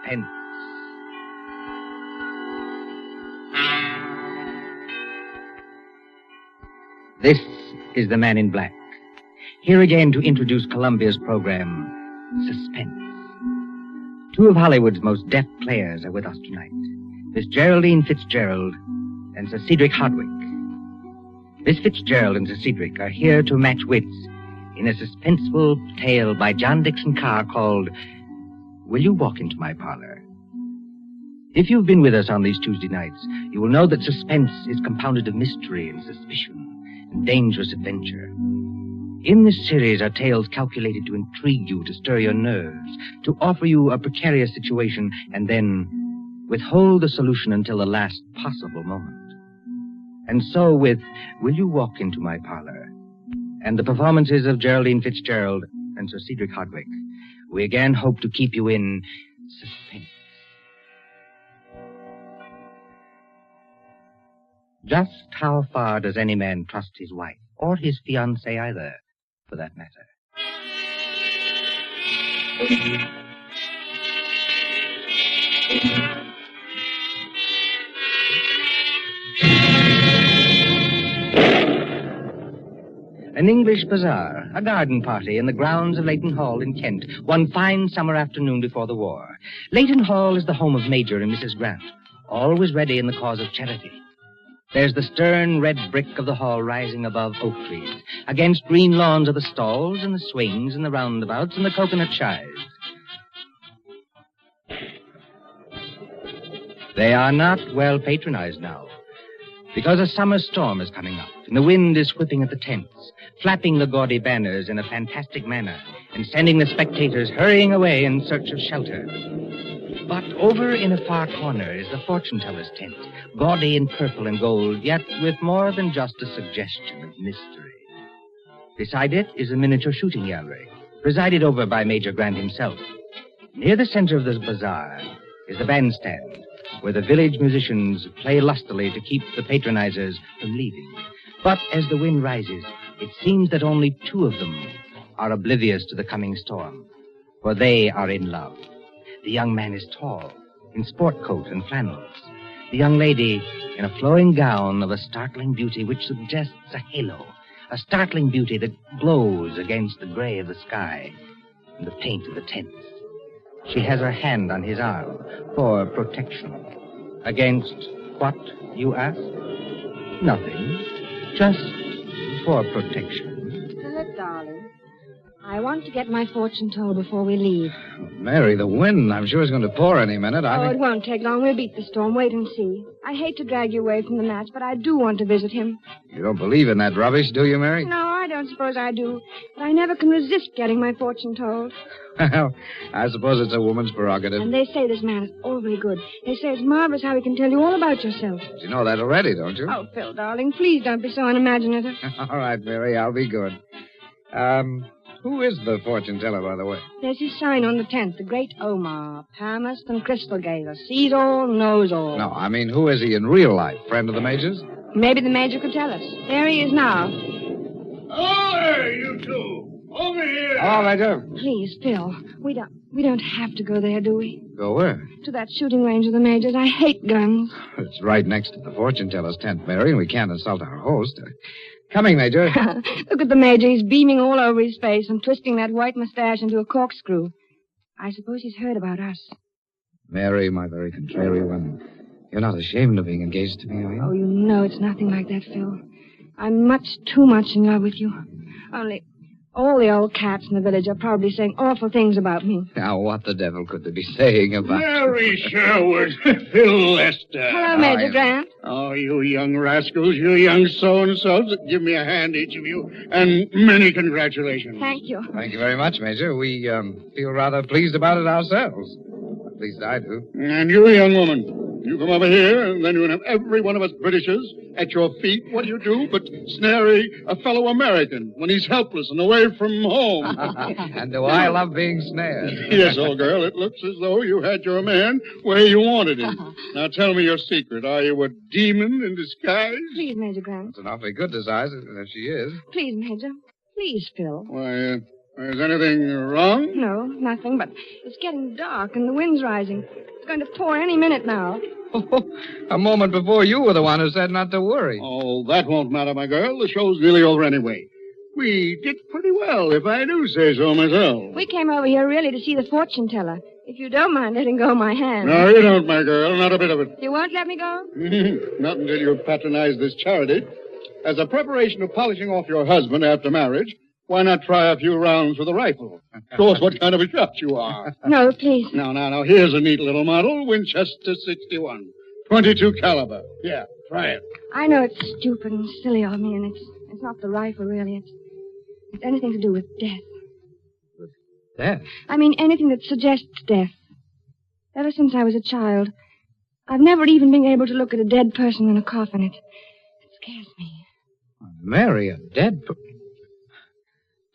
Suspense. This is the Man in Black. Here again to introduce Columbia's program, Suspense. Two of Hollywood's most deft players are with us tonight. Miss Geraldine Fitzgerald and Sir Cedric Hardwicke. Miss Fitzgerald and Sir Cedric are here to match wits in a suspenseful tale by John Dixon Carr called Will You Walk Into My Parlor? If you've been with us on these Tuesday nights, you will know that suspense is compounded of mystery and suspicion and dangerous adventure. In this series are tales calculated to intrigue you, to stir your nerves, to offer you a precarious situation, and then withhold the solution until the last possible moment. And so with Will You Walk Into My Parlor and the performances of Geraldine Fitzgerald and Sir Cedric Hardwicke, we again hope to keep you in suspense. Just how far does any man trust his wife, or his fiancée either, for that matter? An English bazaar, a garden party in the grounds of Leighton Hall in Kent, one fine summer afternoon before the war. Leighton Hall is the home of Major and Mrs. Grant, always ready in the cause of charity. There's the stern red brick of the hall rising above oak trees. Against green lawns are the stalls and the swings and the roundabouts and the coconut shies. They are not well patronized now, because a summer storm is coming up, and the wind is whipping at the tents, flapping the gaudy banners in a fantastic manner, and sending the spectators hurrying away in search of shelter. But over in a far corner is the fortune-teller's tent, gaudy in purple and gold, yet with more than just a suggestion of mystery. Beside it is a miniature shooting gallery, presided over by Major Grant himself. Near the center of this bazaar is the bandstand, where the village musicians play lustily to keep the patronizers from leaving. But as the wind rises, it seems that only two of them are oblivious to the coming storm, for they are in love. The young man is tall, in sport coat and flannels. The young lady in a flowing gown of a startling beauty which suggests a halo, a startling beauty that glows against the gray of the sky and the paint of the tents. She has her hand on his arm for protection. Against what, you ask? Nothing. Just for protection. Philip, darling, I want to get my fortune told before we leave. Mary, the wind, I'm sure, is going to pour any minute. It won't take long. We'll beat the storm. Wait and see. I hate to drag you away from the match, but I do want to visit him. You don't believe in that rubbish, do you, Mary? No, I don't suppose I do. But I never can resist getting my fortune told. Well, I suppose it's a woman's prerogative. And they say this man is awfully good. They say it's marvelous how he can tell you all about yourself. You know that already, don't you? Oh, Phil, darling, please don't be so unimaginative. All right, Mary, I'll be good. Who is the fortune teller, by the way? There's his sign on the tent, the great Omar, palmist and crystal gazer, sees all, knows all. No, I mean, who is he in real life? Friend of the Major's? Maybe the Major could tell us. There he is now. Oh, there, you two. Over here. Oh, Major. Please, Phil, we don't have to go there, do we? Go where? To that shooting range of the Major's. I hate guns. It's right next to the fortune teller's tent, Mary, and we can't insult our host. Coming, Major. Look at the Major. He's beaming all over his face and twisting that white mustache into a corkscrew. I suppose he's heard about us. Mary, my very contrary one. You're not ashamed of being engaged to me, are you? Oh, you know it's nothing like that, Phil. I'm much too much in love with you. Only all the old cats in the village are probably saying awful things about me. Now, what the devil could they be saying about... Mary Sherwood, Phil Lester. Hello, Major Grant. Oh, you young rascals, you young so-and-sos. Give me a hand, each of you, and many congratulations. Thank you. Thank you very much, Major. We feel rather pleased about it ourselves. At least I do. And you, young woman, you come over here, and then you'll have every one of us Britishers at your feet. What do but snare a fellow American when he's helpless and away from home? And do I love being snared? Yes, old girl, it looks as though you had your man where you wanted him. Now tell me your secret. Are you a demon in disguise? Please, Major Grant. It's an awfully good disguise, if she is. Please, Major. Please, Phil. Why, Is anything wrong? No, nothing, but it's getting dark and the wind's rising. It's going to pour any minute now. A moment before you were the one who said not to worry. Oh, that won't matter, my girl. The show's nearly over anyway. We did pretty well, if I do say so myself. We came over here really to see the fortune teller. If you don't mind letting go of my hand. No, you don't, my girl. Not a bit of it. You won't let me go? Not until you patronize this charity. As a preparation of polishing off your husband after marriage, why not try a few rounds with a rifle? Show us what kind of a shot you are. No, please. Now, here's a neat little model, Winchester 61. 22 caliber. Yeah, try it. I know it's stupid and silly of me, and it's not the rifle, really. It's anything to do with death. Death? I mean, anything that suggests death. Ever since I was a child, I've never even been able to look at a dead person in a coffin. It scares me. Mary, a dead person?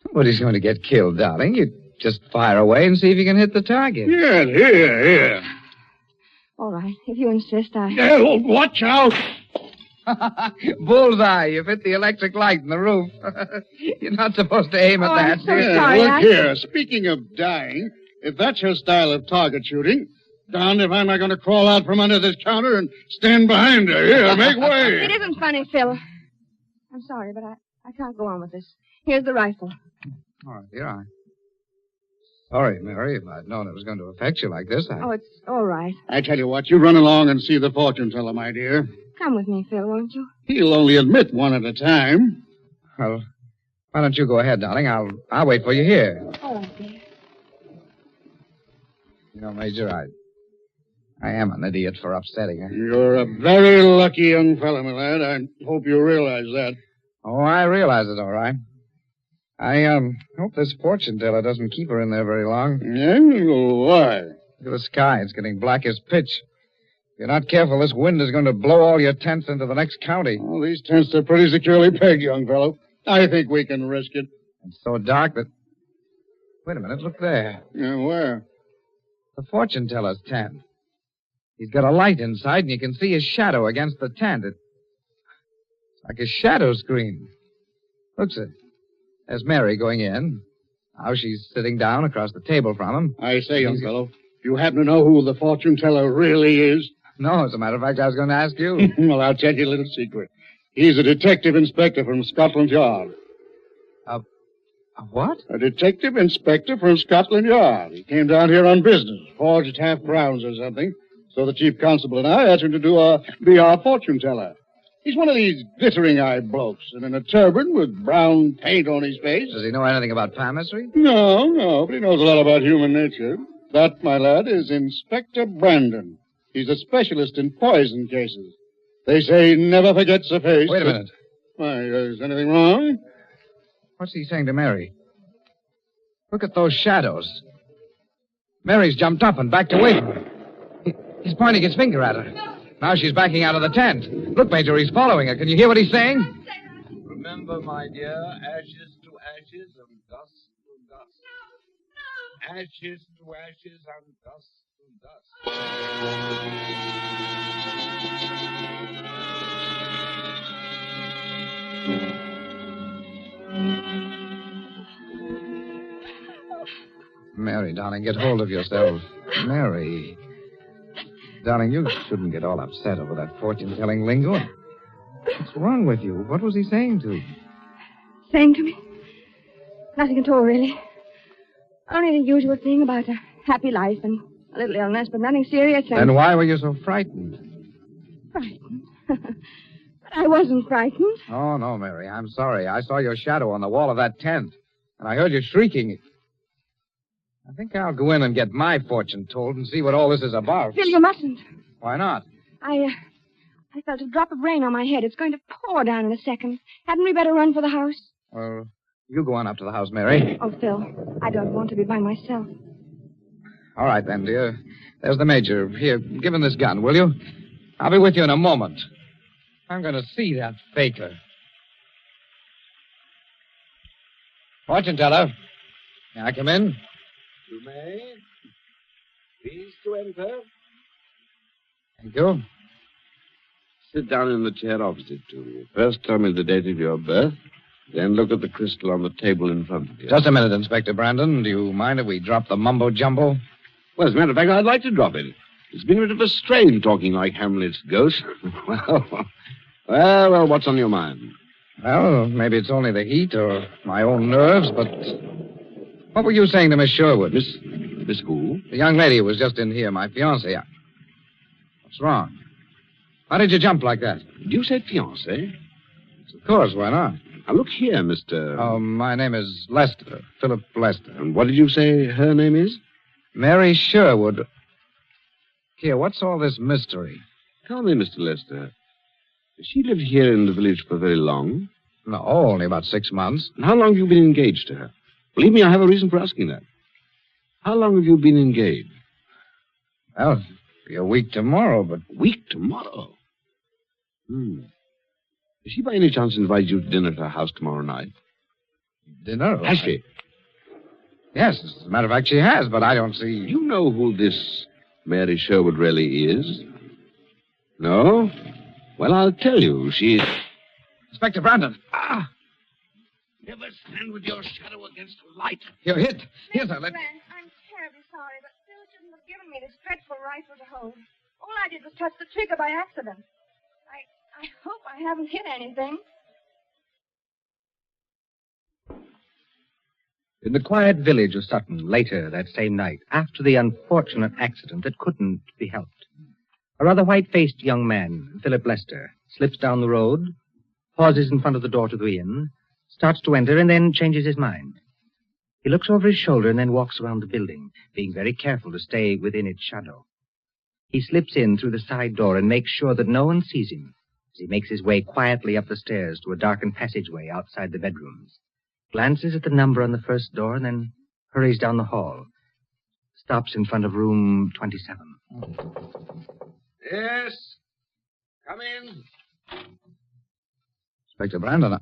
Nobody's going to get killed, darling. You just fire away and see if you can hit the target. Yes, here. All right, if you insist, Oh, watch out. Bullseye. You've hit the electric light in the roof. You're not supposed to aim at that. I'm so sorry. Look here. Speaking of dying, if that's your style of target shooting, darned if I'm not going to crawl out from under this counter and stand behind her. Here, make way. It isn't funny, Phil. I'm sorry, but I can't go on with this. Here's the rifle. All right, here I. Sorry, Mary. If I'd known it was going to affect you like this, Oh, it's all right. I tell you what, you run along and see the fortune teller, my dear. Come with me, Phil, won't you? He'll only admit one at a time. Well, why don't you go ahead, darling? I'll wait for you here. All right, dear. You know, Major, I am an idiot for upsetting her. You're a very lucky young fellow, my lad. I hope you realize that. Oh, I realize it, all right. I hope this fortune teller doesn't keep her in there very long. Yeah? Why? Look at the sky. It's getting black as pitch. If you're not careful, this wind is going to blow all your tents into the next county. Well, these tents are pretty securely pegged, young fellow. I think we can risk it. It's so dark that... Wait a minute, look there. Yeah, where? The fortune teller's tent. He's got a light inside, and you can see his shadow against the tent. It's like a shadow screen. Looks it. There's Mary going in. Now she's sitting down across the table from him. I say, young fellow, do you happen to know who the fortune teller really is? No, as a matter of fact, I was going to ask you. Well, I'll tell you a little secret. He's a detective inspector from Scotland Yard. A what? A detective inspector from Scotland Yard. He came down here on business, forged half-crowns or something. So the chief constable and I asked him to be our fortune teller. He's one of these glittering-eyed blokes, and in a turban with brown paint on his face. Does he know anything about palmistry? No, but he knows a lot about human nature. That, my lad, is Inspector Brandon. He's a specialist in poison cases. They say he never forgets a face. Wait a minute. Why, is anything wrong? What's he saying to Mary? Look at those shadows. Mary's jumped up and backed away from him. He's pointing his finger at her. Now she's backing out of the tent. Look, Major, he's following her. Can you hear what he's saying? Remember, my dear, ashes to ashes and dust to dust. No. Ashes to ashes and dust to dust. Mary, darling, get hold of yourself. Mary. Darling, you shouldn't get all upset over that fortune-telling lingo. What's wrong with you? What was he saying to you? Saying to me? Nothing at all, really. Only the usual thing about a happy life and a little illness, but nothing serious. Then why were you so frightened? Frightened? But I wasn't frightened. Oh, no, Mary. I'm sorry. I saw your shadow on the wall of that tent, and I heard you shrieking. I think I'll go in and get my fortune told and see what all this is about. Phil, you mustn't. Why not? I felt a drop of rain on my head. It's going to pour down in a second. Hadn't we better run for the house? Well, you go on up to the house, Mary. Oh, Phil, I don't want to be by myself. All right, then, dear. There's the Major. Here, give him this gun, will you? I'll be with you in a moment. I'm going to see that faker. Fortune teller. May I come in? You may. Please to enter. Thank you. Sit down in the chair opposite to me. First, tell me the date of your birth. then looked at the crystal on the table in front of you. Just a minute, Inspector Brandon. Do you mind if we drop the mumbo-jumbo? Well, as a matter of fact, I'd like to drop it. It's been a bit of a strain talking like Hamlet's ghost. well, what's on your mind? Well, maybe it's only the heat or my own nerves, but... What were you saying to Miss Sherwood? Miss who? The young lady who was just in here, my fiancée. What's wrong? Why did you jump like that? Did you say fiancé? Of course, why not? Now, look here, Mr... Oh, my name is Lester, Philip Lester. And what did you say her name is? Mary Sherwood. Here, what's all this mystery? Tell me, Mr. Lester, has she lived here in the village for very long? No, only about 6 months. And how long have you been engaged to her? Believe me, I have a reason for asking that. How long have you been engaged? Well, it'll be a week tomorrow, but... Week tomorrow? Has she by any chance invited you to dinner at her house tomorrow night? Dinner? Has she? Yes, as a matter of fact, she has, but I don't see... You know who this Mary Sherwood really is? No? Well, I'll tell you. She's... Inspector Brandon. Never stand with your shadow against the light. You're hit. Here, sir, let... Friend, I'm terribly sorry, but Phil shouldn't have given me this dreadful rifle to hold. All I did was touch the trigger by accident. I hope I haven't hit anything. In the quiet village of Sutton, later that same night, after the unfortunate accident that couldn't be helped, a rather white-faced young man, Philip Lester, slips down the road, pauses in front of the door to the inn, starts to enter, and then changes his mind. He looks over his shoulder and then walks around the building, being very careful to stay within its shadow. He slips in through the side door and makes sure that no one sees him as he makes his way quietly up the stairs to a darkened passageway outside the bedrooms, glances at the number on the first door, and then hurries down the hall. Stops in front of room 27. Yes? Come in. Inspector Brandon,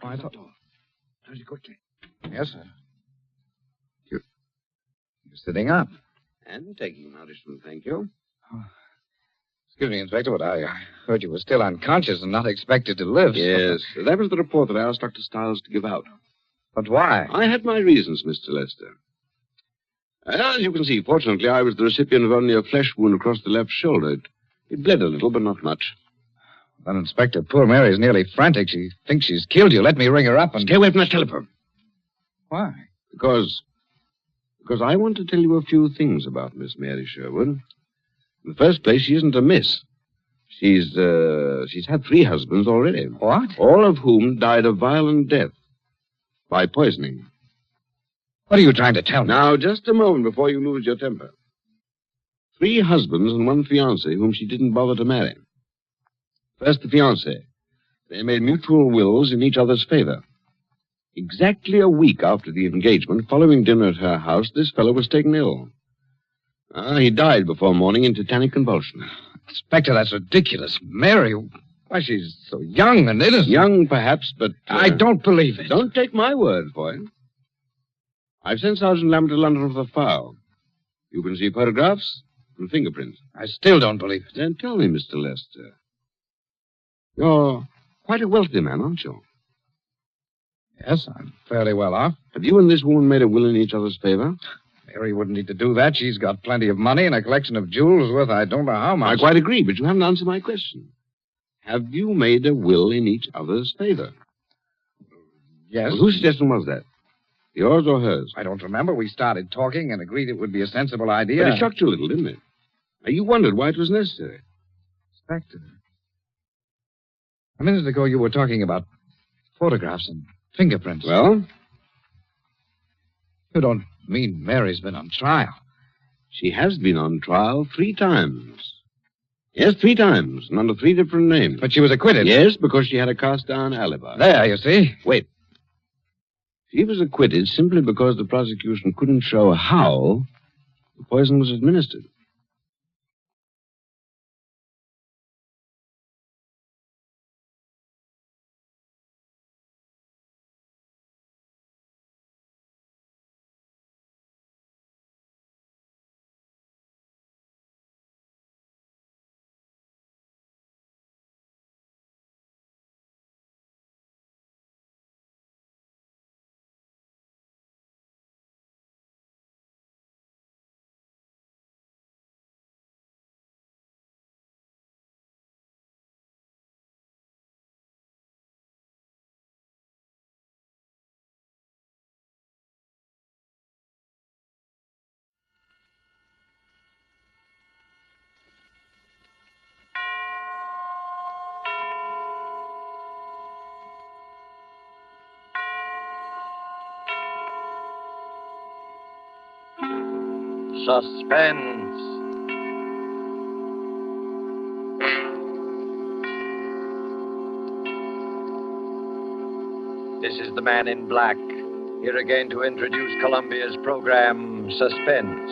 I thought... Very quickly. Yes, sir. You're sitting up. And taking nourishment, thank you. Excuse me, Inspector, but I heard you were still unconscious and not expected to live. Yes, that was the report that I asked Dr. Stiles to give out. But why? I had my reasons, Mr. Lester. As you can see, fortunately, I was the recipient of only a flesh wound across the left shoulder. It bled a little, but not much. Then, Inspector, poor Mary's nearly frantic. She thinks she's killed you. Let me ring her up and... Stay away from that telephone. Why? Because I want to tell you a few things about Miss Mary Sherwood. In the first place, she isn't a miss. She's had 3 husbands already. What? All of whom died a violent death by poisoning. What are you trying to tell me? Now, just a moment before you lose your temper. 3 husbands and 1 fiancée whom she didn't bother to marry. First, the fiancé. They made mutual wills in each other's favor. Exactly a week after the engagement, following dinner at her house, this fellow was taken ill. He died before morning in tetanic convulsion. Inspector, that's ridiculous. Mary, why, she's so young and innocent. Young, perhaps, but... I don't believe it. Don't take my word for it. I've sent Sergeant Lambert to London for the file. You can see photographs and fingerprints. I still don't believe it. Then tell me, Mr. Lester. You're quite a wealthy man, aren't you? Yes, I'm fairly well off. Have you and this woman made a will in each other's favor? Mary wouldn't need to do that. She's got plenty of money and a collection of jewels worth I don't know how much. I quite agree, but you haven't answered my question. Have you made a will in each other's favor? Yes. Well, whose suggestion was that? Yours or hers? I don't remember. We started talking and agreed it would be a sensible idea. But it shocked you a little, didn't it? Now, you wondered why it was necessary. Inspector, a minute ago you were talking about photographs and fingerprints. Well? You don't mean Mary's been on trial? She has been on trial 3 times. Yes, 3 times, and under 3 different names. But she was acquitted. Yes, because she had a cast-down alibi. There, you see. Wait. She was acquitted simply because the prosecution couldn't show how the poison was administered. Suspense. This is the man in black, here again to introduce Columbia's program, Suspense.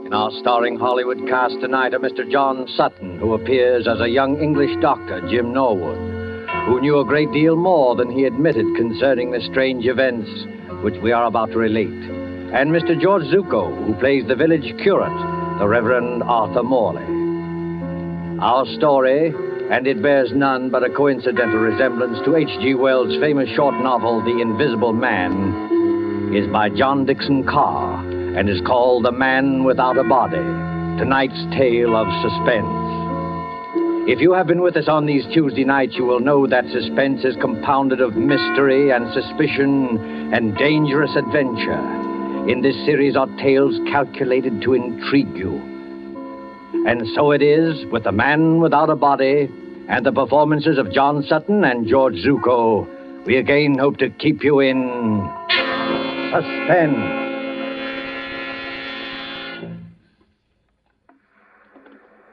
In our starring Hollywood cast tonight are Mr. John Sutton, who appears as a young English doctor, Jim Norwood, who knew a great deal more than he admitted concerning the strange events which we are about to relate, and Mr. George Zuko, who plays the village curate, the Reverend Arthur Morley. Our story, and it bears none but a coincidental resemblance to H.G. Wells' famous short novel, The Invisible Man, is by John Dixon Carr and is called The Man Without a Body, tonight's tale of suspense. If you have been with us on these Tuesday nights, you will know that suspense is compounded of mystery and suspicion and dangerous adventure. In this series are tales calculated to intrigue you. And so it is with The Man Without a Body and the performances of John Sutton and George Zuko. We again hope to keep you in suspense.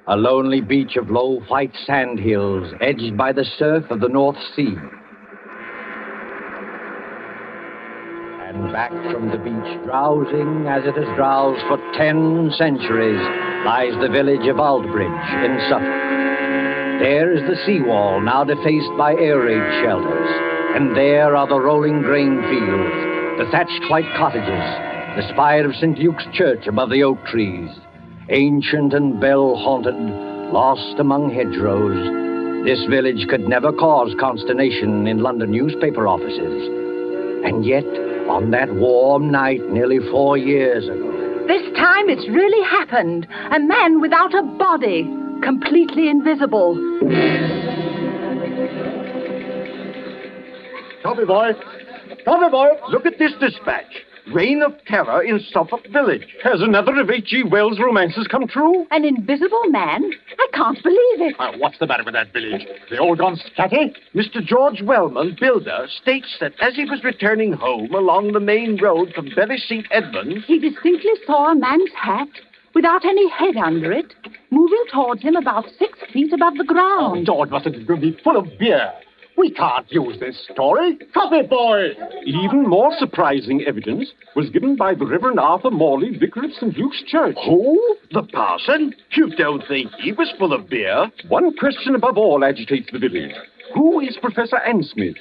A lonely beach of low white sand hills edged by the surf of the North Sea. And back from the beach, drowsing as it has drowsed for 10 centuries, lies the village of Aldbridge in Suffolk. There is the seawall, now defaced by air raid shelters. And there are the rolling grain fields, the thatched white cottages, the spire of St. Luke's Church above the oak trees. Ancient and bell-haunted, lost among hedgerows, this village could never cause consternation in London newspaper offices. And yet, on that warm night nearly 4 years ago... This time it's really happened. A man without a body, completely invisible. Tommy boy, look at this dispatch. Reign of terror in Suffolk Village. Has another of H.G. Wells' romances come true? An invisible man? I can't believe it. What's the matter with that village? They all gone scatty? Mr. George Wellman, builder, states that as he was returning home along the main road from Bury St. Edmunds... He distinctly saw a man's hat, without any head under it, moving towards him about 6 feet above the ground. George must be full of beer. We can't use this story. Coffee boy! Even more surprising evidence was given by the Reverend Arthur Morley, vicar of St. Luke's Church. Who? The parson? You don't think he was full of beer? One question above all agitates the village. Who is Professor Ansmith?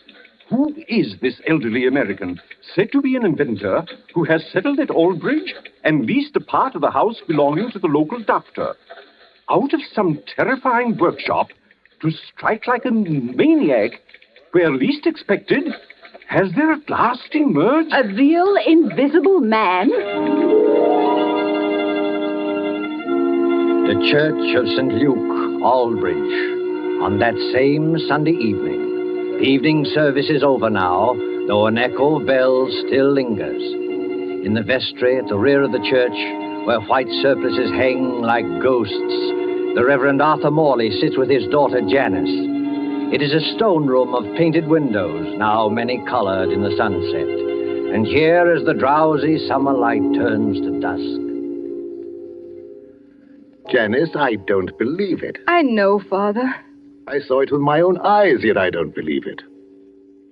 Who is this elderly American, said to be an inventor, who has settled at Aldbridge and leased a part of the house belonging to the local doctor? Out of some terrifying workshop, to strike like a maniac, where least expected, has there at last emerged... A real invisible man? The Church of St. Luke, Aldbridge, on that same Sunday evening. The evening service is over now, though an echo of bells still lingers. In the vestry at the rear of the church, where white surplices hang like ghosts, the Reverend Arthur Morley sits with his daughter Janice. It is a stone room of painted windows, now many-colored in the sunset. And here as the drowsy summer light turns to dusk. Janice, I don't believe it. I know, Father. I saw it with my own eyes, yet I don't believe it.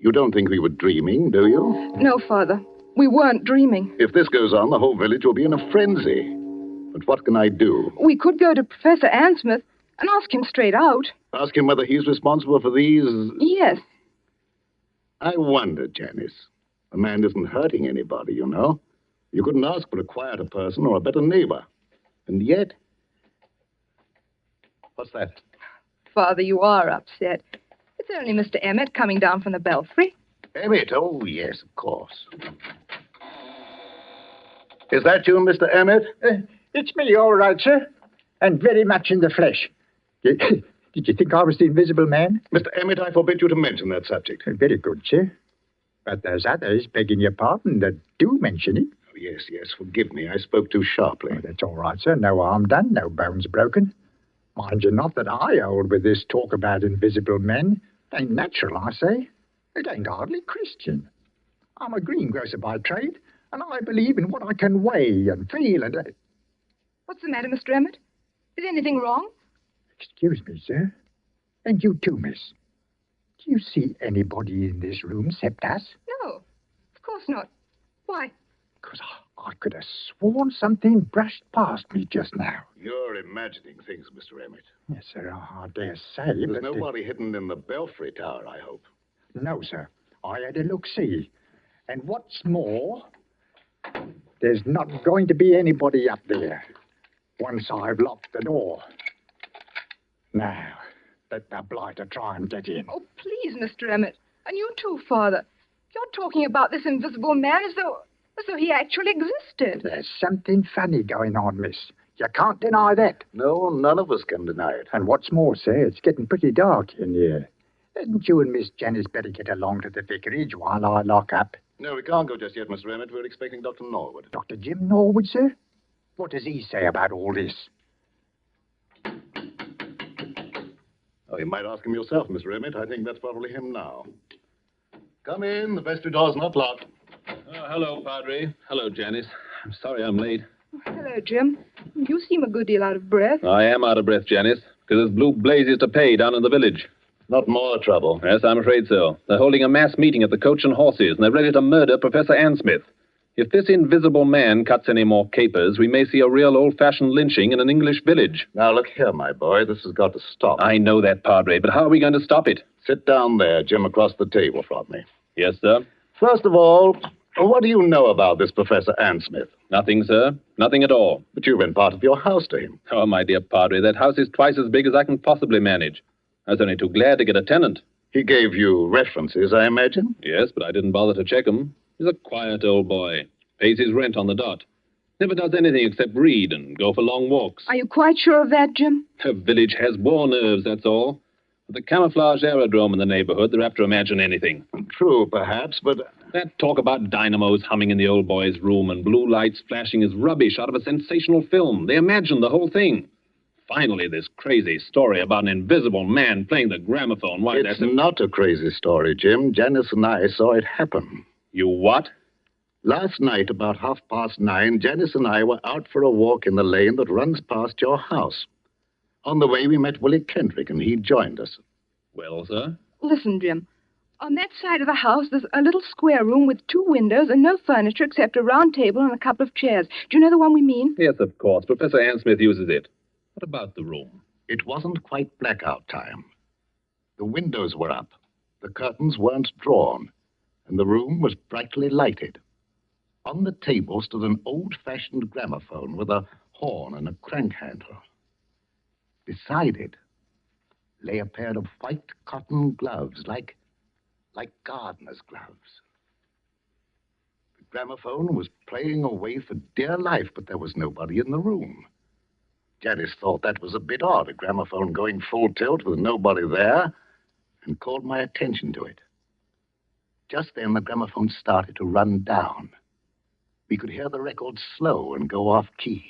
You don't think we were dreaming, do you? No, Father. We weren't dreaming. If this goes on, the whole village will be in a frenzy. But what can I do? We could go to Professor Ansmith and ask him straight out. Ask him whether he's responsible for these... Yes. I wonder, Janice. The man isn't hurting anybody, you know. You couldn't ask for a quieter person or a better neighbor. And yet... What's that? Father, you are upset. It's only Mr. Emmett coming down from the belfry. Emmett? Oh, yes, of course. Is that you, Mr. Emmett? It's me, all right, sir. And very much in the flesh. Did you think I was the invisible man? Mr. Emmett, I forbid you to mention that subject. Very good, sir. But there's others, begging your pardon, that do mention it. Oh, yes, forgive me. I spoke too sharply. Oh, that's all right, sir. No harm done, no bones broken. Mind you not that I hold with this talk about invisible men. It ain't natural, I say. It ain't hardly Christian. I'm a greengrocer by trade, and I believe in what I can weigh and feel and... What's the matter, Mr. Emmett? Is anything wrong? Excuse me, sir. And you too, miss. Do you see anybody in this room except us? No, of course not. Why? Because I could have sworn something brushed past me just now. You're imagining things, Mr. Emmett. Yes, sir, I dare say. There's but nobody hidden in the belfry tower, I hope. No, sir. I had a look-see. And what's more, there's not going to be anybody up there once I've locked the door. Now, let the blighter try and get in. Oh, please, Mr. Emmett. And you too, Father. You're talking about this invisible man as though he actually existed. There's something funny going on, miss. You can't deny that. No, none of us can deny it. And what's more, sir, it's getting pretty dark in here. Hadn't you and Miss Janice better get along to the vicarage while I lock up? No, we can't go just yet, Mr. Emmett. We're expecting Dr. Norwood. Dr. Jim Norwood, sir? What does he say about all this? Oh, you might ask him yourself, Mr. Emmett. I think that's probably him now. Come in. The vestry door's not locked. Oh, hello, Padre. Hello, Janice. I'm sorry I'm late. Hello, Jim. You seem a good deal out of breath. I am out of breath, Janice, because there's blue blazes to pay down in the village. Not more trouble. Yes, I'm afraid so. They're holding a mass meeting at the Coach and Horses, and they're ready to murder Professor Ansmith. If this invisible man cuts any more capers, we may see a real old-fashioned lynching in an English village. Now, look here, my boy. This has got to stop. I know that, Padre, but how are we going to stop it? Sit down there, Jim, across the table from me. Yes, sir. First of all, what do you know about this Professor Ansmith? Nothing, sir. Nothing at all. But you rent part of your house to him. Oh, my dear Padre, that house is twice as big as I can possibly manage. I was only too glad to get a tenant. He gave you references, I imagine? Yes, but I didn't bother to check him. He's a quiet old boy. Pays his rent on the dot. Never does anything except read and go for long walks. Are you quite sure of that, Jim? The village has war nerves, that's all. With the camouflage aerodrome in the neighborhood, they're apt to imagine anything. True, perhaps, but... That talk about dynamos humming in the old boy's room and blue lights flashing is rubbish out of a sensational film. They imagine the whole thing. Finally, this crazy story about an invisible man playing the gramophone. Why, it's not a crazy story, Jim. Janice and I saw it happen. You what? Last night, about 9:30, Janice and I were out for a walk in the lane that runs past your house. On the way, we met Willie Kendrick, and he joined us. Well, sir? Listen, Jim. On that side of the house, there's a little square room with 2 windows and no furniture except a round table and a couple of chairs. Do you know the one we mean? Yes, of course. Professor Ansmith uses it. What about the room? It wasn't quite blackout time. The windows were up, the curtains weren't drawn, and the room was brightly lighted. On the table stood an old-fashioned gramophone with a horn and a crank handle. Beside it lay a pair of white cotton gloves, like gardener's gloves. The gramophone was playing away for dear life, but there was nobody in the room. Janice thought that was a bit odd, a gramophone going full tilt with nobody there, and called my attention to it. Just then, the gramophone started to run down. We could hear the record slow and go off key.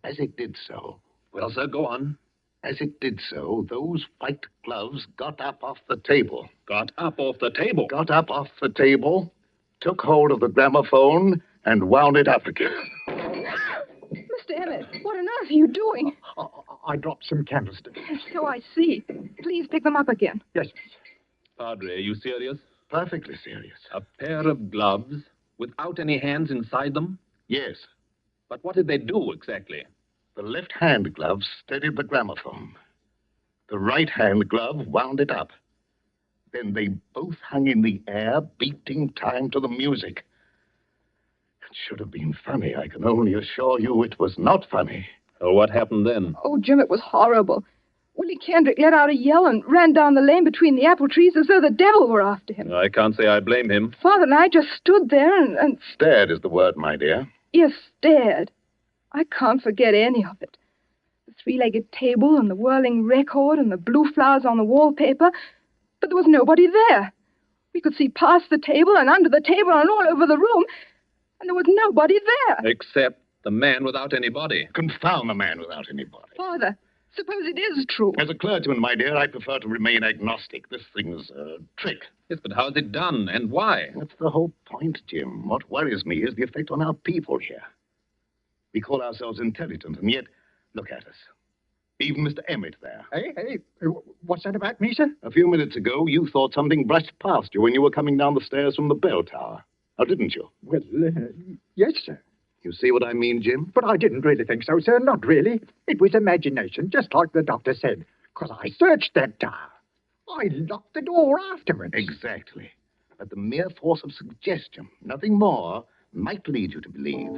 As it did so... Well, sir, go on. As it did so, those white gloves got up off the table. Got up off the table? Got up off the table, took hold of the gramophone, and wound it up again. Mr. Emmett, what on earth are you doing? I dropped some candlesticks. So I see. Please pick them up again. Yes. Padre, are you serious? Perfectly serious. A pair of gloves without any hands inside them? Yes. But what did they do exactly? The left-hand glove steadied the gramophone. The right-hand glove wound it up. Then they both hung in the air, beating time to the music. It should have been funny. I can only assure you it was not funny. Well, what happened then? Oh, Jim, it was horrible. Willie Kendrick let out a yell and ran down the lane between the apple trees as though the devil were after him. I can't say I blame him. Father and I just stood there and... Stared is the word, my dear. Yes, stared. I can't forget any of it. The 3-legged table and the whirling record and the blue flowers on the wallpaper. But there was nobody there. We could see past the table and under the table and all over the room. And there was nobody there. Except the man without any body. Confound the man without any body. Father, suppose it is true. As a clergyman, my dear, I prefer to remain agnostic. This thing's a trick. Yes, but how's it done and why? That's the whole point, Jim. What worries me is the effect on our people here. We call ourselves intelligent, and yet, look at us. Even Mr. Emmett there. Hey, what's that about me, sir? A few minutes ago, you thought something brushed past you when you were coming down the stairs from the bell tower. Now, didn't you? Well, yes, sir. You see what I mean, Jim? But I didn't really think so, sir. Not really. It was imagination, just like the doctor said. Because I searched that tower. I locked the door afterwards. Exactly. But the mere force of suggestion, nothing more, might lead you to believe.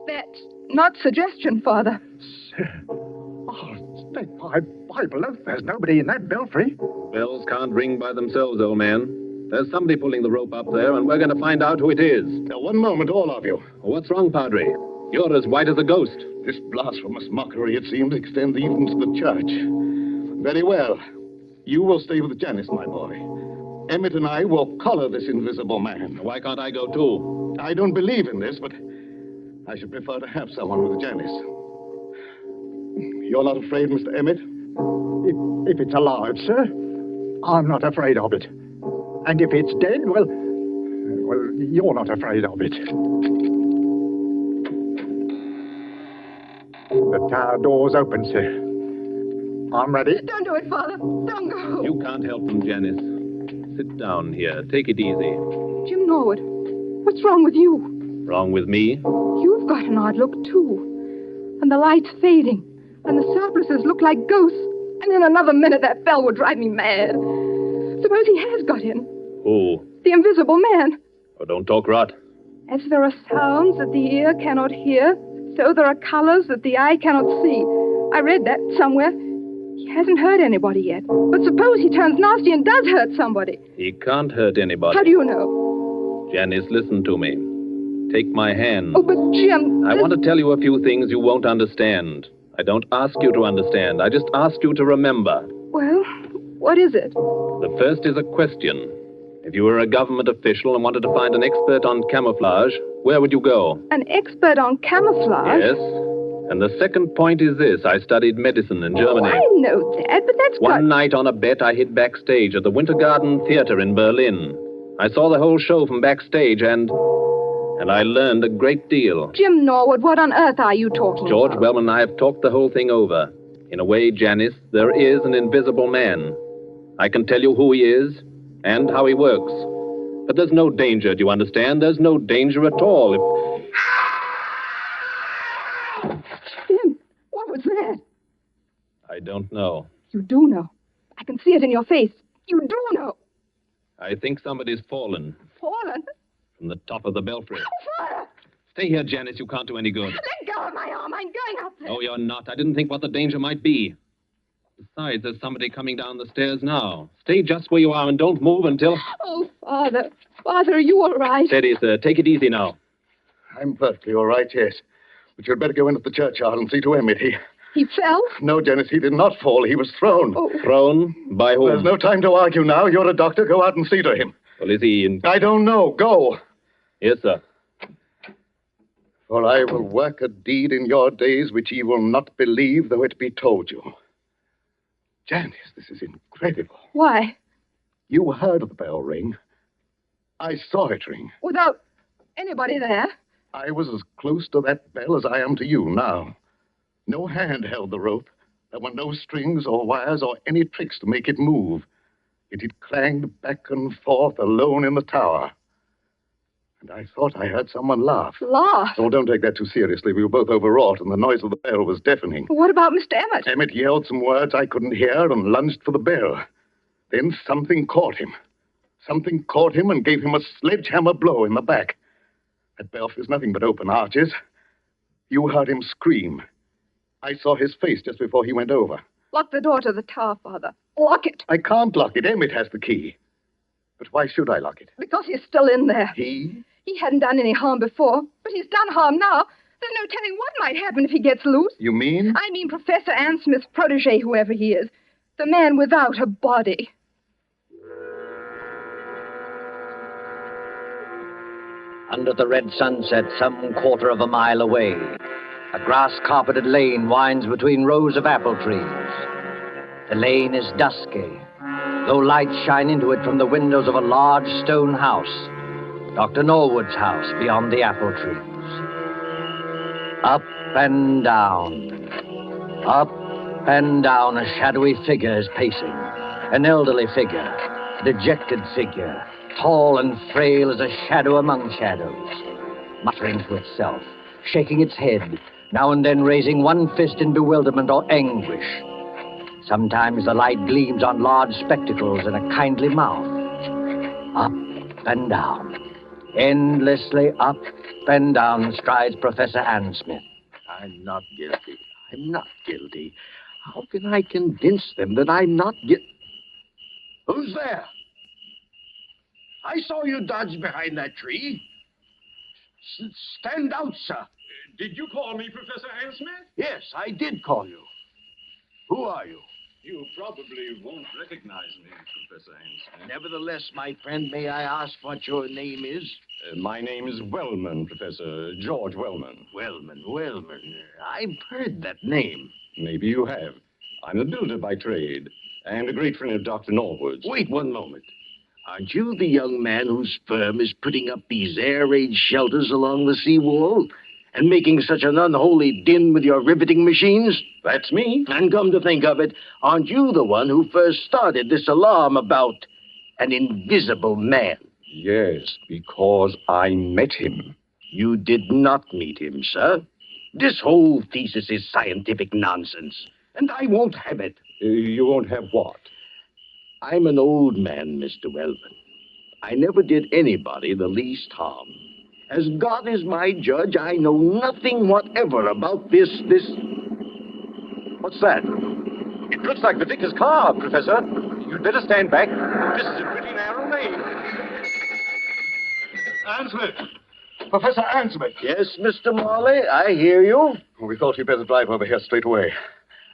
That's not suggestion, Father. Sir. Oh, stake my Bible oath, there's nobody in that belfry. Bells can't ring by themselves, old man. There's somebody pulling the rope up there, and we're going to find out who it is. Now, one moment, all of you. What's wrong, Padre? You're as white as a ghost. This blasphemous mockery, it seems, extends even to the church. Very well. You will stay with Janice, my boy. Emmett and I will collar this invisible man. Why can't I go, too? I don't believe in this, but I should prefer to have someone with Janice. You're not afraid, Mr. Emmett? If it's alive, sir, I'm not afraid of it. And if it's dead, well, you're not afraid of it. The tower door's open, sir. I'm ready. Don't do it, Father. Don't go. You can't help them, Janice. Sit down here. Take it easy. Jim Norwood, what's wrong with you? Wrong with me? You've got an odd look, too. And the light's fading. And the surplices look like ghosts. And in another minute, that bell would drive me mad. Suppose he has got in. Who? The invisible man. Oh, don't talk rot. As there are sounds that the ear cannot hear, so there are colors that the eye cannot see. I read that somewhere. He hasn't hurt anybody yet. But suppose he turns nasty and does hurt somebody. He can't hurt anybody. How do you know? Janice, listen to me. Take my hand. Oh, but Jim... I want to tell you a few things you won't understand. I don't ask you to understand. I just ask you to remember. Well, what is it? The first is a question. If you were a government official and wanted to find an expert on camouflage, where would you go? An expert on camouflage? Yes. And the second point is this. I studied medicine in Germany. Oh, I know that, but that's One night on a bet, I hid backstage at the Winter Garden Theater in Berlin. I saw the whole show from backstage, and I learned a great deal. Jim Norwood, what on earth are you talking George about? Wellman and I have talked the whole thing over. In a way, Janice, there is an invisible man. I can tell you who he is and how he works. But there's no danger, do you understand? There's no danger at all. Jim, what was that? I don't know. You do know. I can see it in your face. You do know. I think somebody's fallen Fallen? from the top of the belfry. Father! Stay here, Janice. You can't do any good. Let go of my arm. I'm going up there. No, you're not. I didn't think what the danger might be. Besides, there's somebody coming down the stairs now. Stay just where you are and don't move until... Oh, Father. Father, are you all right? Steady, sir. Take it easy now. I'm perfectly all right, yes. But you'd better go into the churchyard and see to Emmett. He fell? No, Janice, he did not fall. He was thrown. Oh. Thrown? By whom? There's no time to argue now. You're a doctor. Go out and see to him. Well, is he in... I don't know. Go. Yes, sir. For I will work a deed in your days which ye will not believe, though it be told you. Janice, this is incredible. Why? You heard the bell ring. I saw it ring. Without anybody there? I was as close to that bell as I am to you now. No hand held the rope. There were no strings or wires or any tricks to make it move. Yet it clanged back and forth alone in the tower. And I thought I heard someone laugh. Laugh? Oh, don't take that too seriously. We were both overwrought, and the noise of the bell was deafening. What about Mr. Emmett? Emmett yelled some words I couldn't hear and lunged for the bell. Then something caught him. Something caught him and gave him a sledgehammer blow in the back. That belfry's nothing but open arches. You heard him scream. I saw his face just before he went over. Lock the door to the tower, Father. Lock it. I can't lock it. Emmett has the key. But why should I lock it? Because he's still in there. He? He hadn't done any harm before, but he's done harm now. There's no telling what might happen if he gets loose. You mean? I mean Professor Ann Smith's protege, whoever he is. The man without a body. Under the red sunset, some quarter of a mile away, a grass-carpeted lane winds between rows of apple trees. The lane is dusky, though lights shine into it from the windows of a large stone house. Dr. Norwood's house beyond the apple trees. Up and down. Up and down, a shadowy figure is pacing. An elderly figure, a dejected figure, tall and frail as a shadow among shadows, muttering to itself, shaking its head, now and then raising one fist in bewilderment or anguish. Sometimes the light gleams on large spectacles and a kindly mouth. Up and down, endlessly up and down strides Professor Ansmith. I'm not guilty. I'm not guilty. How can I convince them that I'm not guilty? Who's there? I saw you dodge behind that tree. Stand out, sir. Did you call me Professor Ansmith? Yes, I did call you. Who are you? You probably won't recognize me, Professor Ansmith. Nevertheless, my friend, may I ask what your name is? My name is Wellman, Professor George Wellman. Wellman. I've heard that name. Maybe you have. I'm a builder by trade, and a great friend of Dr. Norwood's. Wait one moment. Aren't you the young man whose firm is putting up these air-raid shelters along the seawall and making such an unholy din with your riveting machines? That's me. And come to think of it, aren't you the one who first started this alarm about an invisible man? Yes, because I met him. You did not meet him, sir. This whole thesis is scientific nonsense, and I won't have it. You won't have what? I'm an old man, Mr. Wellman. I never did anybody the least harm. As God is my judge, I know nothing whatever about this... What's that? It looks like the vicar's car, Professor. You'd better stand back. This is a pretty narrow lane. Ansmith! Professor Ansmith! Yes, Mr. Morley, I hear you. We thought you'd better drive over here straight away.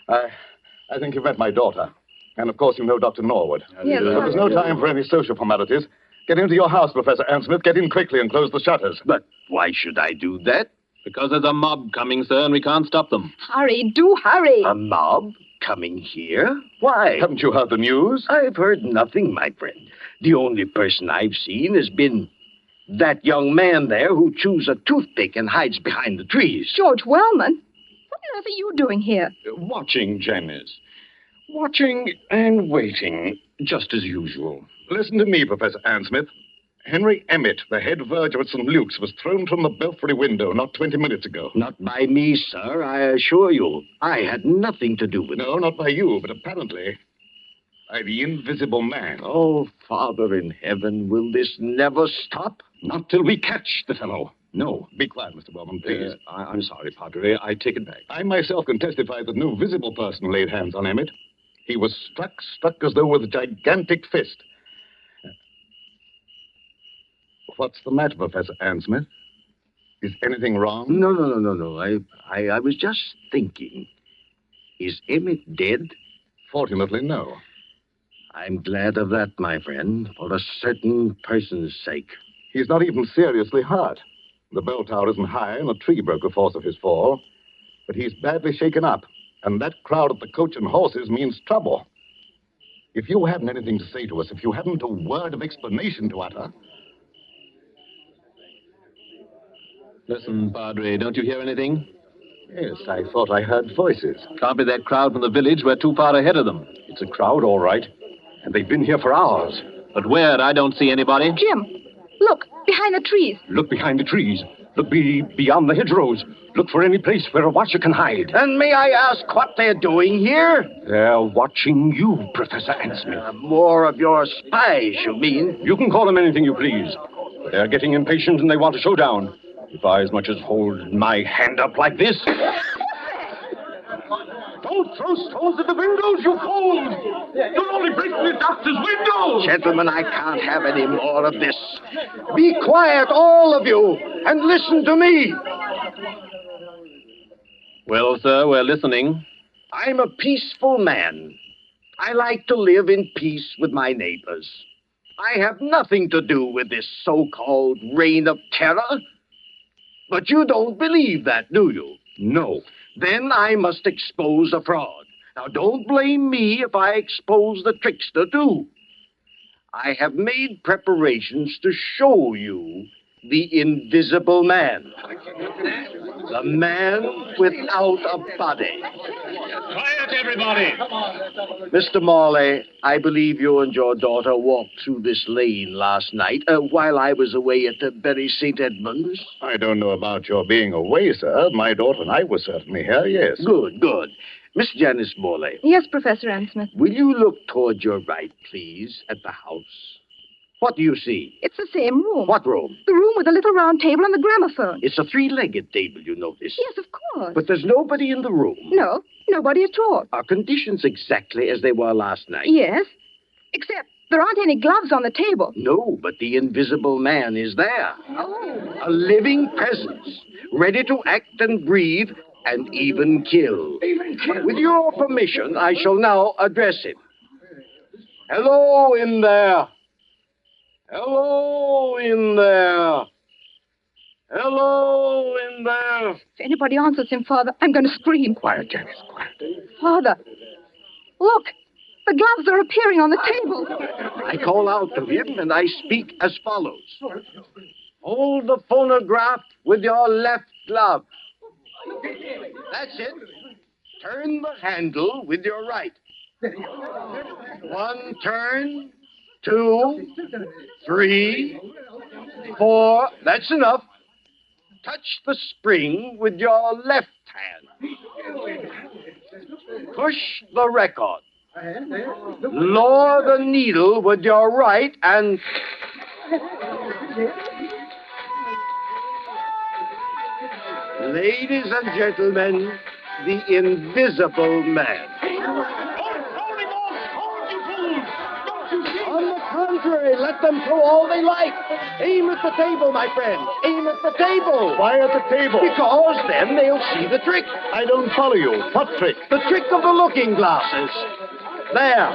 I think you've met my daughter. And, of course, you know Dr. Norwood. Yes, But there's no time for any social formalities. Get into your house, Professor Ansmith. Get in quickly and close the shutters. But why should I do that? Because there's a mob coming, sir, and we can't stop them. Hurry, do hurry. A mob coming here? Why? Haven't you heard the news? I've heard nothing, my friend. The only person I've seen has been that young man there who chews a toothpick and hides behind the trees. George Wellman? What on earth are you doing here? Watching, Janice. Watching and waiting, just as usual. Listen to me, Professor Ansmith. Henry Emmett, the head verger at St. Luke's, was thrown from the belfry window not 20 minutes ago. Not by me, sir, I assure you. I had nothing to do with it. No, not by you, but apparently by the invisible man. Oh, Father in heaven, will this never stop? Not till we catch the fellow. No. Be quiet, Mr. Wellman, please. I'm sorry, Padre. I take it back. I myself can testify that no visible person laid hands on Emmett. He was struck as though with a gigantic fist. What's the matter, Professor Ansmith? Is anything wrong? No. I was just thinking. Is Emmett dead? Fortunately, no. I'm glad of that, my friend, for a certain person's sake. He's not even seriously hurt. The bell tower isn't high, and a tree broke the force of his fall. But he's badly shaken up, and that crowd at the Coach and Horses means trouble. If you haven't anything to say to us, if you haven't a word of explanation to utter... Listen, Padre, don't you hear anything? Yes, I thought I heard voices. Can't be that crowd from the village. We're too far ahead of them. It's a crowd, all right. And they've been here for hours. But where? I don't see anybody. Jim, look, behind the trees. Look behind the trees. Look beyond the hedgerows. Look for any place where a watcher can hide. And may I ask what they're doing here? They're watching you, Professor Ansmith. More of your spies, you mean? You can call them anything you please. But they're getting impatient and they want a showdown. If I as much as hold my hand up like this... Don't throw stones at the windows, you fools! You'll only break the doctor's windows! Gentlemen, I can't have any more of this. Be quiet, all of you, and listen to me. Well, sir, we're listening. I'm a peaceful man. I like to live in peace with my neighbors. I have nothing to do with this so-called reign of terror. But you don't believe that, do you? No. Then I must expose a fraud. Now, don't blame me if I expose the trickster, too. I have made preparations to show you the Invisible Man. The man without a body. Quiet, everybody! Mr. Morley, I believe you and your daughter walked through this lane last night while I was away at Bury St. Edmunds. I don't know about your being away, sir. My daughter and I were certainly here, yes. Good, good. Miss Janice Morley. Yes, Professor Ansmith. Will you look toward your right, please, at the house? What do you see? It's the same room. What room? The room with the little round table and the gramophone. It's a three-legged table, you notice. Yes, of course. But there's nobody in the room. No, nobody at all. Are conditions exactly as they were last night? Yes, except there aren't any gloves on the table. No, but the Invisible Man is there. Oh. A living presence, ready to act and breathe and even kill. With your permission, I shall now address him. Hello in there. Hello in there. Hello in there. If anybody answers him, Father, I'm going to scream. Quiet, Janice, quiet. Father, look, the gloves are appearing on the table. I call out to him and I speak as follows. Hold the phonograph with your left glove. That's it. Turn the handle with your right. One turn, 2, 3, 4. That's enough. Touch the spring with your left hand. Push the record. Lower the needle with your right and... Ladies and gentlemen, the Invisible Man. On the contrary, let them throw all they like. Aim at the table, my friend. Aim at the table. Why at the table? Because then they'll see the trick. I don't follow you. What trick? The trick of the looking glasses. There.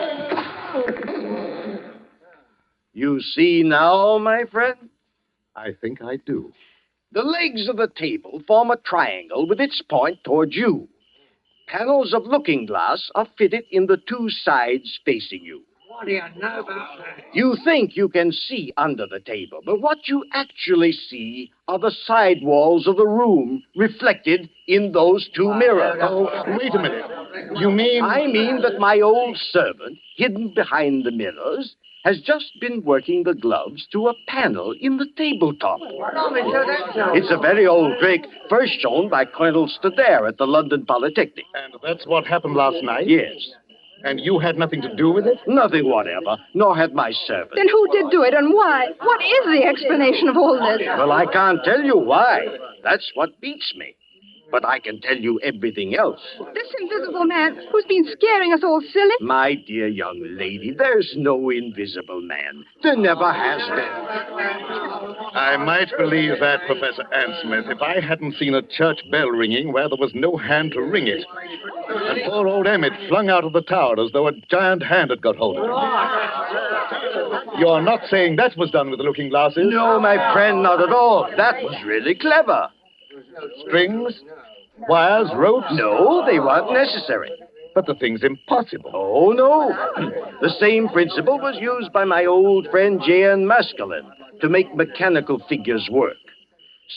You see now, my friend? I think I do. The legs of the table form a triangle with its point towards you. Panels of looking glass are fitted in the two sides facing you. What do you know about that? You think you can see under the table, but what you actually see are the side walls of the room reflected in those two mirrors. Oh, wait a minute. You mean... I mean that my old servant, hidden behind the mirrors, has just been working the gloves to a panel in the tabletop. It's a very old trick, first shown by Colonel Stadair at the London Polytechnic. And that's what happened last night? Yes. And you had nothing to do with it? Nothing whatever, nor had my servant. Then who did do it and why? What is the explanation of all this? Well, I can't tell you why. That's what beats me. But I can tell you everything else. This Invisible Man who's been scaring us all silly? My dear young lady, there's no Invisible Man. There never has been. I might believe that, Professor Ansmith, if I hadn't seen a church bell ringing where there was no hand to ring it. And poor old Emmett flung out of the tower as though a giant hand had got hold of him. You're not saying that was done with the looking glasses? No, my friend, not at all. That was really clever. Strings? Wires? Ropes? No, they weren't necessary. But the thing's impossible. Oh, no. The same principle was used by my old friend J.N. Maskelyne to make mechanical figures work.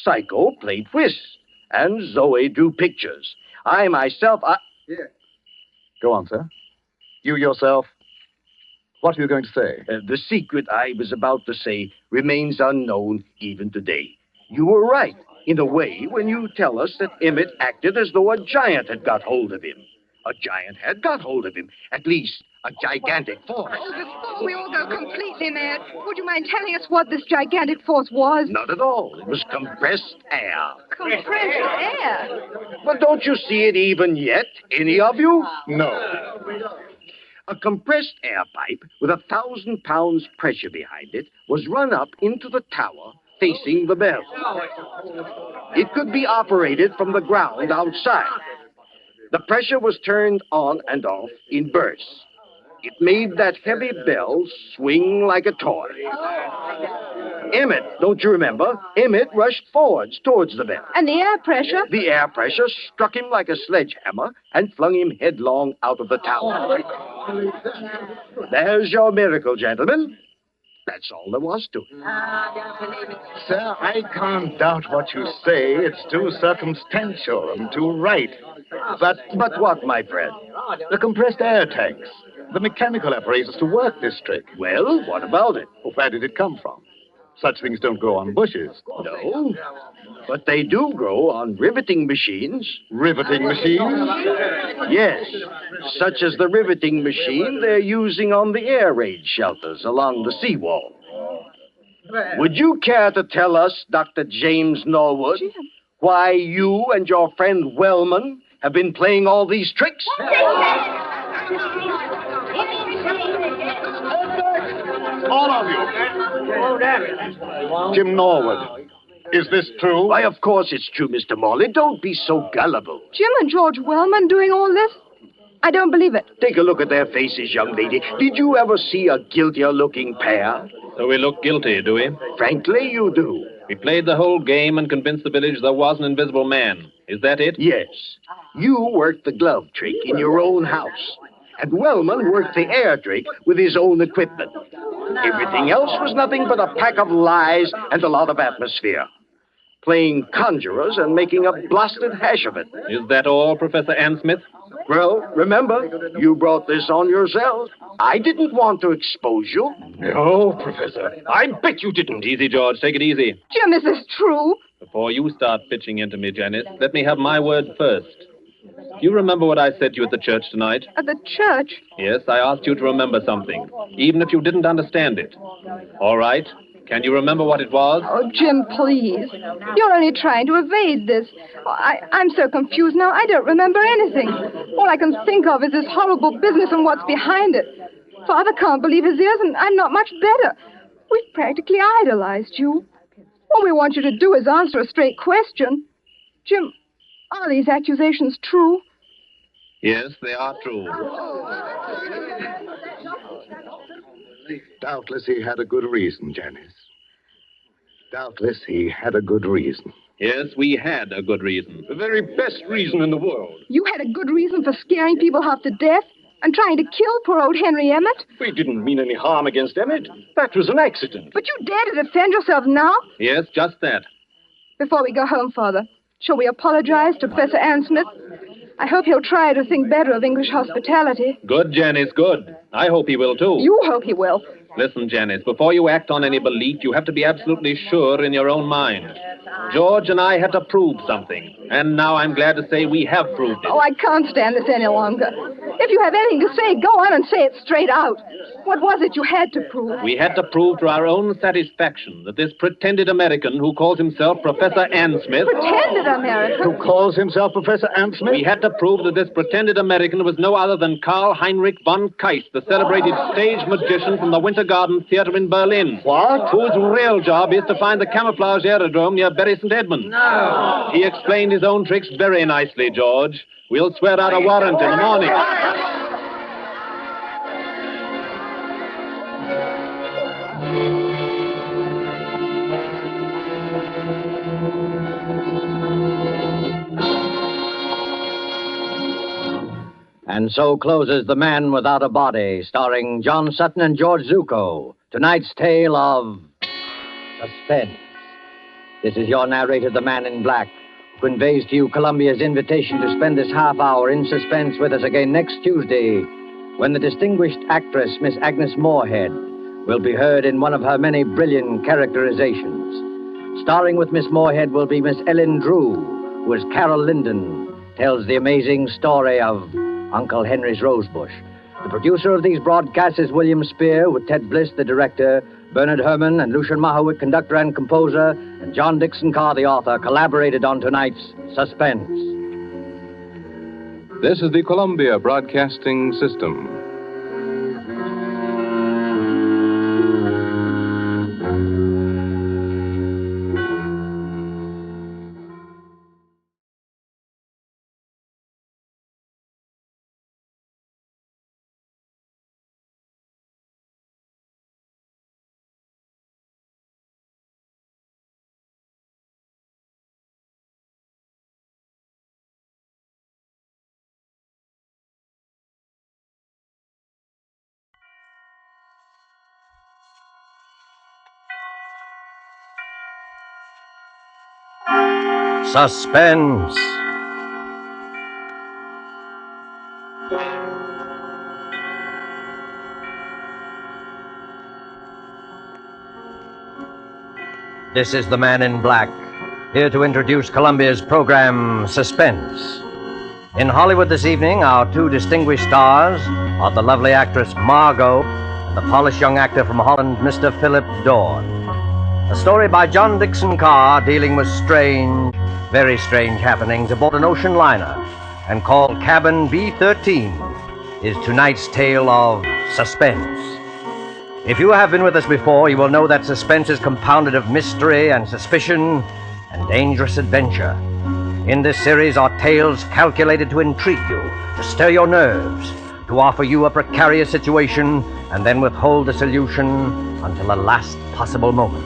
Psycho played whist, and Zoe drew pictures. I myself, Go on, sir. You yourself, what are you going to say? The secret I was about to say remains unknown even today. You were right, in a way, when you tell us that Emmett acted as though a giant had got hold of him. A giant had got hold of him. At least, a gigantic force. Oh, before we all go completely mad, would you mind telling us what this gigantic force was? Not at all. It was compressed air. Compressed air? But don't you see it even yet, any of you? No. A compressed air pipe with 1,000 pounds pressure behind it was run up into the tower facing the bell. It could be operated from the ground outside. The pressure was turned on and off in bursts. It made that heavy bell swing like a toy. Emmett, don't you remember? Emmett rushed forwards towards the bell. And the air pressure? The air pressure struck him like a sledgehammer and flung him headlong out of the tower. There's your miracle, gentlemen. That's all there was to it. Sir, I can't doubt what you say. It's too circumstantial and too right. But what, my friend? The compressed air tanks, the mechanical apparatus to work this trick. Well, what about it? Well, where did it come from? Such things don't grow on bushes. No, but they do grow on riveting machines. Riveting machines? Yes, such as the riveting machine they're using on the air raid shelters along the seawall. Would you care to tell us, Dr. James Norwood, why you and your friend Wellman have been playing all these tricks? All of you. Jim Norwood, is this true? Why, of course it's true, Mr. Morley. Don't be so gullible. Jim and George Wellman doing all this? I don't believe it. Take a look at their faces, young lady. Did you ever see a guiltier-looking pair? So we look guilty, do we? Frankly, you do. We played the whole game and convinced the village there was an invisible man. Is that it? Yes. You worked the glove trick in your own house. And Wellman worked the air trick with his own equipment. Everything else was nothing but a pack of lies and a lot of atmosphere. Playing conjurers and making a blasted hash of it. Is that all, Professor Ann Smith? Well, remember, you brought this on yourself. I didn't want to expose you. No, Professor. I bet you didn't. Easy, George. Take it easy. Jim, is this true? Before you start pitching into me, Janice, let me have my word first. You remember what I said to you at the church tonight? At the church? Yes, I asked you to remember something, even if you didn't understand it. All right. Can you remember what it was? Oh, Jim, please. You're only trying to evade this. Oh, I'm so confused now, I don't remember anything. All I can think of is this horrible business and what's behind it. Father can't believe his ears, and I'm not much better. We've practically idolized you. All we want you to do is answer a straight question. Jim, are these accusations true? Yes, they are true. Doubtless he had a good reason, Janice. Doubtless he had a good reason. Yes, we had a good reason. The very best reason in the world. You had a good reason for scaring people half to death and trying to kill poor old Henry Emmett? We didn't mean any harm against Emmett. That was an accident. But you dare to defend yourself now? Yes, just that. Before we go home, Father, shall we apologize to Professor Ann Smith? I hope he'll try to think better of English hospitality. Good, Janice, good. I hope he will, too. You hope he will. Listen, Janice, before you act on any belief, you have to be absolutely sure in your own mind. George and I had to prove something, and now I'm glad to say we have proved it. Oh, I can't stand this any longer. If you have anything to say, go on and say it straight out. What was it you had to prove? We had to prove to our own satisfaction that this pretended American who calls himself Professor Ann Smith... Pretended American? Who calls himself Professor Ann Smith? We had to prove that this pretended American was no other than Karl Heinrich von Keist, the celebrated stage magician from the Winter Garden Theater in Berlin. What? Whose real job is to find the camouflage aerodrome near Bury St. Edmunds. No. He explained his own tricks very nicely, George. We'll swear out a warrant in the morning. And so closes The Man Without a Body, starring John Sutton and George Zucco. Tonight's tale of Suspense. This is your narrator, the Man in Black, who conveys to you Columbia's invitation to spend this half hour in suspense with us again next Tuesday, when the distinguished actress, Miss Agnes Moorehead, will be heard in one of her many brilliant characterizations. Starring with Miss Moorehead will be Miss Ellen Drew, who as Carol Linden tells the amazing story of Uncle Henry's Rosebush. The producer of these broadcasts is William Spear, with Ted Bliss, the director, Bernard Herrmann and Lucian Mahowick, conductor and composer, and John Dixon Carr, the author, collaborated on tonight's Suspense. This is the Columbia Broadcasting System. Suspense. This is the Man in Black, here to introduce Columbia's program, Suspense. In Hollywood this evening, our two distinguished stars are the lovely actress Margot and the polished young actor from Holland, Mr. Philip Dorn. A story by John Dixon Carr dealing with strange, very strange happenings aboard an ocean liner and called Cabin B-13 is tonight's tale of suspense. If you have been with us before, you will know that suspense is compounded of mystery and suspicion and dangerous adventure. In this series are tales calculated to intrigue you, to stir your nerves, to offer you a precarious situation and then withhold the solution until the last possible moment.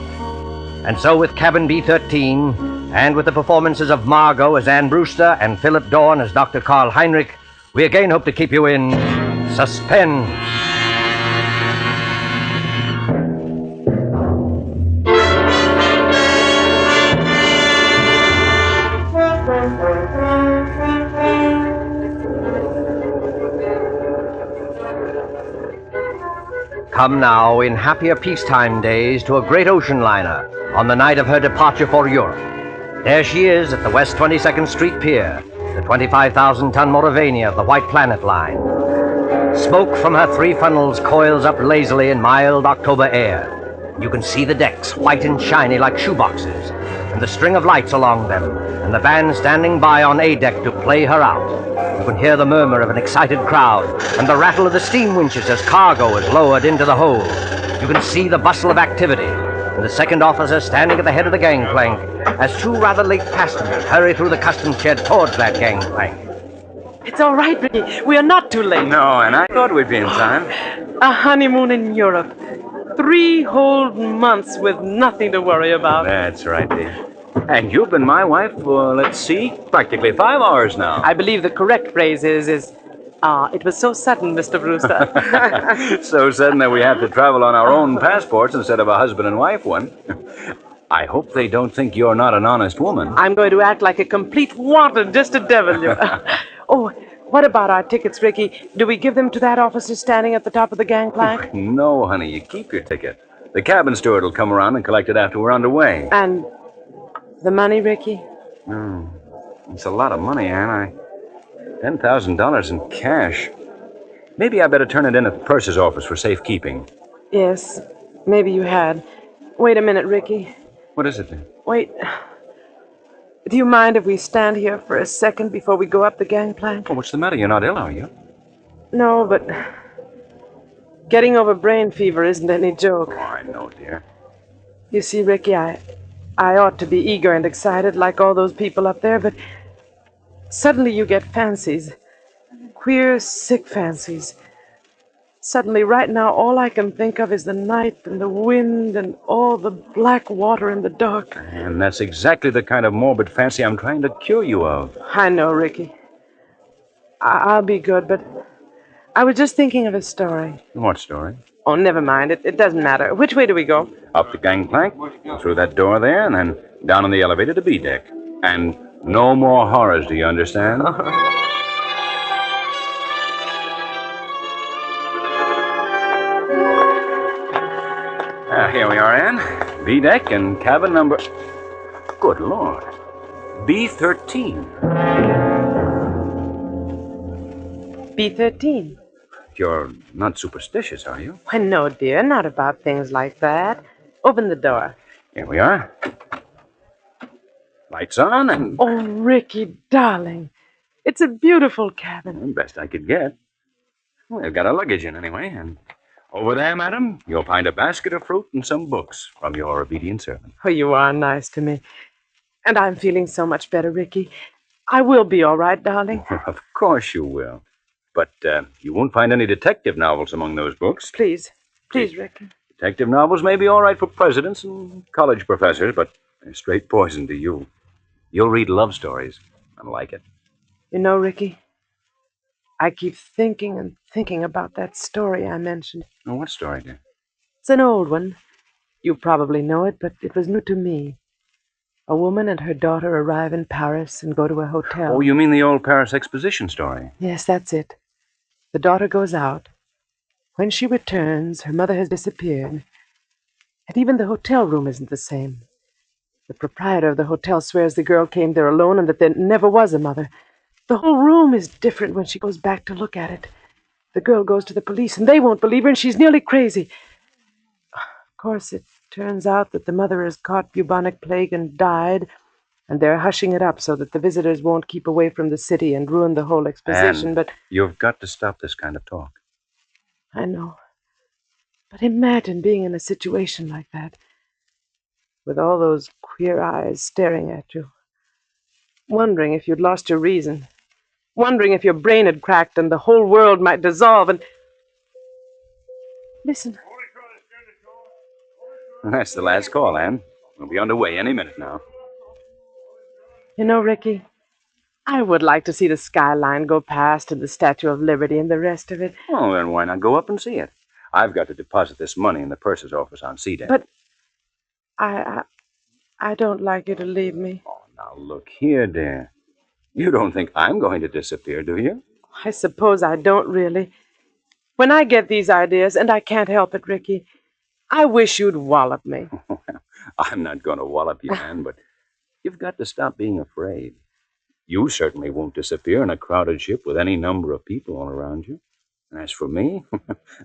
And so with Cabin B-13, and with the performances of Margot as Anne Brewster and Philip Dorn as Dr. Karl Heinrich, we again hope to keep you in suspense. Come now, in happier peacetime days, to a great ocean liner on the night of her departure for Europe. There she is at the West 22nd Street Pier, the 25,000-ton Moravania of the White Planet Line. Smoke from her three funnels coils up lazily in mild October air. You can see the decks, white and shiny like shoeboxes, and the string of lights along them, and the band standing by on A deck to play her out. You can hear the murmur of an excited crowd and the rattle of the steam winches as cargo is lowered into the hold. You can see the bustle of activity and the second officer standing at the head of the gangplank as two rather late passengers hurry through the customs shed towards that gangplank. It's all right, Ricky. We are not too late. No, and I thought we'd be in time. A honeymoon in Europe. 3 whole months with nothing to worry about. That's right, dear. And you've been my wife for, let's see, practically 5 hours now. I believe the correct phrase is it was so sudden, Mr. Brewster. So sudden that we have to travel on our own passports instead of a husband and wife one. I hope they don't think you're not an honest woman. I'm going to act like a complete wanton just to devil you. Oh, what about our tickets, Ricky? Do we give them to that officer standing at the top of the gangplank? No, honey, you keep your ticket. The cabin steward will come around and collect it after we're underway. And the money, Ricky? It's a lot of money, Anne. $10,000 in cash. Maybe I better turn it in at the purser's office for safekeeping. Yes, maybe you had. Wait a minute, Ricky. What is it, then? Wait. Do you mind if we stand here for a second before we go up the gangplank? Oh, what's the matter? You're not ill, are you? No, but getting over brain fever isn't any joke. Oh, I know, dear. You see, Ricky, I ought to be eager and excited like all those people up there, but suddenly you get fancies. Queer, sick fancies. Suddenly, right now, all I can think of is the night and the wind and all the black water in the dark. And that's exactly the kind of morbid fancy I'm trying to cure you of. I know, Ricky. I'll be good, but I was just thinking of a story. What story? Oh, never mind. It doesn't matter. Which way do we go? Up the gangplank, through that door there, and then down on the elevator to B deck. And no more horrors, do you understand? Here we are, Anne. B deck and cabin number... Good Lord. B-13. B-13. You're not superstitious, are you? Why, no, dear. Not about things like that. Open the door. Here we are. Lights on and... Oh, Ricky, darling. It's a beautiful cabin. Best I could get. Well, they've got our luggage in anyway, and... Over there, madam, you'll find a basket of fruit and some books from your obedient servant. Oh, you are nice to me. And I'm feeling so much better, Ricky. I will be all right, darling. Of course you will. But you won't find any detective novels among those books. Please, Ricky. Detective novels may be all right for presidents and college professors, but they're straight poison to you. You'll read love stories and like it. You know, Ricky, I keep thinking and thinking about that story I mentioned. Oh, what story, dear? It's an old one. You probably know it, but it was new to me. A woman and her daughter arrive in Paris and go to a hotel. Oh, you mean the old Paris exposition story? Yes, that's it. The daughter goes out. When she returns, her mother has disappeared. And even the hotel room isn't the same. The proprietor of the hotel swears the girl came there alone and that there never was a mother. The whole room is different when she goes back to look at it. The girl goes to the police, and they won't believe her, and she's nearly crazy. Of course, it turns out that the mother has caught bubonic plague and died, and they're hushing it up so that the visitors won't keep away from the city and ruin the whole exposition, but... You've got to stop this kind of talk. I know. But imagine being in a situation like that, with all those queer eyes staring at you, wondering if you'd lost your reason, wondering if your brain had cracked and the whole world might dissolve and... Listen. That's the last call, Anne. We'll be underway any minute now. You know, Ricky, I would like to see the skyline go past and the Statue of Liberty and the rest of it. Oh, then why not go up and see it? I've got to deposit this money in the purser's office on C-Deck. But I don't like you to leave me. Oh, now look here, dear. You don't think I'm going to disappear, do you? I suppose I don't really. When I get these ideas, and I can't help it, Ricky, I wish you'd wallop me. I'm not going to wallop you, Anne, but you've got to stop being afraid. You certainly won't disappear in a crowded ship with any number of people all around you. And as for me,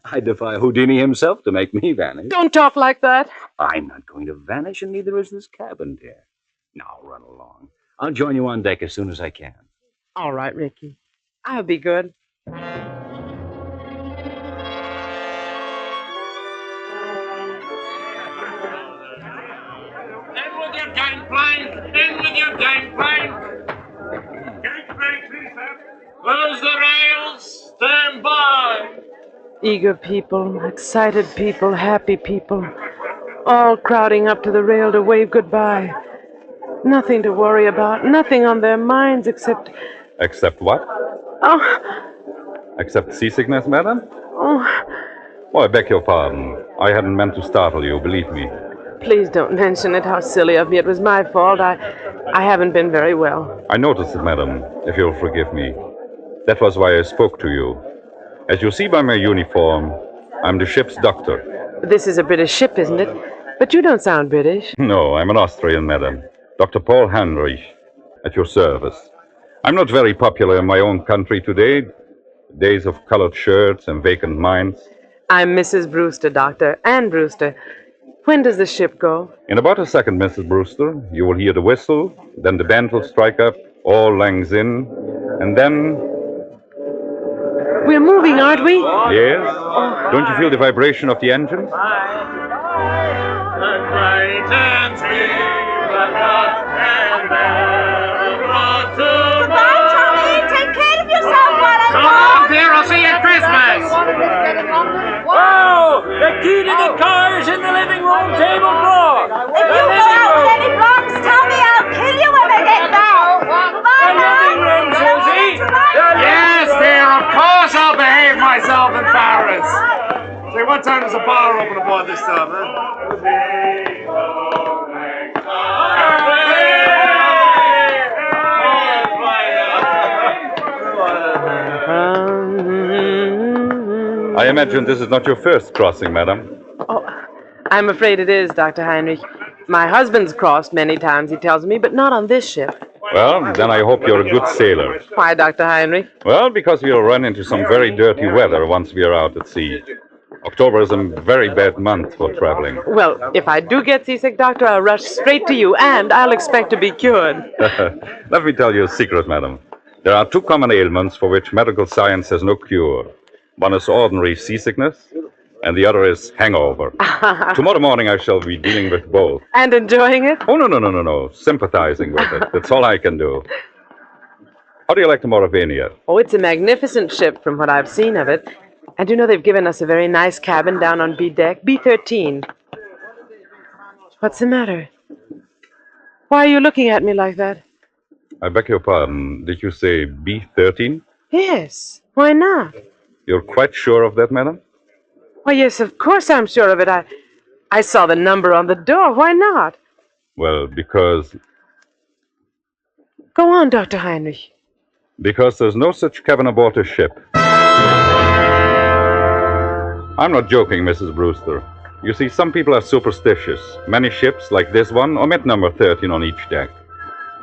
I defy Houdini himself to make me vanish. Don't talk like that. I'm not going to vanish, and neither is this cabin, dear. Now, run along. I'll join you on deck as soon as I can. All right, Ricky. I'll be good. Gangplank! In with your gangplank! Gangplank, please, sir. Close the rails. Stand by. Eager people, excited people, happy people, all crowding up to the rail to wave goodbye. Nothing to worry about, nothing on their minds except... Except what? Oh. Except seasickness, madam? Oh. Oh, I beg your pardon. I hadn't meant to startle you, believe me. Please don't mention it. How silly of me. It was my fault. I haven't been very well. I noticed it, madam, if you'll forgive me. That was why I spoke to you. As you see by my uniform, I'm the ship's doctor. This is a British ship, isn't it? But you don't sound British. No, I'm an Austrian, madam. Dr. Paul Heinrich, at your service. I'm not very popular in my own country today. Days of colored shirts and vacant minds. I'm Mrs. Brewster, Doctor. Anne Brewster. When does the ship go? In about a second, Mrs. Brewster. You will hear the whistle, then the band will strike up, all langs in, and then... We're moving, aren't we? Yes? Don't you feel the vibration of the engines? Goodbye, Tommy. Take care of yourself while I'm gone. Come on, dear. I'll see you at Christmas. Whoa! The key to the car is in the living room table drawer. If you go out with any blocks, Tommy, I'll kill you when I get back. Goodbye, the living room, Susie. Yes, dear. Of course I'll behave myself in Paris. Say, what time does the bar open aboard this time, huh? I imagine this is not your first crossing, madam. Oh, I'm afraid it is, Dr. Heinrich. My husband's crossed many times, he tells me, but not on this ship. Well, then I hope you're a good sailor. Why, Dr. Heinrich? Well, because we'll run into some very dirty weather once we are out at sea. October is a very bad month for traveling. Well, if I do get seasick, Doctor, I'll rush straight to you, and I'll expect to be cured. Let me tell you a secret, madam. There are two common ailments for which medical science has no cure. One is ordinary seasickness, and the other is hangover. Tomorrow morning I shall be dealing with both. And enjoying it? Oh, no. Sympathizing with it. That's all I can do. How do you like the Mauravania? Oh, it's a magnificent ship from what I've seen of it. And you know they've given us a very nice cabin down on B deck, B13. What's the matter? Why are you looking at me like that? I beg your pardon. Did you say B13? Yes. Why not? You're quite sure of that, madam? Why, yes, of course I'm sure of it. I saw the number on the door. Why not? Well, because Go on, Dr. Heinrich. Because there's no such cabin aboard a ship. I'm not joking, Mrs. Brewster. You see, some people are superstitious. Many ships, like this one, omit number 13 on each deck.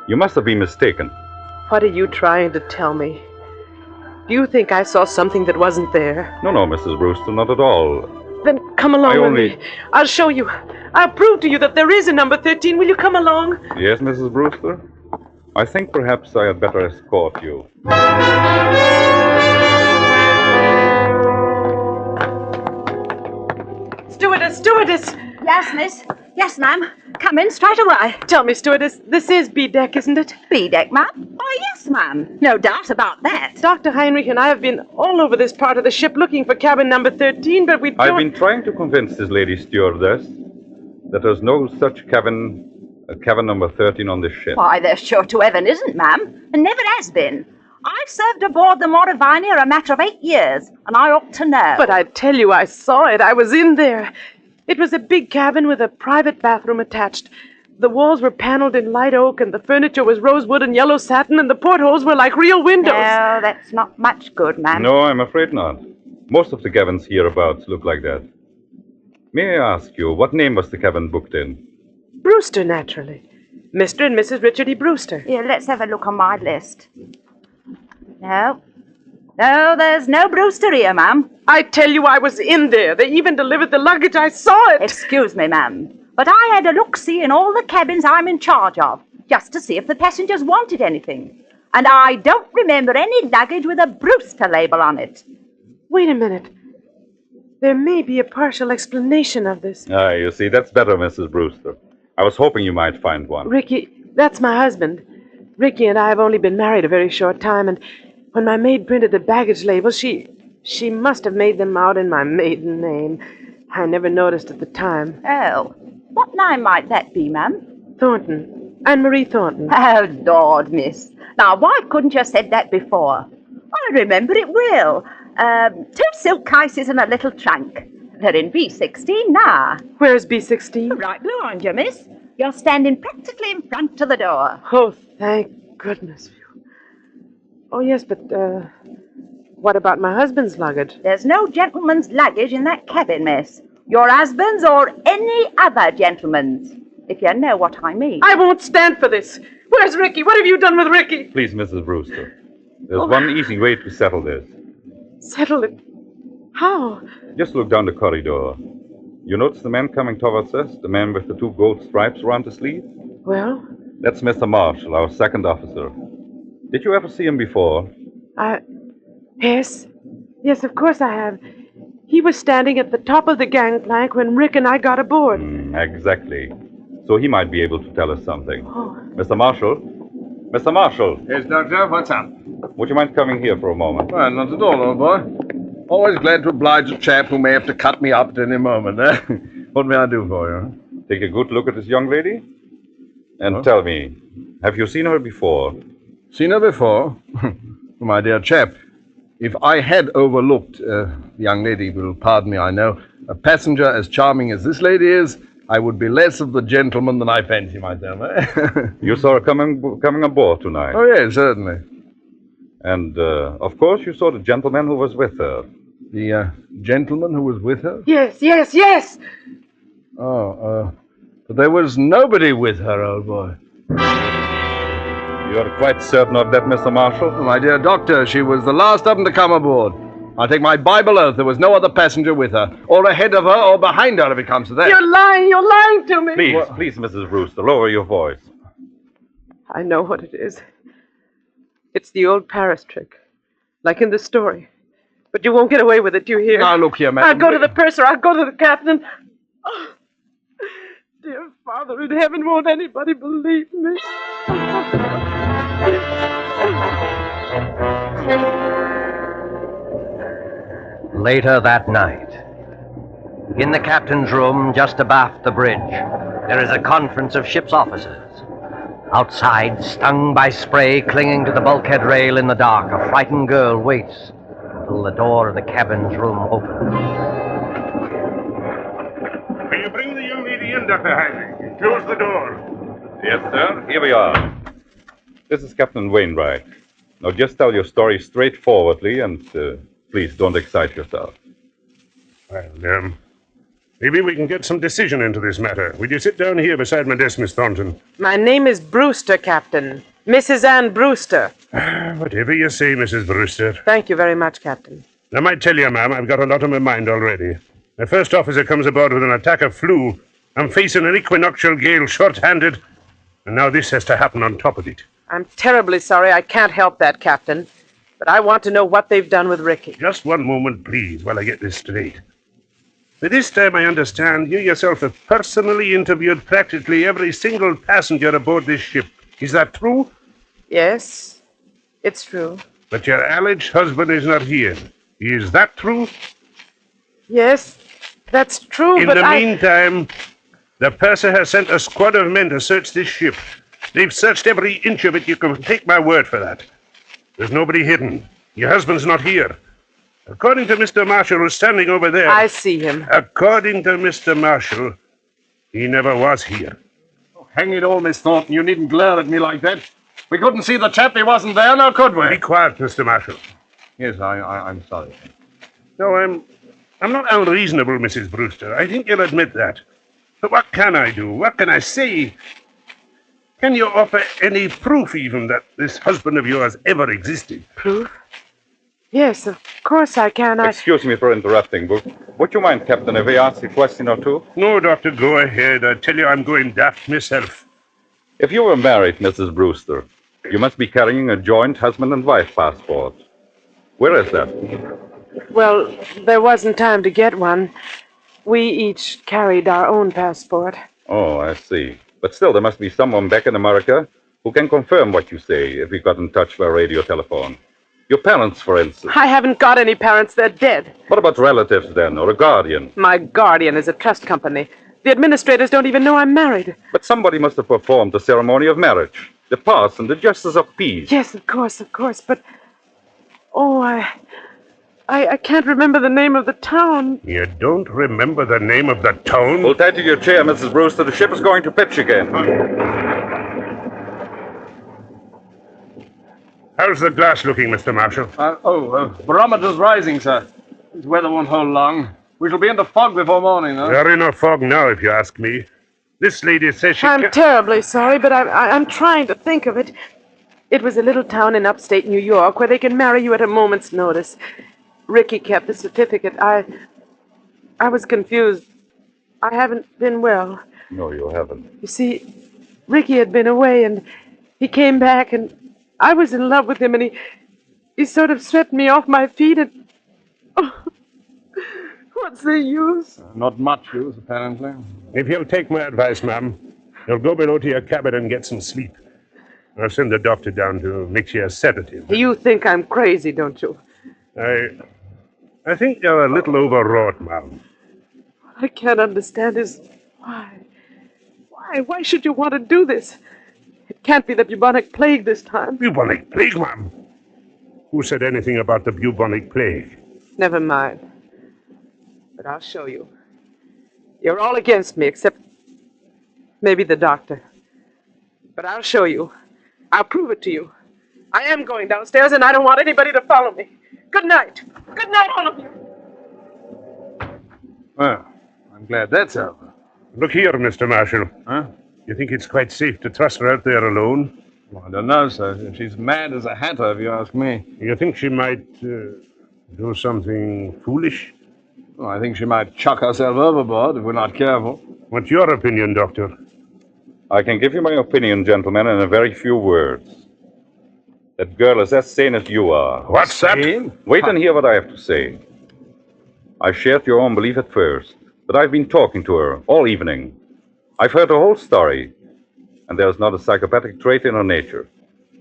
You must have been mistaken. What are you trying to tell me? Do you think I saw something that wasn't there? No, Mrs. Brewster, not at all. Then come along with me. I'll show you. I'll prove to you that there is a number 13. Will you come along? Yes, Mrs. Brewster? I think perhaps I had better escort you. Stewardess! Yes, miss. Yes, ma'am. Come in straight away. Tell me, stewardess, this is B deck, isn't it? B deck, ma'am? Oh, yes, ma'am. No doubt about that. Dr. Heinrich and I have been all over this part of the ship looking for cabin number 13, but we don't... I've been trying to convince this lady stewardess that there's no such cabin number 13 on this ship. Why, there sure to heaven isn't, ma'am, and never has been. I've served aboard the Mauravania a matter of 8 years, and I ought to know. But I tell you, I saw it. I was in there. It was a big cabin with a private bathroom attached. The walls were paneled in light oak, and the furniture was rosewood and yellow satin, and the portholes were like real windows. No, that's not much good, ma'am. No, I'm afraid not. Most of the cabins hereabouts look like that. May I ask you, what name was the cabin booked in? Brewster, naturally. Mr. and Mrs. Richard E. Brewster. Here, let's have a look on my list. No, there's no Brewster here, ma'am. I tell you, I was in there. They even delivered the luggage. I saw it. Excuse me, ma'am, but I had a look-see in all the cabins I'm in charge of, just to see if the passengers wanted anything. And I don't remember any luggage with a Brewster label on it. Wait a minute. There may be a partial explanation of this. Ah, you see, that's better, Mrs. Brewster. I was hoping you might find one. Ricky, that's my husband. Ricky and I have only been married a very short time, and when my maid printed the baggage labels, she must have made them out in my maiden name. I never noticed at the time. Oh, what name might that be, ma'am? Thornton. Anne-Marie Thornton. Oh, Lord, miss. Now, why couldn't you have said that before? I remember it well. 2 silk cases and a little trunk. They're in B16 now. Where's B16? Right behind you, miss. You're standing practically in front of the door. Oh, thank goodness. Oh, yes, but, what about my husband's luggage? There's no gentleman's luggage in that cabin, miss. Your husband's or any other gentleman's, if you know what I mean. I won't stand for this. Where's Ricky? What have you done with Ricky? Please, Mrs. Brewster. There's one easy way to settle this. Settle it? How? Just look down the corridor. You notice the man coming towards us? The man with the 2 gold stripes around the sleeve? Well? That's Mr. Marshall, our second officer. Did you ever see him before? Yes. Yes, of course I have. He was standing at the top of the gangplank when Rick and I got aboard. Exactly. So he might be able to tell us something. Oh. Mr. Marshall? Mr. Marshall? Yes, Doctor, what's up? Would you mind coming here for a moment? Well, not at all, old boy. Always glad to oblige a chap who may have to cut me up at any moment, eh? What may I do for you? Take a good look at this young lady. And tell me, have you seen her before? Seen her before? My dear chap, if I had overlooked, the young lady will pardon me, I know, a passenger as charming as this lady is, I would be less of the gentleman than I fancy myself, eh? You saw her coming aboard tonight? Oh, yes, certainly. And, of course, you saw the gentleman who was with her. The gentleman who was with her? Yes. Oh, but there was nobody with her, old boy. You're quite certain of that, Mr. Marshall? My dear doctor, she was the last of them to come aboard. I'll take my Bible oath there was no other passenger with her, or ahead of her, or behind her, if it comes to that. You're lying to me. Please, Mrs. Brewster, lower your voice. I know what it is. It's the old Paris trick, like in the story. But you won't get away with it, do you hear? Now, look here, madam. I'll go to the purser, I'll go to the captain. Oh, dear Father in heaven, won't anybody believe me? Later that night, in the captain's room just abaft the bridge, there is a conference of ship's officers. Outside, stung by spray clinging to the bulkhead rail in the dark, a frightened girl waits until the door of the cabin's room opens. Will you bring the young lady in, Dr. Heinrich? Close the door. Yes, sir. Here we are. This is Captain Wainwright. Now, just tell your story straightforwardly, and please don't excite yourself. Well, maybe we can get some decision into this matter. Will you sit down here beside my desk, Miss Thornton? My name is Brewster, Captain. Mrs. Ann Brewster. Whatever you say, Mrs. Brewster. Thank you very much, Captain. I might tell you, ma'am, I've got a lot on my mind already. The first officer comes aboard with an attack of flu. I'm facing an equinoctial gale short-handed, and now this has to happen on top of it. I'm terribly sorry I can't help that, Captain. But I want to know what they've done with Ricky. Just one moment, please, while I get this straight. By this time, I understand you yourself have personally interviewed practically every single passenger aboard this ship. Is that true? Yes, it's true. But your alleged husband is not here. Is that true? Yes, that's true, In the meantime, the purser has sent a squad of men to search this ship. They've searched every inch of it. You can take my word for that. There's nobody hidden. Your husband's not here. According to Mr. Marshall, who's standing over there... I see him. According to Mr. Marshall, he never was here. Oh, hang it all, Miss Thornton. You needn't glare at me like that. We couldn't see the chap. He wasn't there, now could we? Be quiet, Mr. Marshall. Yes, I'm sorry. No, I'm not unreasonable, Mrs. Brewster. I think you'll admit that. But what can I do? What can I say? Can you offer any proof, even, that this husband of yours ever existed? Proof? Yes, of course I can. Excuse me for interrupting, but would you mind, Captain, if I ask a question or two? No, Doctor, go ahead. I tell you, I'm going daft myself. If you were married, Mrs. Brewster, you must be carrying a joint husband and wife passport. Where is that? Well, there wasn't time to get one. We each carried our own passport. Oh, I see. But still, there must be someone back in America who can confirm what you say if you got in touch by radio telephone. Your parents, for instance. I haven't got any parents. They're dead. What about relatives, then, or a guardian? My guardian is a trust company. The administrators don't even know I'm married. But somebody must have performed the ceremony of marriage. The parson, the justice of peace. Yes, of course. But, I can't remember the name of the town. You don't remember the name of the town? Hold tight to your chair, Mrs. Brewster. The ship is going to pitch again. How's the glass looking, Mr. Marshall? Barometer's rising, sir. This weather won't hold long. We shall be in the fog before morning, though. We're in a fog now, if you ask me. This lady says she I'm terribly sorry, but I'm trying to think of it. It was a little town in upstate New York where they can marry you at a moment's notice. Ricky kept the certificate. I was confused. I haven't been well. No, you haven't. You see, Ricky had been away, and he came back, and I was in love with him, and he sort of swept me off my feet, and... Oh, what's the use? Not much use, apparently. If you'll take my advice, ma'am, you'll go below to your cabin and get some sleep. I'll send the doctor down to mix you a sedative. You think I'm crazy, don't you? I think you're a little overwrought, ma'am. What I can't understand is why. Why should you want to do this? It can't be the bubonic plague this time. Bubonic plague, ma'am? Who said anything about the bubonic plague? Never mind. But I'll show you. You're all against me, except maybe the doctor. But I'll show you. I'll prove it to you. I am going downstairs, and I don't want anybody to follow me. Good night. Good night, all of you. Well, I'm glad that's over. Look here, Mr. Marshall. Huh? You think it's quite safe to trust her out there alone? Well, I don't know, sir. She's mad as a hatter, if you ask me. You think she might do something foolish? Well, I think she might chuck herself overboard if we're not careful. What's your opinion, Doctor? I can give you my opinion, gentlemen, in a very few words. That girl is as sane as you are. What's that? Wait and hear what I have to say. I shared your own belief at first, but I've been talking to her all evening. I've heard her whole story, and there's not a psychopathic trait in her nature.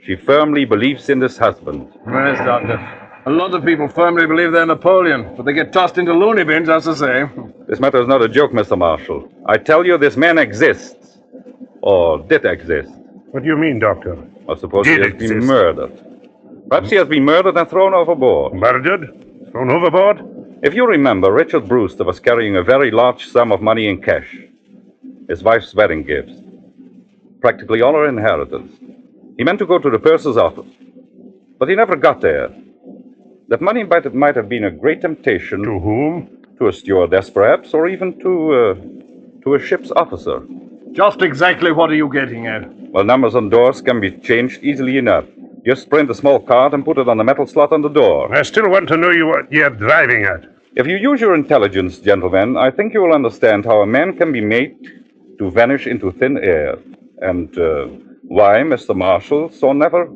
She firmly believes in this husband. Yes, Doctor. A lot of people firmly believe they're Napoleon, but they get tossed into loony bins, as I say. This matter is not a joke, Mr. Marshall. I tell you, this man exists. Or did exist. What do you mean, Doctor? I suppose he has been murdered. Perhaps he has been murdered and thrown overboard. Murdered? Thrown overboard? If you remember, Richard Brewster was carrying a very large sum of money in cash. His wife's wedding gifts. Practically all her inheritance. He meant to go to the purser's office, but he never got there. That money might have been a great temptation. To whom? To a stewardess, perhaps, or even to a ship's officer. Just exactly what are you getting at? Well, numbers on doors can be changed easily enough. Just print a small card and put it on the metal slot on the door. I still want to know what you're driving at. If you use your intelligence, gentlemen, I think you will understand how a man can be made to vanish into thin air. And why Mr. Marshall saw never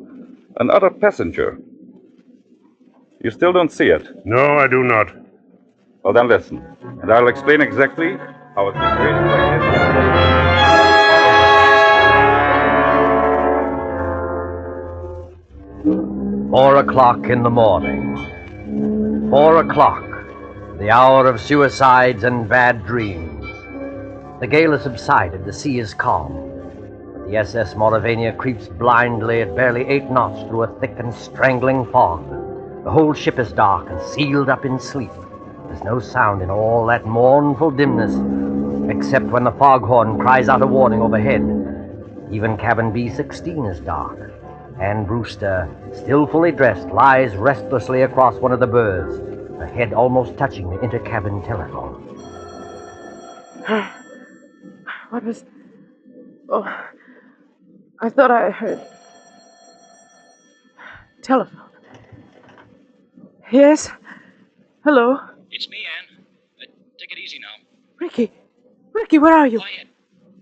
another passenger. You still don't see it? No, I do not. Well, then listen, and I'll explain exactly how a situation like this... 4 o'clock in the morning. 4 o'clock, the hour of suicides and bad dreams. The gale has subsided, the sea is calm. The SS Mauravania creeps blindly at barely 8 knots through a thick and strangling fog. The whole ship is dark and sealed up in sleep. There's no sound in all that mournful dimness, except when the foghorn cries out a warning overhead. Even cabin B-16 is dark. Anne Brewster, still fully dressed, lies restlessly across one of the berths, her head almost touching the intercabin telephone. What was... Oh, I thought I heard... Telephone. Yes? Hello? It's me, Anne. Take it easy now. Ricky! Ricky, where are you? Quiet.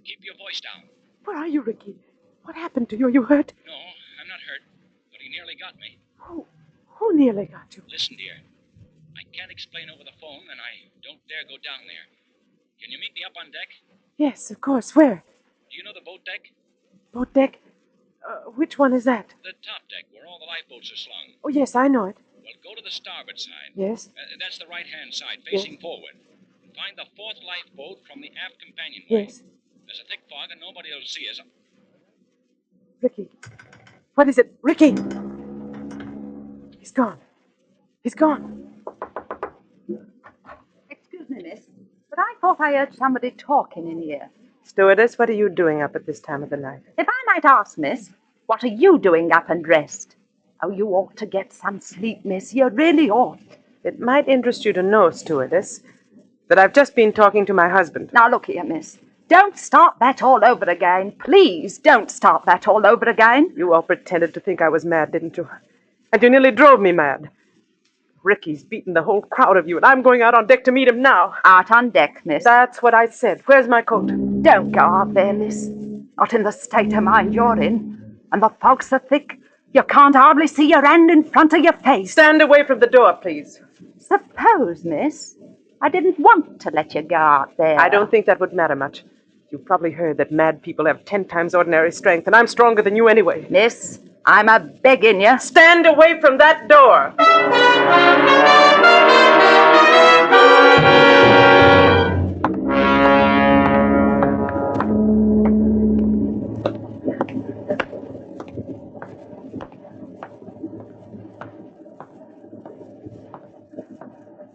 Keep your voice down. Where are you, Ricky? What happened to you? Are you hurt? No, I'm not hurt, but he nearly got me. Who nearly got you? Listen, dear. I can't explain over the phone, and I don't dare go down there. Can you meet me up on deck? Yes, of course. Where? Do you know the boat deck? Boat deck? Which one is that? The top deck, where all the lifeboats are slung. Oh, yes, I know it. Well, go to the starboard side. Yes? That's the right-hand side, facing forward. Find the 4th lifeboat from the aft companionway. Yes. There's a thick fog and nobody will see us. Ricky. What is it? Ricky! He's gone. He's gone. Excuse me, miss, but I thought I heard somebody talking in here. Stewardess, what are you doing up at this time of the night? If I might ask, miss, what are you doing up and dressed? Oh, you ought to get some sleep, miss. You really ought. It might interest you to know, stewardess, that I've just been talking to my husband. Now, look here, miss. Don't start that all over again. Please don't start that all over again. You all pretended to think I was mad, didn't you? And you nearly drove me mad. Ricky's beaten the whole crowd of you, and I'm going out on deck to meet him now. Out on deck, miss. That's what I said. Where's my coat? Don't go out there, miss. Not in the state of mind you're in. And the fog's so thick, you can't hardly see your hand in front of your face. Stand away from the door, please. Suppose, miss, I didn't want to let you go out there. I don't think that would matter much. You've probably heard that mad people have 10 times ordinary strength, and I'm stronger than you anyway. Miss, I'm a-begging you. Stand away from that door!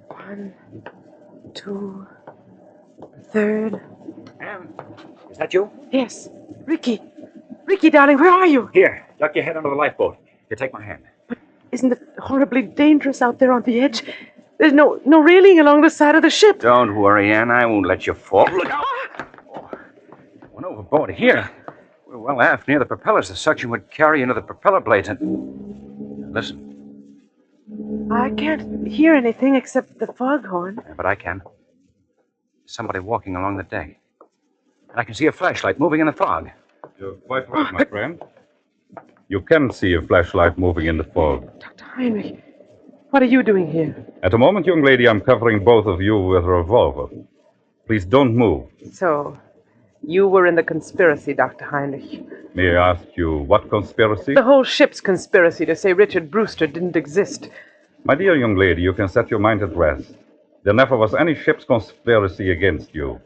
1, 2, 3rd. Anne, is that you? Yes. Ricky. Ricky, darling, where are you? Here, duck your head under the lifeboat. You take my hand. But isn't it horribly dangerous out there on the edge? There's no railing along the side of the ship. Don't worry, Anne. I won't let you fall. Look out! Oh, went overboard here. We're well aft near the propellers. The suction would carry into the propeller blades and... Listen. I can't hear anything except the foghorn. Yeah, but I can. Somebody walking along the deck. And I can see a flashlight moving in the fog. You're quite right, my friend. You can see a flashlight moving in the fog. Dr. Heinrich, what are you doing here? At the moment, young lady, I'm covering both of you with a revolver. Please don't move. So, you were in the conspiracy, Dr. Heinrich. May I ask you what conspiracy? The whole ship's conspiracy to say Richard Brewster didn't exist. My dear young lady, you can set your mind at rest. There never was any ship's conspiracy against you.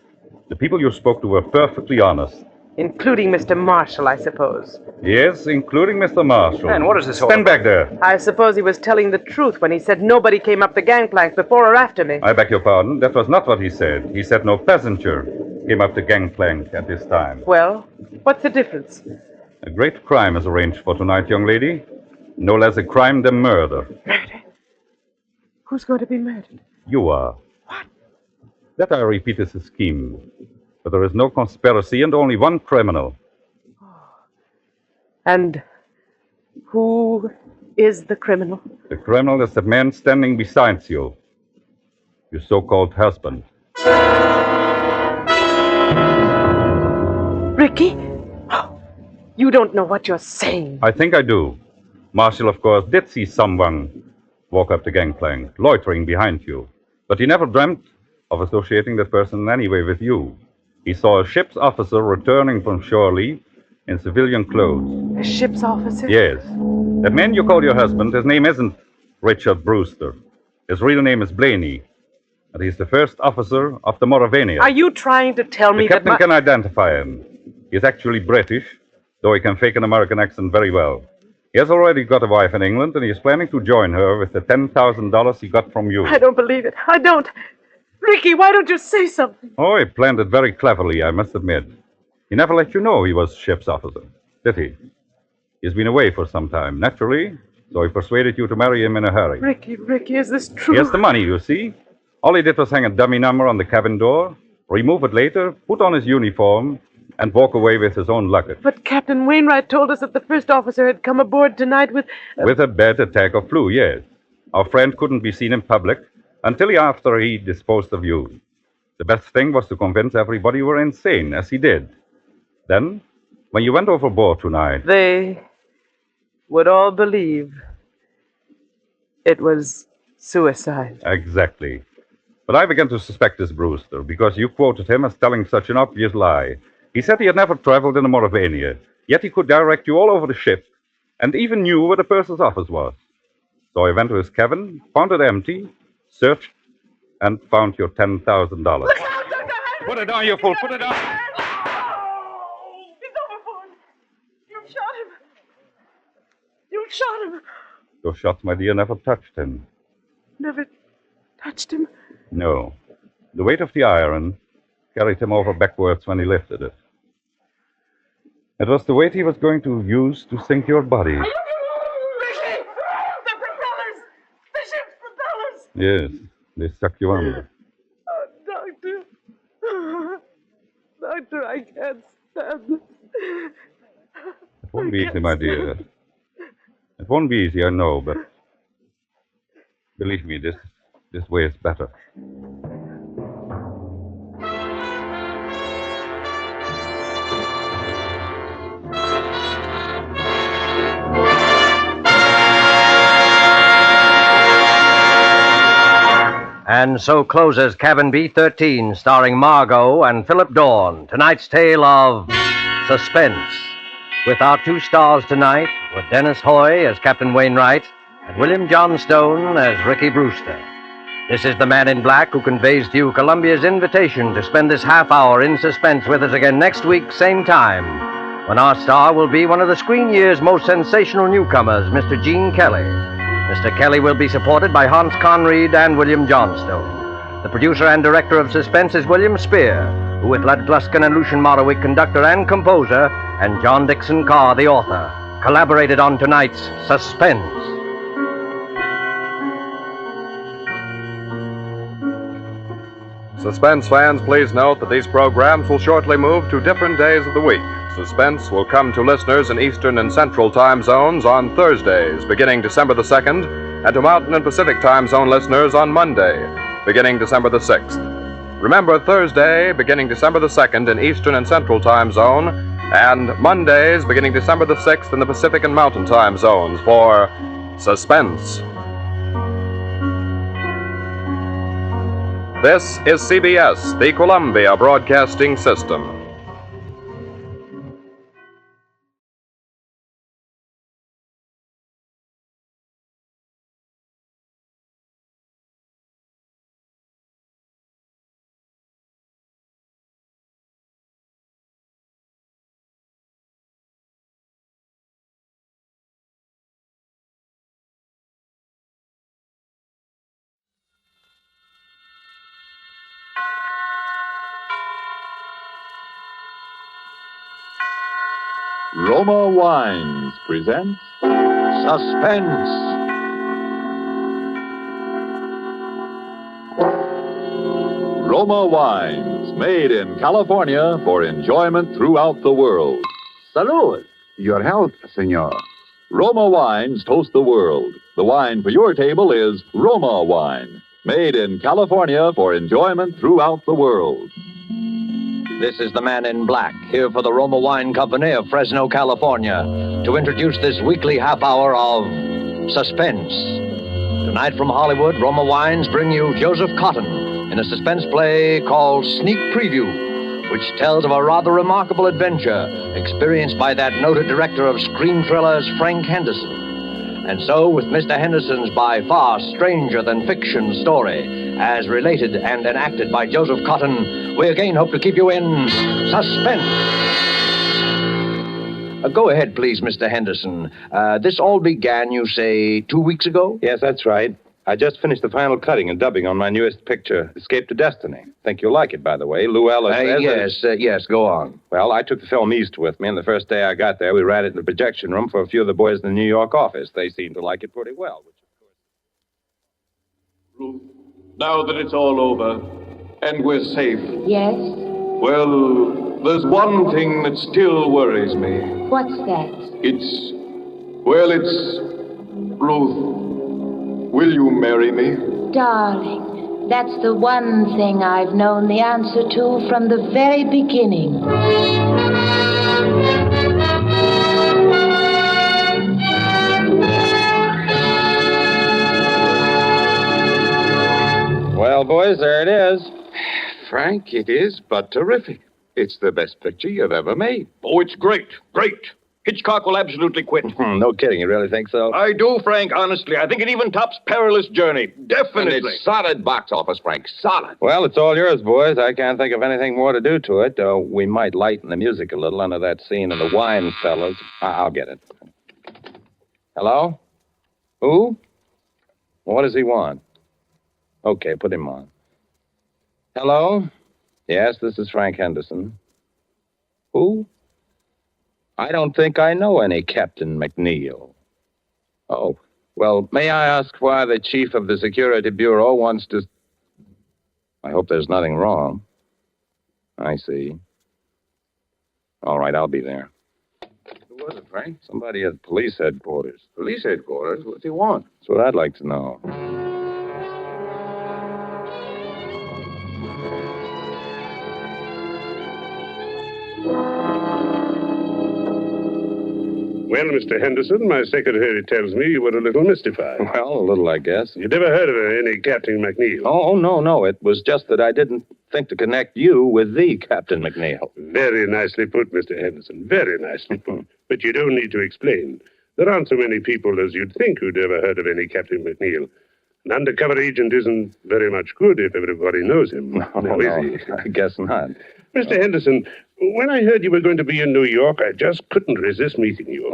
The people you spoke to were perfectly honest. Including Mr. Marshall, I suppose. Yes, including Mr. Marshall. And what is this all Stand back there. I suppose he was telling the truth when he said nobody came up the gangplank before or after me. I beg your pardon. That was not what he said. He said no passenger came up the gangplank at this time. Well, what's the difference? A great crime is arranged for tonight, young lady. No less a crime than murder. Murder? Who's going to be murdered? You are. What? That, I repeat, is a scheme. But there is no conspiracy and only one criminal. And who is the criminal? The criminal is the man standing beside you. Your so-called husband. Ricky? You don't know what you're saying. I think I do. Marshall, of course, did see someone walk up the gangplank, loitering behind you. But he never dreamt of associating that person in any way with you. He saw a ship's officer returning from shore leave in civilian clothes. A ship's officer? Yes. That man you call your husband, his name isn't Richard Brewster. His real name is Blaney. And he's the first officer of the Mauravania. Are you trying to tell me the captain that can identify him. He's actually British, though he can fake an American accent very well. He has already got a wife in England, and he is planning to join her with the $10,000 he got from you. I don't believe it. I don't. Ricky, why don't you say something? Oh, he planned it very cleverly, I must admit. He never let you know he was ship's officer, did he? He's been away for some time, naturally, so he persuaded you to marry him in a hurry. Ricky, is this true? He has the money, you see. All he did was hang a dummy number on the cabin door, remove it later, put on his uniform, and walk away with his own luggage. But Captain Wainwright told us that the first officer had come aboard tonight with... With a bad attack of flu, yes. Our friend couldn't be seen in public until after he disposed of you. The best thing was to convince everybody you were insane, as he did. Then, when you went overboard tonight... They would all believe it was suicide. Exactly. But I began to suspect this Brewster, because you quoted him as telling such an obvious lie. He said he had never traveled in the Mauravania, yet he could direct you all over the ship, and even knew where the purser's office was. So I went to his cabin, found it empty, searched, and found your $10,000. Put it on, you fool, put it on! He's overboard! You shot him! You shot him! Your shots, my dear, never touched him. Never touched him? No. The weight of the iron carried him over backwards when he lifted it. It was the weight he was going to use to sink your body. Ricky! The propellers! The ship's propellers! Yes, they suck you under. Oh, Doctor. Doctor, I can't stand this. It won't be easy, my dear. It won't be easy, I know, but believe me, this way is better. And so closes Cabin B-13, starring Margot and Philip Dorn. Tonight's tale of Suspense. With our two stars tonight were Dennis Hoy as Captain Wainwright and William Johnstone as Ricky Brewster. This is the Man in Black who conveys to you Columbia's invitation to spend this half hour in suspense with us again next week, same time, when our star will be one of the screen year's most sensational newcomers, Mr. Gene Kelly. Mr. Kelly will be supported by Hans Conried and William Johnstone. The producer and director of Suspense is William Spear, who with Lud Gluskin and Lucian Morawick, conductor and composer, and John Dixon Carr, the author, collaborated on tonight's Suspense. Suspense fans, please note that these programs will shortly move to different days of the week. Suspense will come to listeners in Eastern and Central time zones on Thursdays, beginning December the 2nd, and to Mountain and Pacific time zone listeners on Monday, beginning December the 6th. Remember, Thursday, beginning December the 2nd in Eastern and Central time zone, and Mondays, beginning December the 6th in the Pacific and Mountain time zones for Suspense. This is CBS, the Columbia Broadcasting System. Roma Wines presents Suspense. Roma Wines, made in California for enjoyment throughout the world. Salud. Your health, senor. Roma Wines toast the world. The wine for your table is Roma Wine, made in California for enjoyment throughout the world. This is the man in black, here for the Roma Wine Company of Fresno, California, to introduce this weekly half hour of Suspense. Tonight from Hollywood, Roma Wines bring you Joseph Cotton in a suspense play called Sneak Preview, which tells of a rather remarkable adventure experienced by that noted director of screen thrillers, Frank Henderson. And so, with Mr. Henderson's by far stranger-than-fiction story, as related and enacted by Joseph Cotton, we again hope to keep you in suspense. Go ahead, please, Mr. Henderson. This all began, you say, 2 weeks ago? Yes, that's right. I just finished the final cutting and dubbing on my newest picture, Escape to Destiny. Think you'll like it, by the way. Lou Ellis says... Yes, go on. Well, I took the film east with me, and the first day I got there, we ran it in the projection room for a few of the boys in the New York office. They seemed to like it pretty well. Ruth, now that it's all over, and we're safe, Yes? well, there's one thing that still worries me. What's that? It's... Ruth, will you marry me? Darling, that's the one thing I've known the answer to from the very beginning. Well, boys, there it is. Frank, it is but terrific. It's the best picture you've ever made. Oh, it's great. Hitchcock will absolutely quit. No kidding, you really think so? I do, Frank, honestly. I think it even tops Perilous Journey. Definitely. And it's solid box office, Frank. Solid. Well, it's all yours, boys. I can't think of anything more to do to it. We might lighten the music a little under that scene of the wine fellas. I'll get it. Hello? Who? What does he want? Okay, put him on. Hello? Yes, this is Frank Henderson. Who? I don't think I know any Captain McNeil. Oh, well, may I ask why the chief of the Security Bureau wants to... I hope there's nothing wrong. I see. All right, I'll be there. Who was it, Frank? Somebody at police headquarters. Police headquarters? What does he want? That's what I'd like to know. Well, Mr. Henderson, my secretary tells me you were a little mystified. Well, a little, I guess. You never heard of any Captain McNeil? Oh, no. It was just that I didn't think to connect you with the Captain McNeil. Very nicely put, Mr. Henderson. Very nicely put. But you don't need to explain. There aren't so many people as you'd think who'd ever heard of any Captain McNeil. An undercover agent isn't very much good if everybody knows him. No, is he? I guess not. Mr. Henderson, when I heard you were going to be in New York, I just couldn't resist meeting you.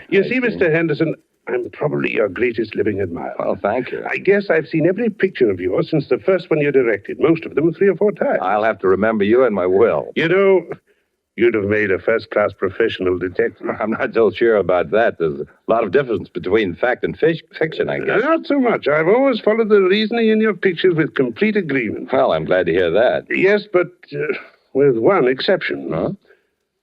You see, Mr. Henderson, I'm probably your greatest living admirer. Well, thank you. I guess I've seen every picture of yours since the first one you directed, most of them 3 or 4 times. I'll have to remember you in my will. You know, you'd have made a first-class professional detective. I'm not so sure about that. There's a lot of difference between fact and fiction, I guess. Not so much. I've always followed the reasoning in your pictures with complete agreement. Well, I'm glad to hear that. Yes, but with one exception. Huh?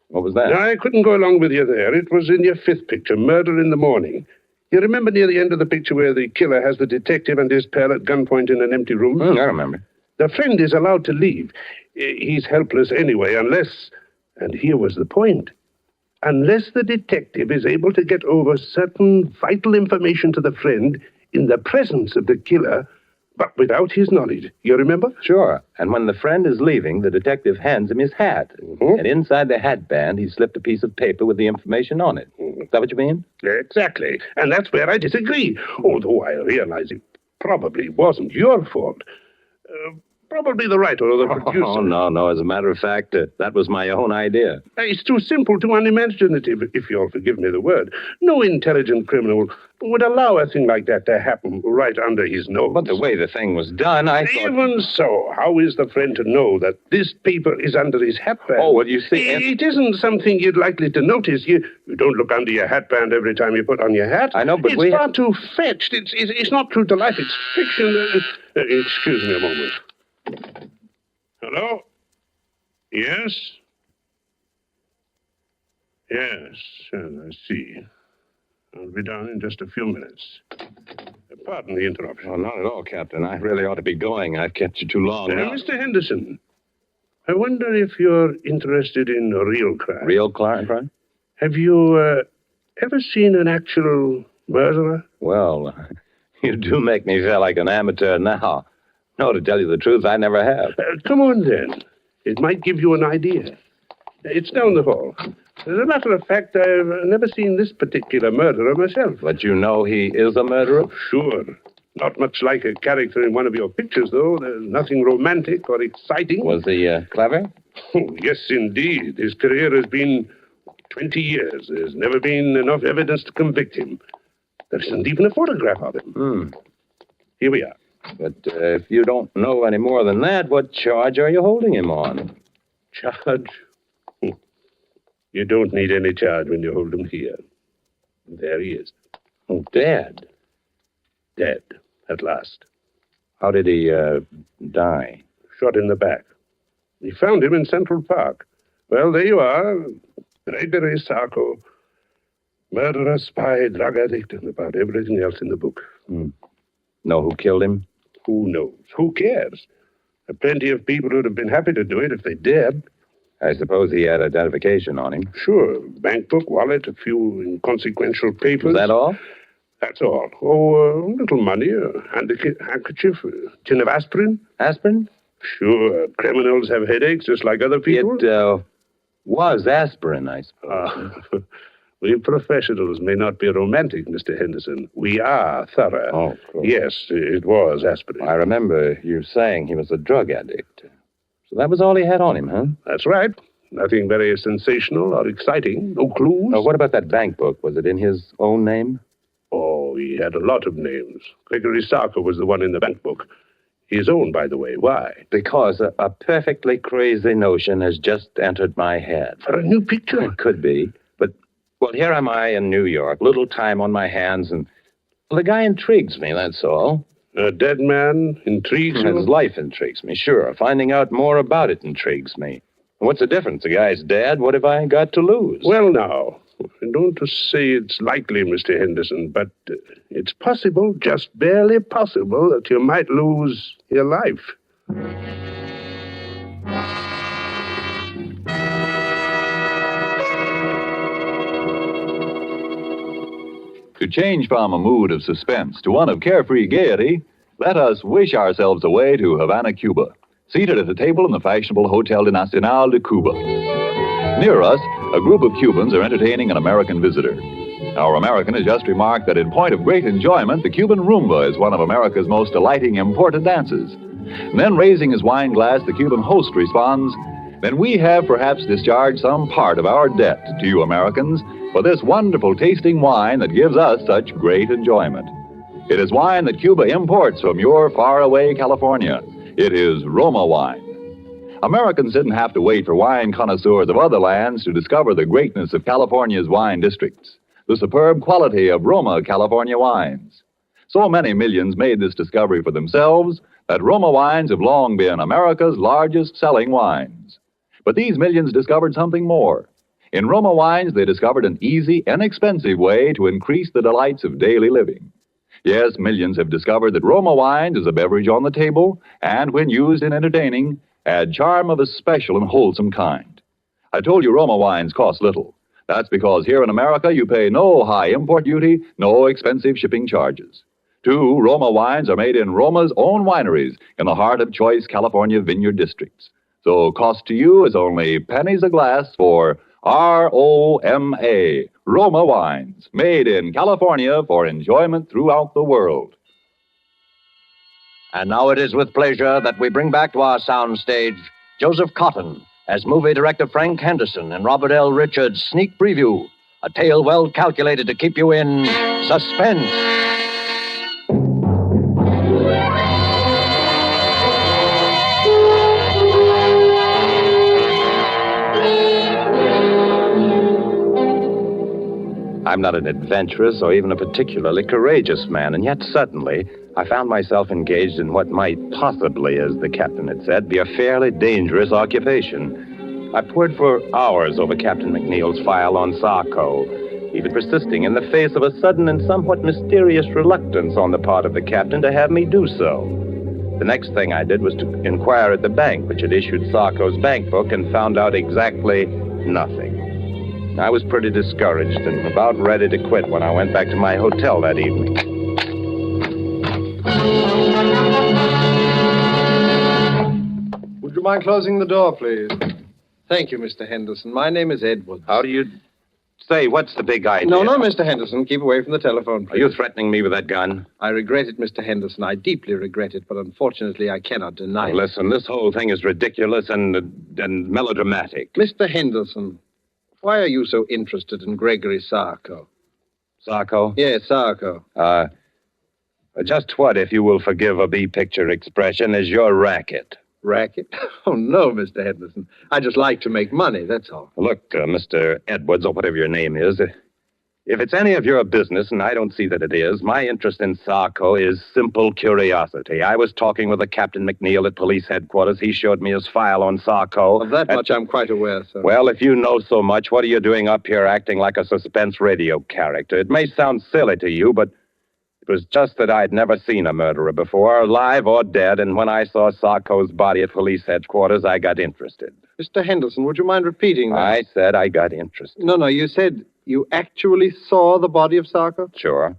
What was that? I couldn't go along with you there. It was in your 5th picture, Murder in the Morning. You remember near the end of the picture where the killer has the detective and his pal at gunpoint in an empty room? I remember. The friend is allowed to leave. He's helpless anyway, unless... And here was the point. Unless the detective is able to get over certain vital information to the friend in the presence of the killer, but without his knowledge. You remember? Sure. And when the friend is leaving, the detective hands him his hat. And inside the hatband, he slipped a piece of paper with the information on it. Is that what you mean? Exactly. And that's where I disagree. Although I realize it probably wasn't your fault. Probably the writer or the producer. Oh, no. As a matter of fact, that was my own idea. It's too simple, too unimaginative, if you'll forgive me the word. No intelligent criminal would allow a thing like that to happen right under his nose. But the way the thing was done, I thought... Even so, how is the friend to know that this paper is under his hatband? Oh, well, you see... It isn't something you're likely to notice. You don't look under your hatband every time you put on your hat. I know, but it's far too fetched. It's not true to life. It's fiction. Excuse me a moment. Hello? Yes? Yes, I see. I'll be down in just a few minutes. Pardon the interruption. Oh, not at all, Captain. I really ought to be going. I've kept you too long now. Mr. Henderson, I wonder if you're interested in real crime. Real crime? Have you ever seen an actual murderer? Well, you do make me feel like an amateur now. No, to tell you the truth, I never have. Come on, then. It might give you an idea. It's down the hall. As a matter of fact, I've never seen this particular murderer myself. But you know he is a murderer? Sure. Not much like a character in one of your pictures, though. There's nothing romantic or exciting. Was he clever? Oh, yes, indeed. His career has been 20 years. There's never been enough evidence to convict him. There isn't even a photograph of him. Here we are. But if you don't know any more than that, what charge are you holding him on? Charge? You don't need any charge when you hold him here. There he is. Oh, dead. Dead, at last. How did he die? Shot in the back. We found him in Central Park. Well, there you are. Gregory Sarko. Murderer, spy, drug addict, and about everything else in the book. Know who killed him? Who knows? Who cares? There are plenty of people who'd have been happy to do it if they dared. I suppose he had identification on him. Sure. Bank book, wallet, a few inconsequential papers. Is that all? That's all. Oh, a little money, a handkerchief, a tin of aspirin. Aspirin? Sure. Criminals have headaches just like other people. It was aspirin, I suppose. We professionals may not be romantic, Mr. Henderson. We are thorough. Oh, of course. Yes, it was aspirin. I remember you saying he was a drug addict. So that was all he had on him, huh? That's right. Nothing very sensational or exciting. No clues. Oh, what about that bank book? Was it in his own name? Oh, he had a lot of names. Gregory Sarko was the one in the bank book. His own, by the way. Why? Because a perfectly crazy notion has just entered my head. For a new picture? It could be. But, well, here am I in New York. Little time on my hands, and the guy intrigues me, that's all. A dead man intrigues you? His life intrigues me, sure. Finding out more about it intrigues me. What's the difference? The guy's dead. What have I got to lose? Well, now, I don't to say it's likely, Mr. Henderson, but it's possible, just barely possible, that you might lose your life. To change from a mood of suspense to one of carefree gaiety, let us wish ourselves away to Havana, Cuba, seated at a table in the fashionable Hotel Nacional de Cuba. Near us, a group of Cubans are entertaining an American visitor. Our American has just remarked that in point of great enjoyment, the Cuban rumba is one of America's most delighting imported dances. And then, raising his wine glass, the Cuban host responds, "Then we have perhaps discharged some part of our debt to you Americans for this wonderful tasting wine that gives us such great enjoyment. It is wine that Cuba imports from your faraway California. It is Roma wine. Americans didn't have to wait for wine connoisseurs of other lands to discover the greatness of California's wine districts, the superb quality of Roma California wines. So many millions made this discovery for themselves that Roma wines have long been America's largest selling wines. But these millions discovered something more. In Roma wines, they discovered an easy, inexpensive way to increase the delights of daily living. Yes, millions have discovered that Roma wines is a beverage on the table, and when used in entertaining, add charm of a special and wholesome kind. I told you Roma wines cost little. That's because here in America you pay no high import duty, no expensive shipping charges. Too, Roma wines are made in Roma's own wineries in the heart of choice California vineyard districts. So cost to you is only pennies a glass for R-O-M-A, Roma wines, made in California for enjoyment throughout the world. And now it is with pleasure that we bring back to our soundstage Joseph Cotton as movie director Frank Henderson and Robert L. Richards' sneak preview, a tale well calculated to keep you in suspense. I'm not an adventurous or even a particularly courageous man, and yet suddenly I found myself engaged in what might possibly, as the captain had said, be a fairly dangerous occupation. I pored for hours over Captain McNeil's file on Sarko, even persisting in the face of a sudden and somewhat mysterious reluctance on the part of the captain to have me do so. The next thing I did was to inquire at the bank, which had issued Sarko's bank book, and found out exactly nothing. I was pretty discouraged and about ready to quit when I went back to my hotel that evening. Would you mind closing the door, please? Thank you, Mr. Henderson. My name is Edwards. How do you say? What's the big idea? No, Mr. Henderson. Keep away from the telephone, please. Are you threatening me with that gun? I regret it, Mr. Henderson. I deeply regret it, but unfortunately I cannot deny it. Listen, this whole thing is ridiculous and melodramatic. Mr. Henderson, why are you so interested in Gregory Sarko? Sarko? Yes, Sarko. Just what, if you will forgive a B-picture expression, is your racket? Racket? Oh, no, Mr. Henderson. I just like to make money, that's all. Look, Mr. Edwards, or whatever your name is, if it's any of your business, and I don't see that it is, my interest in Sarko is simple curiosity. I was talking with a Captain McNeil at police headquarters. He showed me his file on Sarko. Of that much I'm quite aware, sir. Well, if you know so much, what are you doing up here acting like a suspense radio character? It may sound silly to you, but it was just that I'd never seen a murderer before, alive or dead, and when I saw Sarko's body at police headquarters, I got interested. Mr. Henderson, would you mind repeating that? I said I got interested. No, you said you actually saw the body of Sarko? Sure.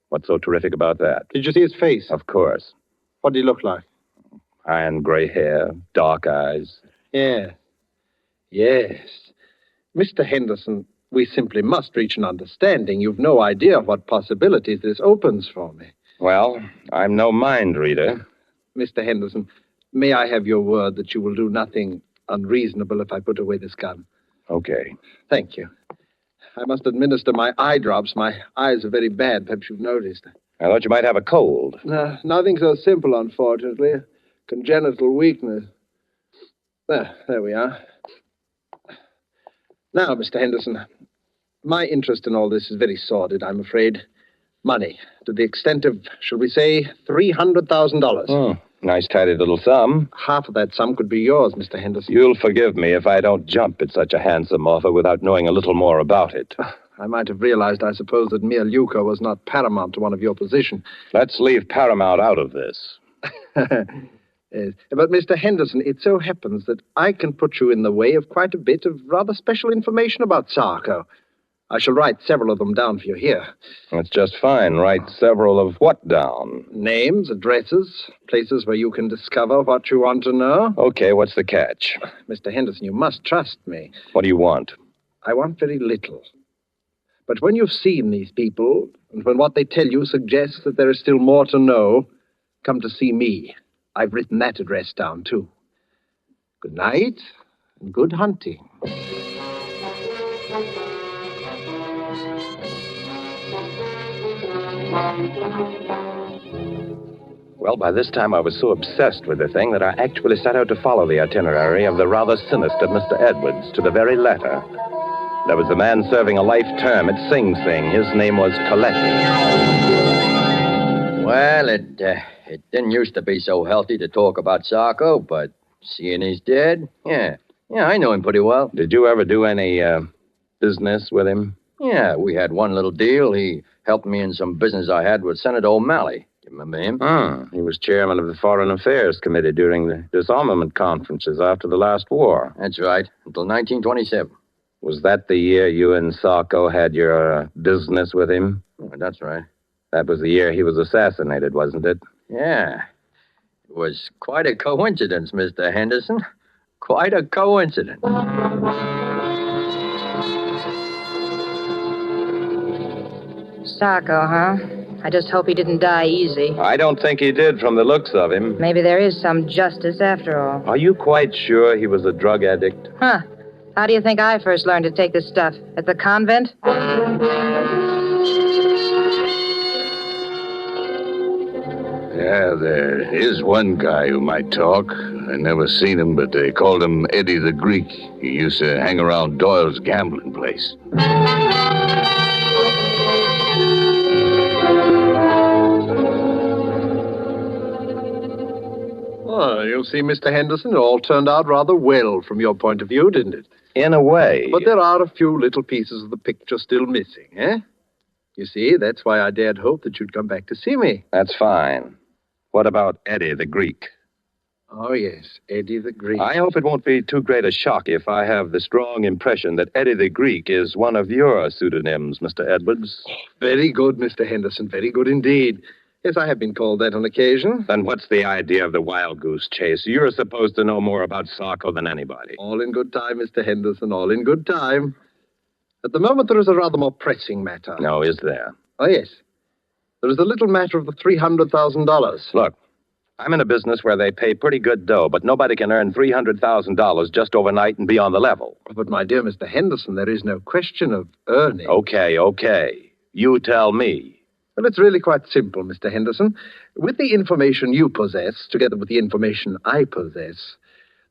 What's so terrific about that? Did you see his face? Of course. What did he look like? Iron gray hair, dark eyes. Yes. Mr. Henderson, we simply must reach an understanding. You've no idea what possibilities this opens for me. Well, I'm no mind reader. Mr. Henderson, may I have your word that you will do nothing unreasonable if I put away this gun? Okay. Thank you. I must administer my eye drops. My eyes are very bad. Perhaps you've noticed. I thought you might have a cold. No, nothing so simple, unfortunately. Congenital weakness. There we are. Now, Mr. Henderson, my interest in all this is very sordid, I'm afraid. Money, to the extent of, shall we say, $300,000. Oh, nice tidy little sum. Half of that sum could be yours, Mr. Henderson. You'll forgive me if I don't jump at such a handsome offer without knowing a little more about it. I might have realized, I suppose, that mere lucre was not paramount to one of your position. Let's leave paramount out of this. Yes. But, Mr. Henderson, it so happens that I can put you in the way of quite a bit of rather special information about Sarko. I shall write several of them down for you here. That's just fine. Write several of what down? Names, addresses, places where you can discover what you want to know. Okay, what's the catch? Mr. Henderson, you must trust me. What do you want? I want very little. But when you've seen these people, and when what they tell you suggests that there is still more to know, come to see me. I've written that address down, too. Good night, and good hunting. Well, by this time I was so obsessed with the thing that I actually set out to follow the itinerary of the rather sinister Mr. Edwards to the very letter. There was a man serving a life term at Sing Sing. His name was Coletti. Well, it didn't used to be so healthy to talk about Sarko, but seeing he's dead, yeah, I know him pretty well. Did you ever do any business with him? Yeah, we had one little deal. He helped me in some business I had with Senator O'Malley. You remember him? He was chairman of the Foreign Affairs Committee during the disarmament conferences after the last war. That's right, until 1927. Was that the year you and Sarko had your business with him? Oh, that's right. That was the year he was assassinated, wasn't it? Yeah. It was quite a coincidence, Mr. Henderson. Quite a coincidence. Sarko, huh? I just hope he didn't die easy. I don't think he did from the looks of him. Maybe there is some justice after all. Are you quite sure he was a drug addict? Huh. How do you think I first learned to take this stuff? At the convent? Yeah, there is one guy who might talk. I never seen him, but they called him Eddie the Greek. He used to hang around Doyle's gambling place. Oh, you see, Mr. Henderson, it all turned out rather well from your point of view, didn't it? In a way. But there are a few little pieces of the picture still missing, eh? You see, that's why I dared hope that you'd come back to see me. That's fine. What about Eddie the Greek? Oh, yes, Eddie the Greek. I hope it won't be too great a shock if I have the strong impression that Eddie the Greek is one of your pseudonyms, Mr. Edwards. Very good, Mr. Henderson, very good indeed. Yes, I have been called that on occasion. Then what's the idea of the wild goose chase? You're supposed to know more about Sarko than anybody. All in good time, Mr. Henderson, all in good time. At the moment, there is a rather more pressing matter. No, is there? Oh, yes. There is the little matter of the $300,000. Look, I'm in a business where they pay pretty good dough, but nobody can earn $300,000 just overnight and be on the level. But, my dear Mr. Henderson, there is no question of earning. Okay. You tell me. Well, it's really quite simple, Mr. Henderson. With the information you possess, together with the information I possess,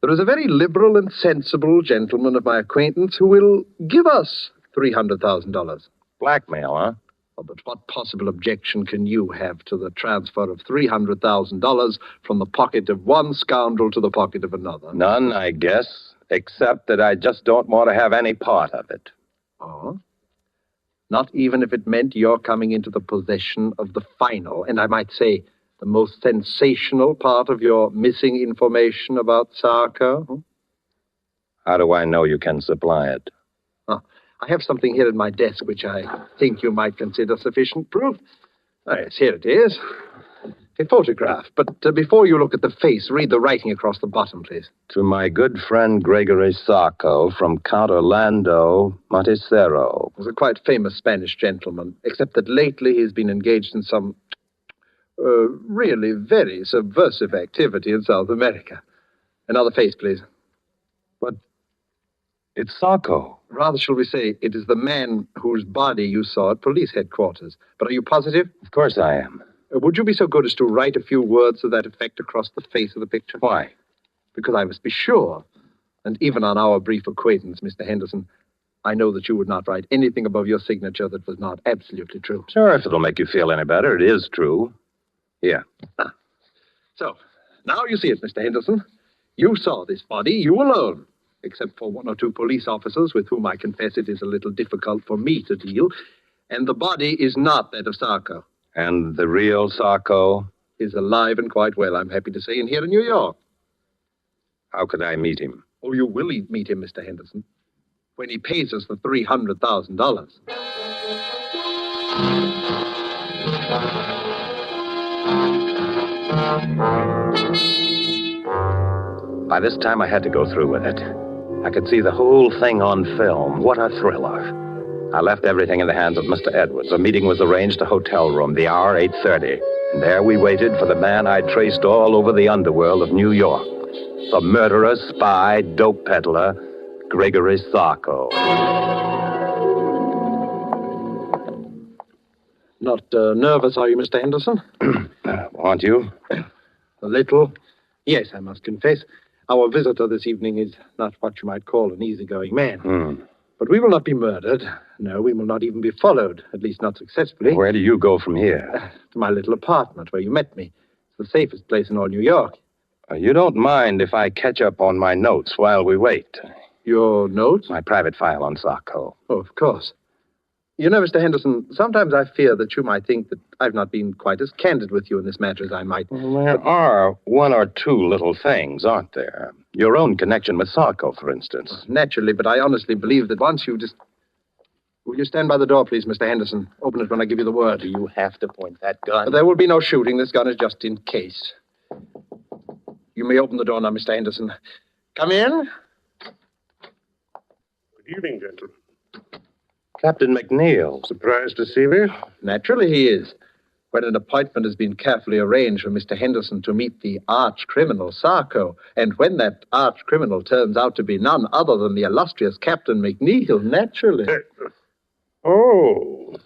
there is a very liberal and sensible gentleman of my acquaintance who will give us $300,000. Blackmail, huh? Oh, but what possible objection can you have to the transfer of $300,000 from the pocket of one scoundrel to the pocket of another? None, I guess, except that I just don't want to have any part of it. Oh? Not even if it meant your coming into the possession of the final, and I might say the most sensational part of your missing information about Sarko? How do I know you can supply it? Oh, I have something here at my desk which I think you might consider sufficient proof. Oh, yes, here it is. A photograph. But before you look at the face, read the writing across the bottom, please. To my good friend Gregory Sarko from Count Orlando Monticero. He's a quite famous Spanish gentleman, except that lately he's been engaged in some really very subversive activity in South America. Another face, please. But it's Sarko. Rather, shall we say, it is the man whose body you saw at police headquarters. But are you positive? Of course I am. Would you be so good as to write a few words to that effect across the face of the picture? Why? Because I must be sure. And even on our brief acquaintance, Mr. Henderson, I know that you would not write anything above your signature that was not absolutely true. Sure, if it'll make you feel any better, it is true. Here. So, now you see it, Mr. Henderson. You saw this body, you alone, except for one or two police officers with whom I confess it is a little difficult for me to deal. And the body is not that of Sarko. And the real Sarko? Is alive and quite well, I'm happy to say, and here in New York. How could I meet him? Oh, you will meet him, Mr. Henderson, when he pays us the $300,000. By this time, I had to go through with it. I could see the whole thing on film. What a thriller. I left everything in the hands of Mr. Edwards. A meeting was arranged, a hotel room, the hour 8:30. And there we waited for the man I traced all over the underworld of New York. The murderer, spy, dope peddler, Gregory Sarko. Not nervous, are you, Mr. Henderson? Aren't you? A little. Yes, I must confess. Our visitor this evening is not what you might call an easygoing man. But we will not be murdered. No, we will not even be followed, at least not successfully. Where do you go from here? To my little apartment where you met me. It's the safest place in all New York. You don't mind if I catch up on my notes while we wait? Your notes? My private file on Sarko. Oh, of course. You know, Mr. Henderson, sometimes I fear that you might think that I've not been quite as candid with you in this matter as I might. Well, there are one or two little things, aren't there? Your own connection with Sarko, for instance. Naturally, but I honestly believe that once you just... Will you stand by the door, please, Mr. Henderson? Open it when I give you the word. Do you have to point that gun? There will be no shooting. This gun is just in case. You may open the door now, Mr. Henderson. Come in. Good evening, gentlemen. Captain McNeil. Surprised to see me? Naturally he is. When an appointment has been carefully arranged for Mr. Henderson to meet the arch-criminal Sarko, and when that arch-criminal turns out to be none other than the illustrious Captain McNeil, naturally... Oh,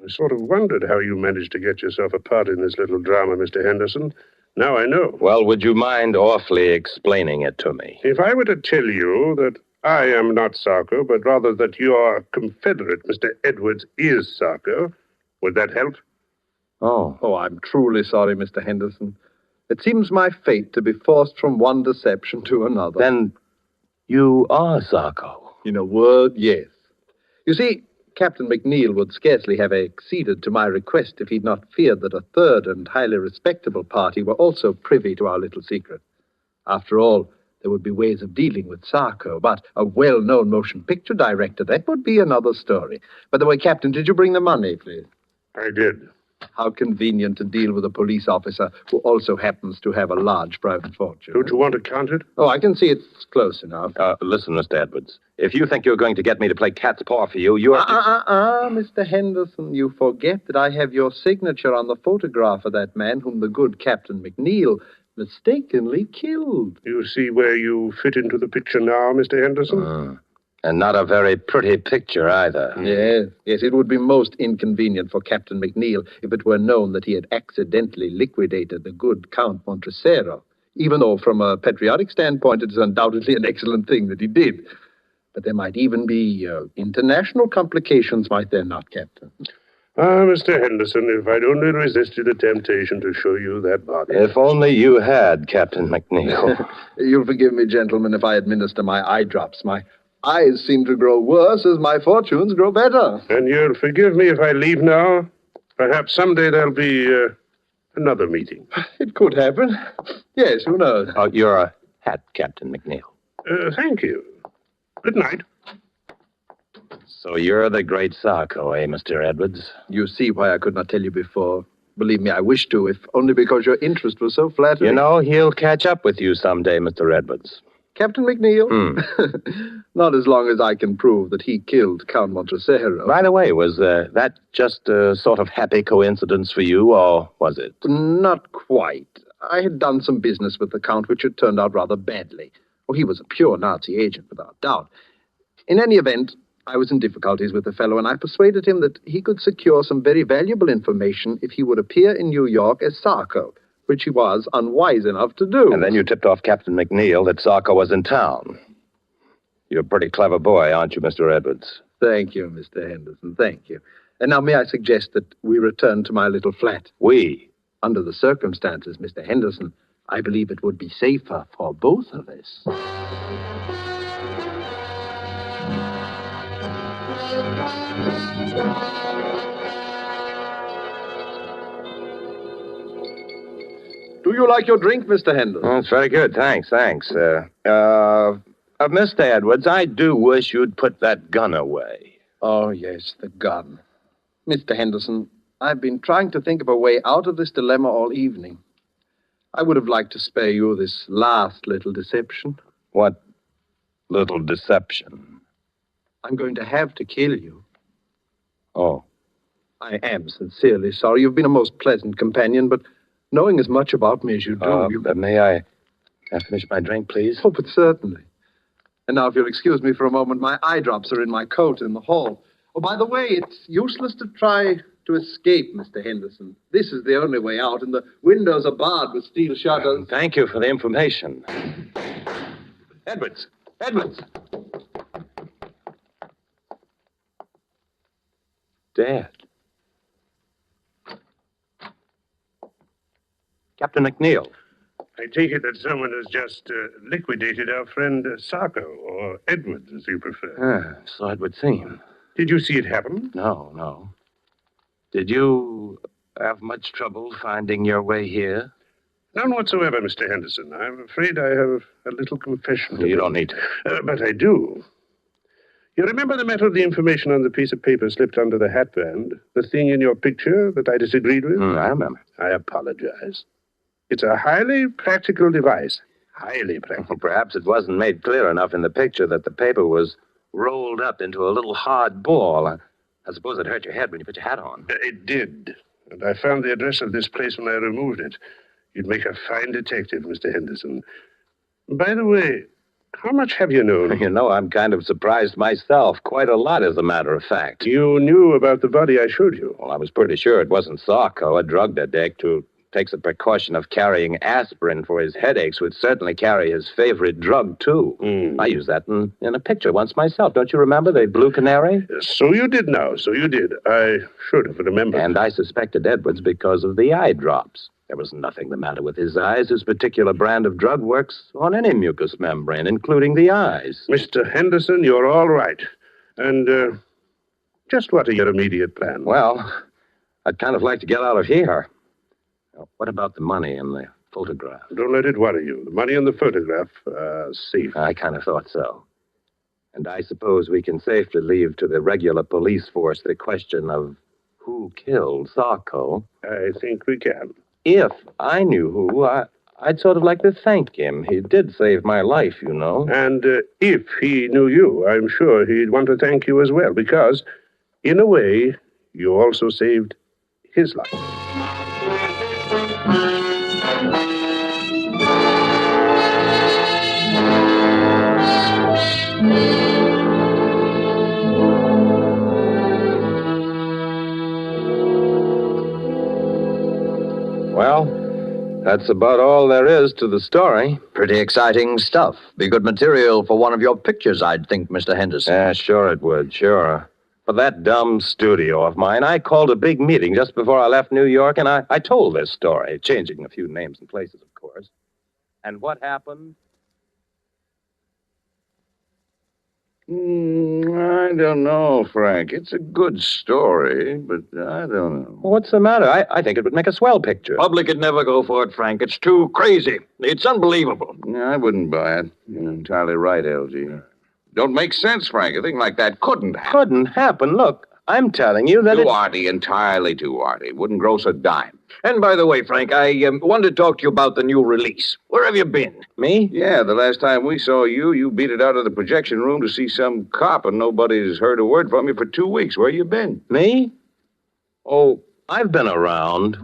I sort of wondered how you managed to get yourself a part in this little drama, Mr. Henderson. Now I know. Well, would you mind awfully explaining it to me? If I were to tell you that I am not Sarko, but rather that your confederate, Mr. Edwards, is Sarko, would that help? Oh, I'm truly sorry, Mr. Henderson. It seems my fate to be forced from one deception to another. Then you are Sarko. In a word, yes. You see, Captain McNeil would scarcely have acceded to my request if he'd not feared that a third and highly respectable party were also privy to our little secret. After all, there would be ways of dealing with Sarko, but a well-known motion picture director, that would be another story. By the way, Captain, did you bring the money, please? I did. How convenient to deal with a police officer who also happens to have a large private fortune. Don't you want to count it? Oh, I can see it's close enough. Listen, Mr. Edwards, if you think you're going to get me to play cat's paw for you, you are... Mr. Henderson, you forget that I have your signature on the photograph of that man whom the good Captain McNeil mistakenly killed. You see where you fit into the picture now, Mr. Henderson? And not a very pretty picture either. Yes, it would be most inconvenient for Captain McNeil if it were known that he had accidentally liquidated the good Count Montresero, even though from a patriotic standpoint it is undoubtedly an excellent thing that he did. But there might even be international complications, might there not, Captain? Mr. Henderson, if I'd only resisted the temptation to show you that body. If only you had, Captain McNeil. You'll forgive me, gentlemen, if I administer my eye drops. My eyes seem to grow worse as my fortunes grow better. And you'll forgive me if I leave now? Perhaps someday there'll be another meeting. It could happen. Yes, who knows? Oh, you're a hat, Captain McNeil. Thank you. Good night. So you're the great Sarko, eh, Mr. Edwards? You see why I could not tell you before. Believe me, I wish to, if only because your interest was so flattering. You know, he'll catch up with you someday, Mr. Edwards. Captain McNeil? Not as long as I can prove that he killed Count Montresero. By the way, was that just a sort of happy coincidence for you, or was it? Not quite. I had done some business with the Count which had turned out rather badly. Oh, he was a pure Nazi agent, without doubt. In any event, I was in difficulties with the fellow, and I persuaded him that he could secure some very valuable information if he would appear in New York as Sarko, which he was unwise enough to do. And then you tipped off Captain McNeil that Sarko was in town. You're a pretty clever boy, aren't you, Mr. Edwards? Thank you, Mr. Henderson, thank you. And now may I suggest that we return to my little flat? We? Under the circumstances, Mr. Henderson, I believe it would be safer for both of us. Do you like your drink, Mr. Henderson? Oh, it's very good. Thanks. Mr. Edwards, I do wish you'd put that gun away. Oh, yes, the gun. Mr. Henderson, I've been trying to think of a way out of this dilemma all evening. I would have liked to spare you this last little deception. What little deception? I'm going to have to kill you. Oh. I am sincerely sorry. You've been a most pleasant companion, but knowing as much about me as you do... May I finish my drink, please? Oh, but certainly. And now, if you'll excuse me for a moment, my eye drops are in my coat in the hall. Oh, by the way, it's useless to try to escape, Mr. Henderson. This is the only way out, and the windows are barred with steel shutters. Thank you for the information. Edwards! Dad. Captain McNeil. I take it that someone has just liquidated our friend Sarko, or Edwards, as you prefer. So it would seem. Did you see it happen? No. Did you have much trouble finding your way here? None whatsoever, Mr. Henderson. I'm afraid I have a little confession to You make. don't need to. But I do. You remember the matter of the information on the piece of paper slipped under the hatband? The thing in your picture that I disagreed with? I remember. I apologize. It's a highly practical device. Highly practical. Perhaps it wasn't made clear enough in the picture that the paper was rolled up into a little hard ball. I suppose it hurt your head when you put your hat on. It did. and I found the address of this place when I removed it. You'd make a fine detective, Mr. Henderson. By the way, how much have you known? You know, I'm kind of surprised myself. Quite a lot, as a matter of fact. You knew about the body I showed you? Well, I was pretty sure it wasn't Sarko, a drug addict who takes the precaution of carrying aspirin for his headaches, would certainly carry his favorite drug, too. I used that in a picture once myself. Don't you remember the blue canary? So you did now, so you did. I should have remembered. And I suspected Edwards because of the eye drops. There was nothing the matter with his eyes. His particular brand of drug works on any mucous membrane, including the eyes. Mr. Henderson, you're all right. And just what are your immediate plans? Well, I'd kind of like to get out of here. Now, what about the money in the photograph? Don't let it worry you. The money in the photograph, safe. I kind of thought so. And I suppose we can safely leave to the regular police force the question of who killed Sarko. I think we can. If I knew who, I'd sort of like to thank him. He did save my life, you know. And if he knew you, I'm sure he'd want to thank you as well, because, in a way, you also saved his life. Well, that's about all there is to the story. Pretty exciting stuff. Be good material for one of your pictures, I'd think, Mr. Henderson. Yeah, sure it would, sure. For that dumb studio of mine, I called a big meeting just before I left New York, and I told this story, changing a few names and places, of course. And what happened? I don't know, Frank. It's a good story, but I don't know. What's the matter? I think it would make a swell picture. Public would never go for it, Frank. It's too crazy. It's unbelievable. I wouldn't buy it. You're entirely right, LG. Don't make sense, Frank. A thing like that couldn't happen. Couldn't happen. Look, I'm telling you that Too arty, entirely too arty. Wouldn't gross a dime. And by the way, Frank, I wanted to talk to you about the new release. Where have you been? Me? Yeah, the last time we saw you, you beat it out of the projection room to see some cop, and nobody's heard a word from you for 2 weeks. Where you been? Me? Oh, I've been around.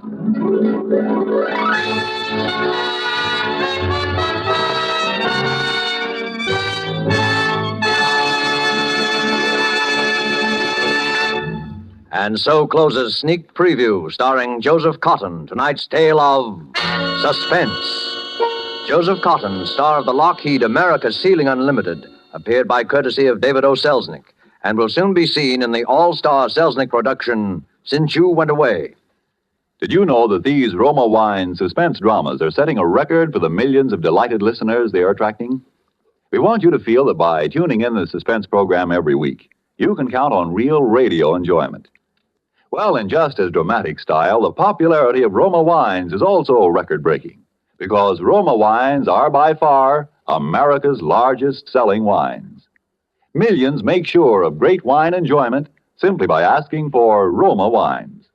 And so closes Sneak Preview, starring Joseph Cotton, tonight's tale of Suspense. Joseph Cotton, star of the Lockheed America Ceiling Unlimited, appeared by courtesy of David O. Selznick, and will soon be seen in the all-star Selznick production, Since You Went Away. Did you know that these Roma Wine suspense dramas are setting a record for the millions of delighted listeners they are attracting? We want you to feel that by tuning in the Suspense program every week, you can count on real radio enjoyment. Well, in just as dramatic style, the popularity of Roma wines is also record-breaking, because Roma wines are by far America's largest selling wines. Millions make sure of great wine enjoyment simply by asking for Roma wines.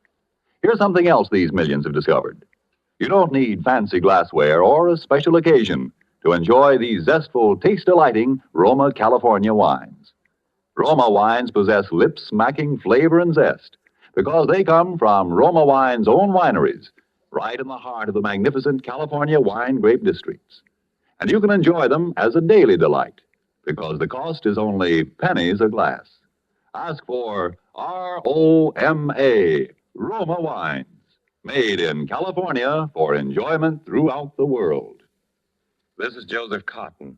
Here's something else these millions have discovered. You don't need fancy glassware or a special occasion to enjoy these zestful, taste-delighting Roma California wines. Roma wines possess lip-smacking flavor and zest because they come from Roma Wine's own wineries, right in the heart of the magnificent California wine grape districts. And you can enjoy them as a daily delight because the cost is only pennies a glass. Ask for R-O-M-A, Roma Wines, made in California for enjoyment throughout the world. This is Joseph Cotton.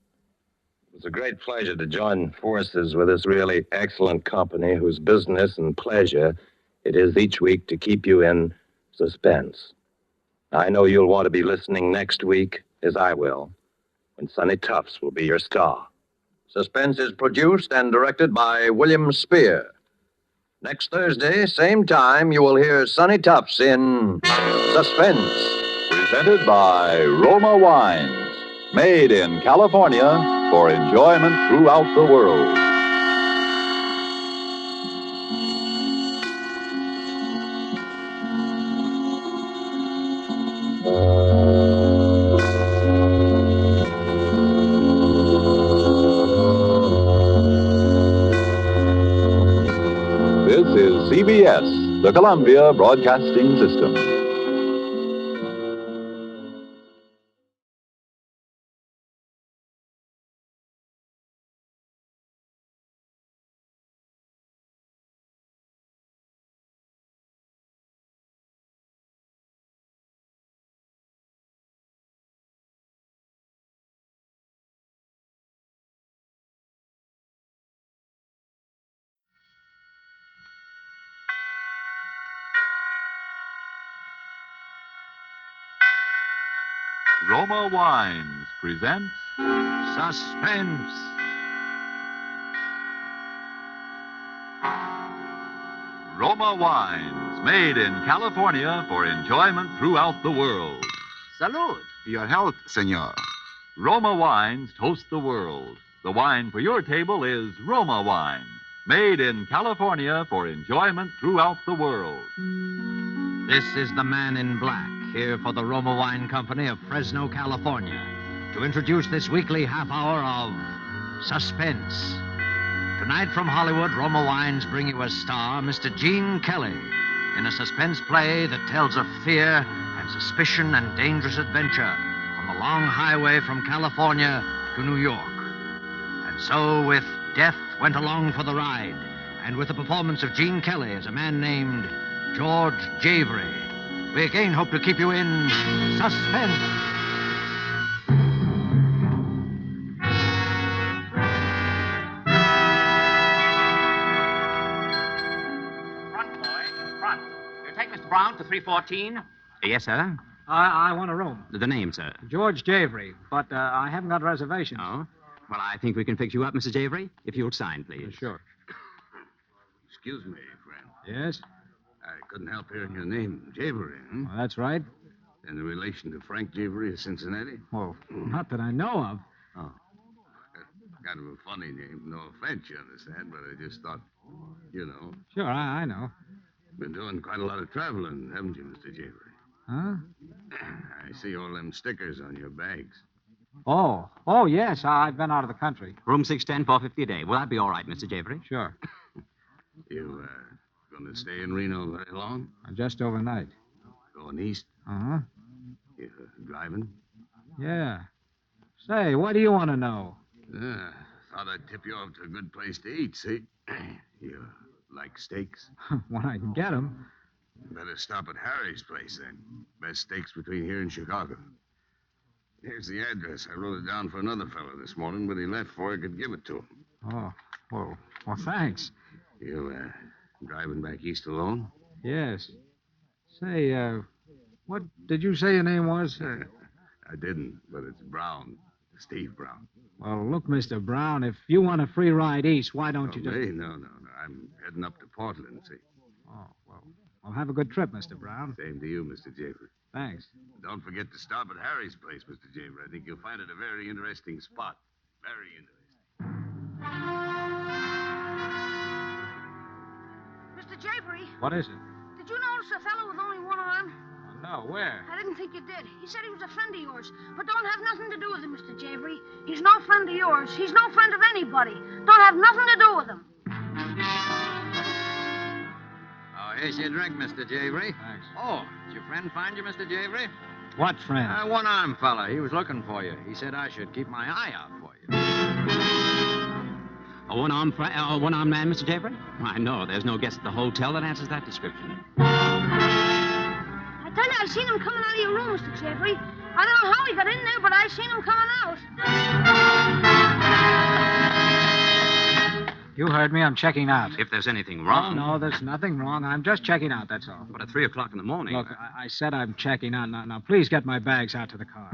It's a great pleasure to join forces with this really excellent company whose business and pleasure it is each week to keep you in suspense. I know you'll want to be listening next week, as I will, when Sonny Tufts will be your star. Suspense is produced and directed by William Spear. Next Thursday, same time, you will hear Sonny Tufts in Suspense. Presented by Roma Wines, made in California for enjoyment throughout the world. This is CBS, the Columbia Broadcasting System. Roma Wines presents Suspense. Roma Wines, made in California for enjoyment throughout the world. Salud. Your health, senor. Roma Wines toast the world. The wine for your table is Roma Wine, made in California for enjoyment throughout the world. This is the man in black, here for the Roma Wine Company of Fresno, California, to introduce this weekly half hour of Suspense. Tonight from Hollywood, Roma Wines bring you a star, Mr. Gene Kelly, in a suspense play that tells of fear and suspicion and dangerous adventure on the long highway from California to New York. And so, with Death Went Along for the Ride, and with the performance of Gene Kelly as a man named George Javery, we again hope to keep you in suspense. Brown to 314. Yes, sir. I want a room. The name, sir. George Javery, but I haven't got reservations. Oh? Well, I think we can fix you up, Mr. Javery, if you'll sign, please. Sure. Excuse me, friend. Yes? I couldn't help hearing your name, Javery, Well, that's right. In relation to Frank Javery of Cincinnati? Well, not that I know of. Oh. Kind of a funny name. No offense, you understand, but I just thought, you know. Sure, I know. Been doing quite a lot of traveling, haven't you, Mr. Javery? Huh? I see all them stickers on your bags. Oh, yes, I've been out of the country. Room 610, $450 a day. Will that be all right, Mr. Javery? Sure. You, going to stay in Reno very long? Just overnight. Going east? Uh-huh. You driving? Yeah. Say, what do you want to know? Thought I'd tip you off to a good place to eat, see? You like steaks? When I can get them. Better stop at Harry's place, then. Best steaks between here and Chicago. Here's the address. I wrote it down for another fellow this morning, but he left before I could give it to him. Oh, well, thanks. You, driving back east alone? Yes. Say, what did you say your name was? I didn't, but it's Brown. Steve Brown. Well, look, Mr. Brown, if you want a free ride east, why don't you just... Me? No. I'm heading up to Portland, see. Oh, well, have a good trip, Mr. Brown. Same to you, Mr. Javery. Thanks. Don't forget to stop at Harry's place, Mr. Javery. I think you'll find it a very interesting spot. Very interesting. Mr. Javery. What is it? Did you notice a fellow with only one arm? No, where? I didn't think you did. He said he was a friend of yours, but don't have nothing to do with him, Mr. Javery. He's no friend of yours. He's no friend of anybody. Don't have nothing to do with him. Oh, here's your drink, Mr. Javery. Thanks. Oh, did your friend find you, Mr. Javery? What friend? One-armed fella. He was looking for you. He said I should keep my eye out for you. A one-armed man, Mr. Javery? I know. There's no guest at the hotel that answers that description. I tell you, I seen him coming out of your room, Mr. Javery. I don't know how he got in there, but I seen him coming out. You heard me. I'm checking out. If there's anything wrong. No, there's nothing wrong. I'm just checking out, that's all. But at 3 o'clock in the morning... Look, I said I'm checking out. Now, please get my bags out to the car.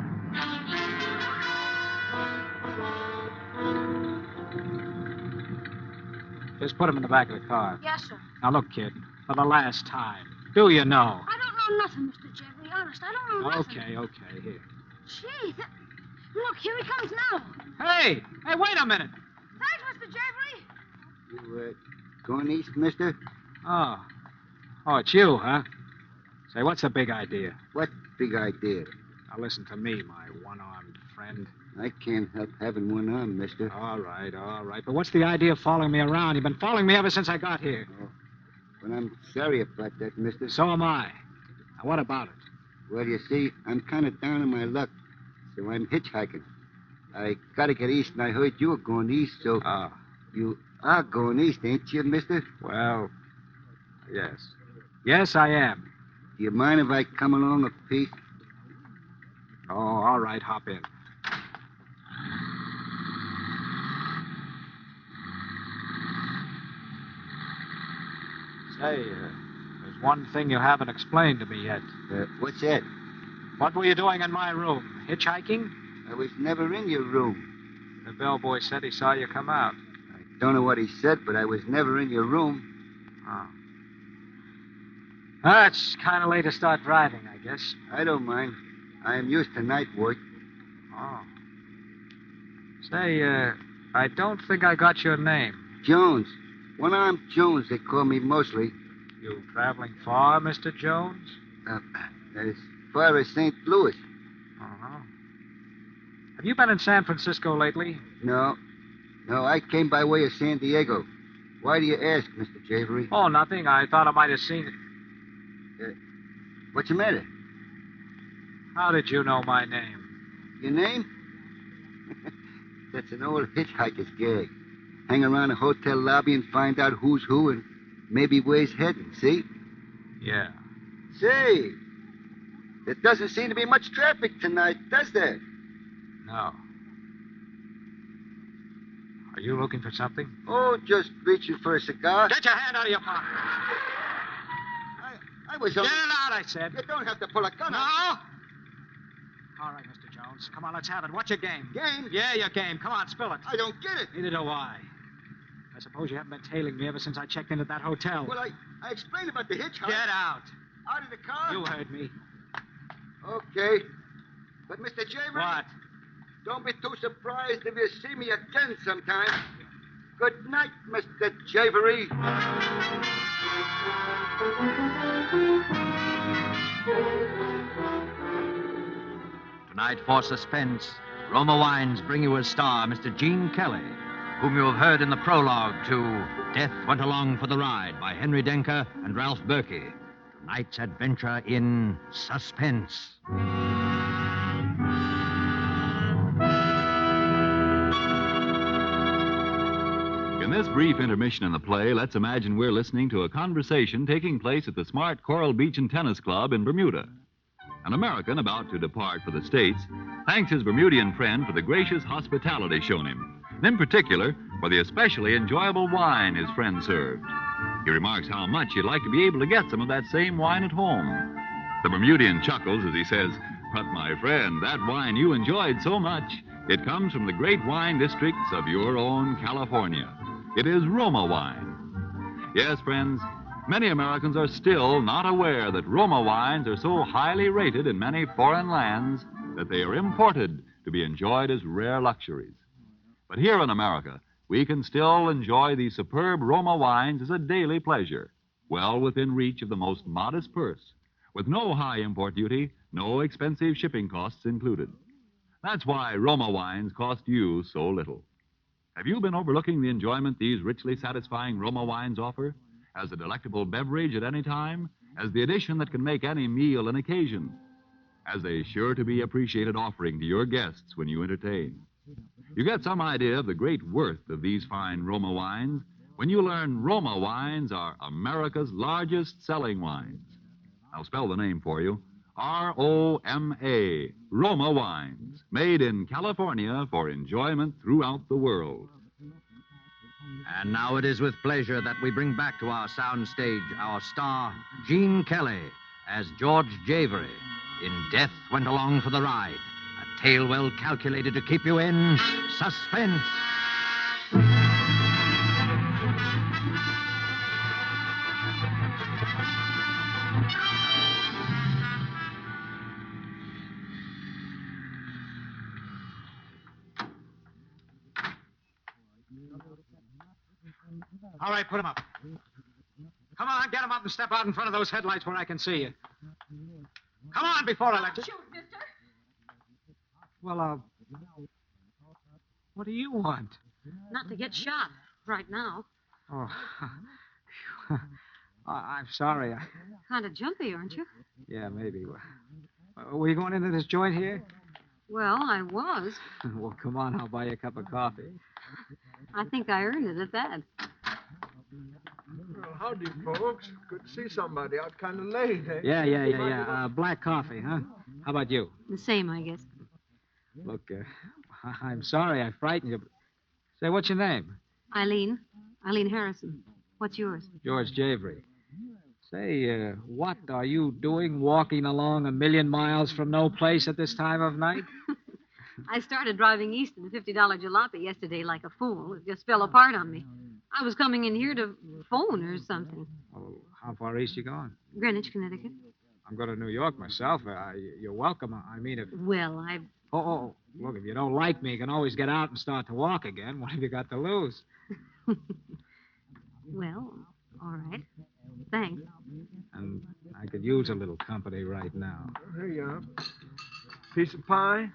Just put them in the back of the car. Yes, sir. Now, look, kid, for the last time, do you know? I don't know nothing, Mr. Javery. Honest, I don't know nothing. Okay, here. Gee, look, here he comes now. Hey, wait a minute. Thanks, Mr. Javery. You, going east, mister? Oh, it's you, huh? Say, what's the big idea? What big idea? Now, listen to me, my one-armed friend. I can't help having one arm, mister. All right. But what's the idea of following me around? You've been following me ever since I got here. Well, I'm sorry about that, mister. So am I. Now, what about it? Well, you see, I'm kind of down on my luck, so I'm hitchhiking. I gotta get east, and I heard you were going east, so... Ah. You are going east, ain't you, mister? Well, yes. Yes, I am. Do you mind if I come along a piece? Oh, all right, hop in. Say, there's one thing you haven't explained to me yet. What's that? What were you doing in my room? Hitchhiking? I was never in your room. The bellboy said he saw you come out. I don't know what he said, but I was never in your room. Oh. Ah, it's kind of late to start driving, I guess. I don't mind. I am used to night work. Oh. Say, I don't think I got your name. Jones. One-armed Jones, they call me mostly. You traveling far, Mr. Jones? As far as St. Louis. Uh-huh. Have you been in San Francisco lately? No. No, I came by way of San Diego. Why do you ask, Mr. Javery? Oh, nothing. I thought I might have seen it. What's the matter? How did you know my name? Your name? That's an old hitchhiker's gag. Hang around a hotel lobby and find out who's who and maybe where he's heading, see? Yeah. Say, there doesn't seem to be much traffic tonight, does there? No. Are you looking for something? Oh, just reaching for a cigar. Get your hand out of your pocket. I was Get only... it out, I said. You don't have to pull a gun No? out. All right, Mr. Jones. Come on, let's have it. What's your game? Game? Yeah, your game. Come on, spill it. I don't get it. Neither do I. I suppose you haven't been tailing me ever since I checked in at that hotel. Well, I explained about the hitchhiker. Get out. Out of the car? You heard me. Okay. But, Mr. Javery... What? Don't be too surprised if you see me again sometime. Good night, Mr. Javery. Tonight for Suspense, Roma Wines bring you as star Mr. Gene Kelly, whom you have heard in the prologue to Death Went Along for the Ride by Henry Denker and Ralph Berkey. Tonight's adventure in Suspense. In this brief intermission in the play, let's imagine we're listening to a conversation taking place at the smart Coral Beach and Tennis Club in Bermuda. An American about to depart for the States thanks his Bermudian friend for the gracious hospitality shown him, and in particular for the especially enjoyable wine his friend served. He remarks how much he'd like to be able to get some of that same wine at home. The Bermudian chuckles as he says, "But my friend, that wine you enjoyed so much, it comes from the great wine districts of your own California. It is Roma wine." Yes, friends, many Americans are still not aware that Roma wines are so highly rated in many foreign lands that they are imported to be enjoyed as rare luxuries. But here in America, we can still enjoy these superb Roma wines as a daily pleasure, well within reach of the most modest purse, with no high import duty, no expensive shipping costs included. That's why Roma wines cost you so little. Have you been overlooking the enjoyment these richly satisfying Roma wines offer? As a delectable beverage at any time, as the addition that can make any meal an occasion, as a sure-to-be appreciated offering to your guests when you entertain. You get some idea of the great worth of these fine Roma wines when you learn Roma wines are America's largest selling wines. I'll spell the name for you. R-O-M-A, Roma wines, made in California for enjoyment throughout the world. And now it is with pleasure that we bring back to our soundstage our star, Gene Kelly, as George Javery in Death Went Along for the Ride, a tale well calculated to keep you in suspense. All right, put him up. Come on, get him up and step out in front of those headlights where I can see you. Come on before I let you... Shoot, mister. Well, what do you want? Not to get shot right now. Oh, I'm sorry. Kind of jumpy, aren't you? Yeah, maybe. Were you going into this joint here? Well, I was. Well, come on. I'll buy you a cup of coffee. I think I earned it at that. Well, howdy, folks. Good to see somebody out kind of late, eh? Yeah. Black coffee, huh? How about you? The same, I guess. Look, I'm sorry I frightened you. But... Say, what's your name? Eileen. Eileen Harrison. What's yours? George Javery. Say, what are you doing walking along 1,000,000 miles from no place at this time of night? I started driving east in a $50 jalopy yesterday like a fool. It just fell apart on me. I was coming in here to phone or something. Oh, how far east you going? Greenwich, Connecticut. I'm going to New York myself. You're welcome. I mean, if... Well, I... Oh, look, if you don't like me, you can always get out and start to walk again. What have you got to lose? Well, all right. Thanks. And I could use a little company right now. Here you are. Piece of pie?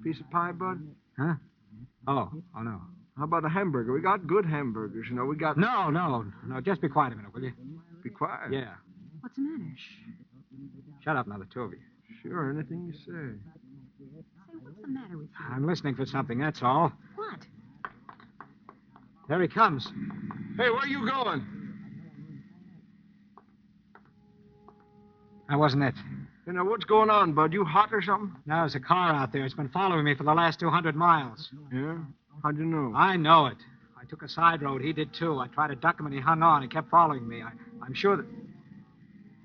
Piece of pie, bud? Huh? Oh, no. How about a hamburger? We got good hamburgers, you know. We got... No. Just be quiet a minute, will you? Be quiet? Yeah. What's the matter? Shut up now, the two of you. Sure, anything you say. Say, what's the matter with you? I'm listening for something, that's all. What? There he comes. Hey, where you going? That wasn't it. You know, what's going on, bud? You hot or something? No, there's a car out there. It's been following me for the last 200 miles. Yeah? How'd you know? I know it. I took a side road. He did, too. I tried to duck him, and he hung on. He kept following me. I'm sure that...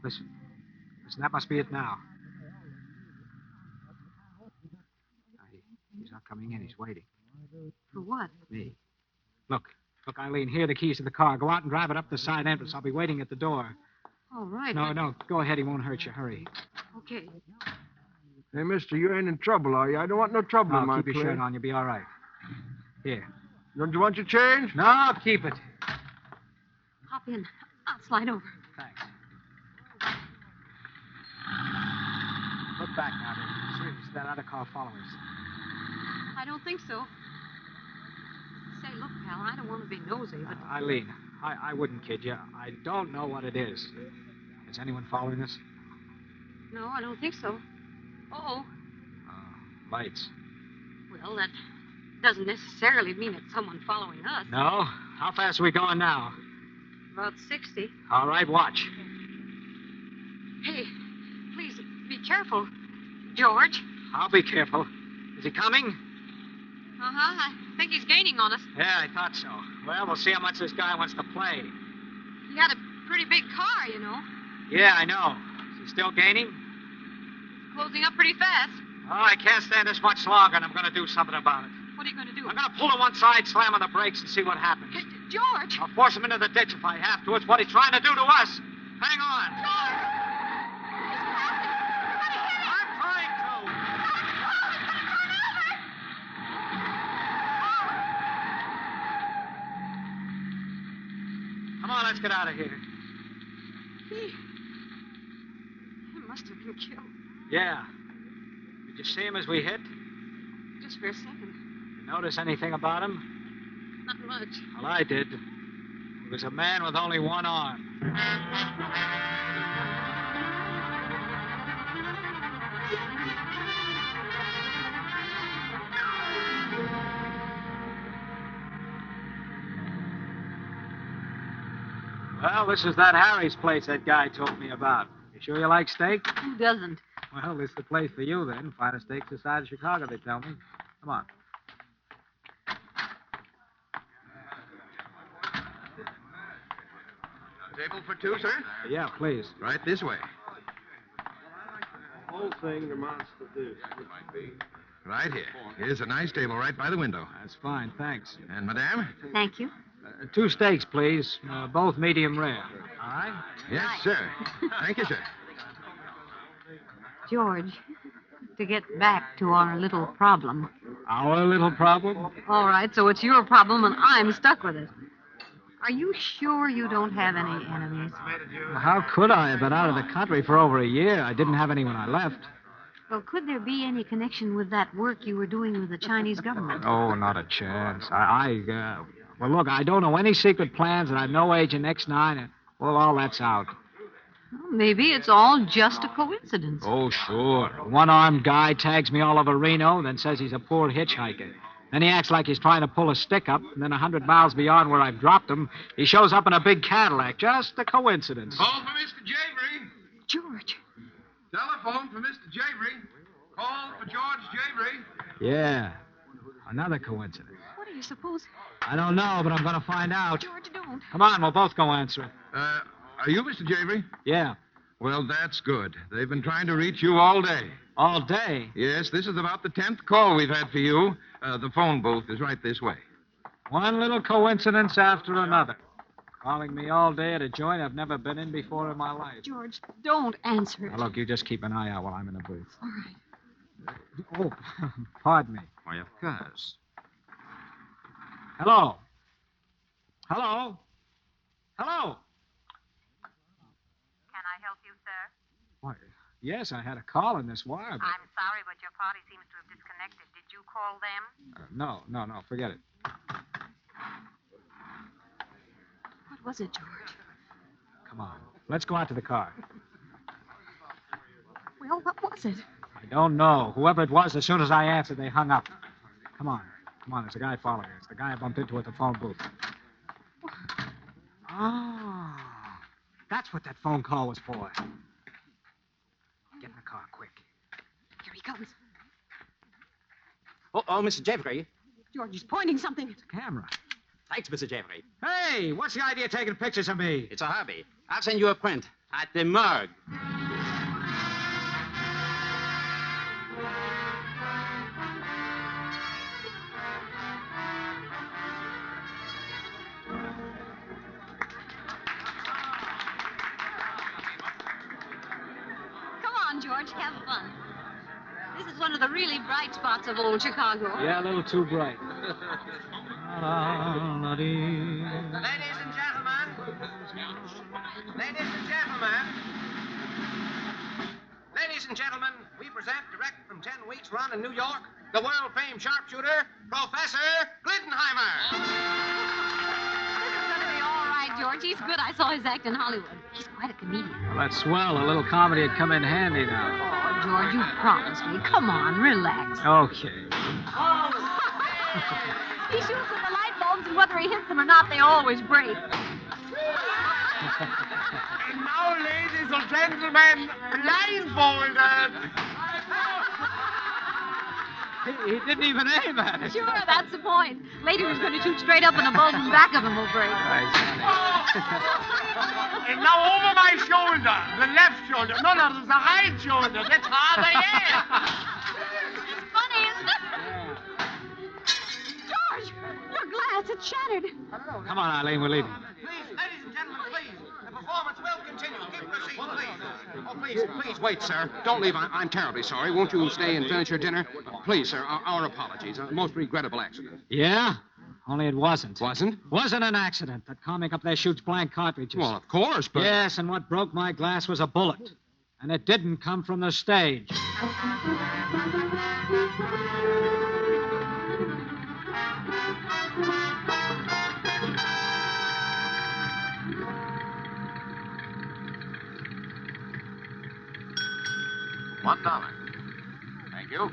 Listen, that must be it now. He's not coming in. He's waiting. For what? Me. Look, Eileen, here are the keys to the car. Go out and drive it up the side entrance. I'll be waiting at the door. All right. No, go ahead. He won't hurt you. Hurry. Okay. Hey, mister, you ain't in trouble, are you? I don't want no trouble in my keep your place. shirt on. You'll be all right. Here. Don't you want your change? No, keep it. Hop in. I'll slide over. Thanks. Look back now, baby. See if that other car following us. I don't think so. Say, look, pal, I don't want to be nosy, but... Eileen, I wouldn't kid you. I don't know what it is. Is anyone following us? No, I don't think so. Uh-oh. Lights. Well, that doesn't necessarily mean it's someone following us. No? How fast are we going now? About 60. All right, watch. Hey, please, be careful. George? I'll be careful. Is he coming? Uh-huh. I think he's gaining on us. Yeah, I thought so. Well, we'll see how much this guy wants to play. He had a pretty big car, you know. Yeah, I know. Is he still gaining? Closing up pretty fast. Oh, I can't stand this much longer, and I'm going to do something about it. What are you going to do? I'm going to pull to one side, slam on the brakes, and see what happens. Hey, George! I'll force him into the ditch if I have to. It's what he's trying to do to us. Hang on. George! I'm trying to. Come on, let's get out of here. He must have been killed. Yeah. Did you see him as we hit? Just for a second. You notice anything about him? Not much. Well, I did. He was a man with only one arm. Well, this is that Harry's place that guy told me about. You sure you like steak? Who doesn't? Well, this is the place for you, then. Finest steaks this side of Chicago, they tell me. Come on. Table for two, sir? Yeah, please. Right this way. The whole thing amounts to this. Right here. Here's a nice table right by the window. That's fine, thanks. And, madame? Thank you. 2 steaks, please. Both medium rare. All right? Yes, sir. Thank you, sir. George, to get back to our little problem. Our little problem? All right, so it's your problem and I'm stuck with it. Are you sure you don't have any enemies? Well, how could I? I've been out of the country for over a year. I didn't have any when I left. Well, could there be any connection with that work you were doing with the Chinese government? Oh, not a chance. Well, look, I don't know any secret plans, and I'm no agent X9. Well, all that's out. Well, maybe it's all just a coincidence. Oh, sure. A one-armed guy tags me all over Reno, then says he's a poor hitchhiker. Then he acts like he's trying to pull a stick up, and then 100 miles beyond where I've dropped him, he shows up in a big Cadillac. Just a coincidence. Call for Mr. Javery. George. Telephone for Mr. Javery. Call for George Javery. Yeah. Another coincidence. What do you suppose? I don't know, but I'm going to find out. George, don't. Come on, we'll both go answer it. Are you Mr. Javery? Yeah. Well, that's good. They've been trying to reach you all day. All day? Yes, this is about the 10th call we've had for you. The phone booth is right this way. One little coincidence after another. Calling me all day at a joint I've never been in before in my life. George, don't answer it. Now, look, you just keep an eye out while I'm in the booth. All right. Oh, pardon me. Why, of course. Hello? Hello? Hello? Can I help you, sir? Why, yes, I had a call on this wire, but... I'm sorry, but your party seems to have disconnected. Did you call them? No, forget it. What was it, George? Come on, let's go out to the car. Well, what was it? I don't know. Whoever it was, as soon as I answered, they hung up. Come on, there's a guy following us. The guy I bumped into at the phone booth. Oh, that's what that phone call was for. Get in the car, quick. Here he comes. Oh, Mr. Jeffrey. George, he's pointing something. It's a camera. Thanks, Mr. Jeffrey. Hey, what's the idea of taking pictures of me? It's a hobby. I'll send you a print at the morgue. Come on, George, have fun. This is one of the really bright spots of old Chicago. Yeah, a little too bright. Ladies and gentlemen. Ladies and gentlemen. Ladies and gentlemen, we present direct from 10 weeks' run in New York, the world-famed sharpshooter, Professor Glittenheimer. This is going to be all right, George. He's good. I saw his act in Hollywood. He's quite a comedian. Well, that's swell. A little comedy would come in handy now. Oh, George, you promised me. Come on, relax. Okay. He shoots at the light bulbs, and whether he hits them or not, they always break. And now, ladies and gentlemen, blindfolded. He didn't even aim at it. Sure, that's the point. Later, he's going to shoot straight up, and the bulb in the back of him will break. And now over my shoulder, the left shoulder. No, there's the right shoulder. That's how they are. It's funny, isn't it? George, your glass, it's shattered. Come on, Eileen, we're leaving. Please, ladies and gentlemen, please. The performance will continue. Keep your seats, please. Oh, please, wait, sir. Don't leave. I'm terribly sorry. Won't you stay and finish your dinner? Please, sir, our apologies. A most regrettable accident. Yeah? Only it wasn't. Wasn't? Wasn't an accident. That comic up there shoots blank cartridges. Well, of course, but... Yes, and what broke my glass was a bullet. And it didn't come from the stage. $1. Thank you.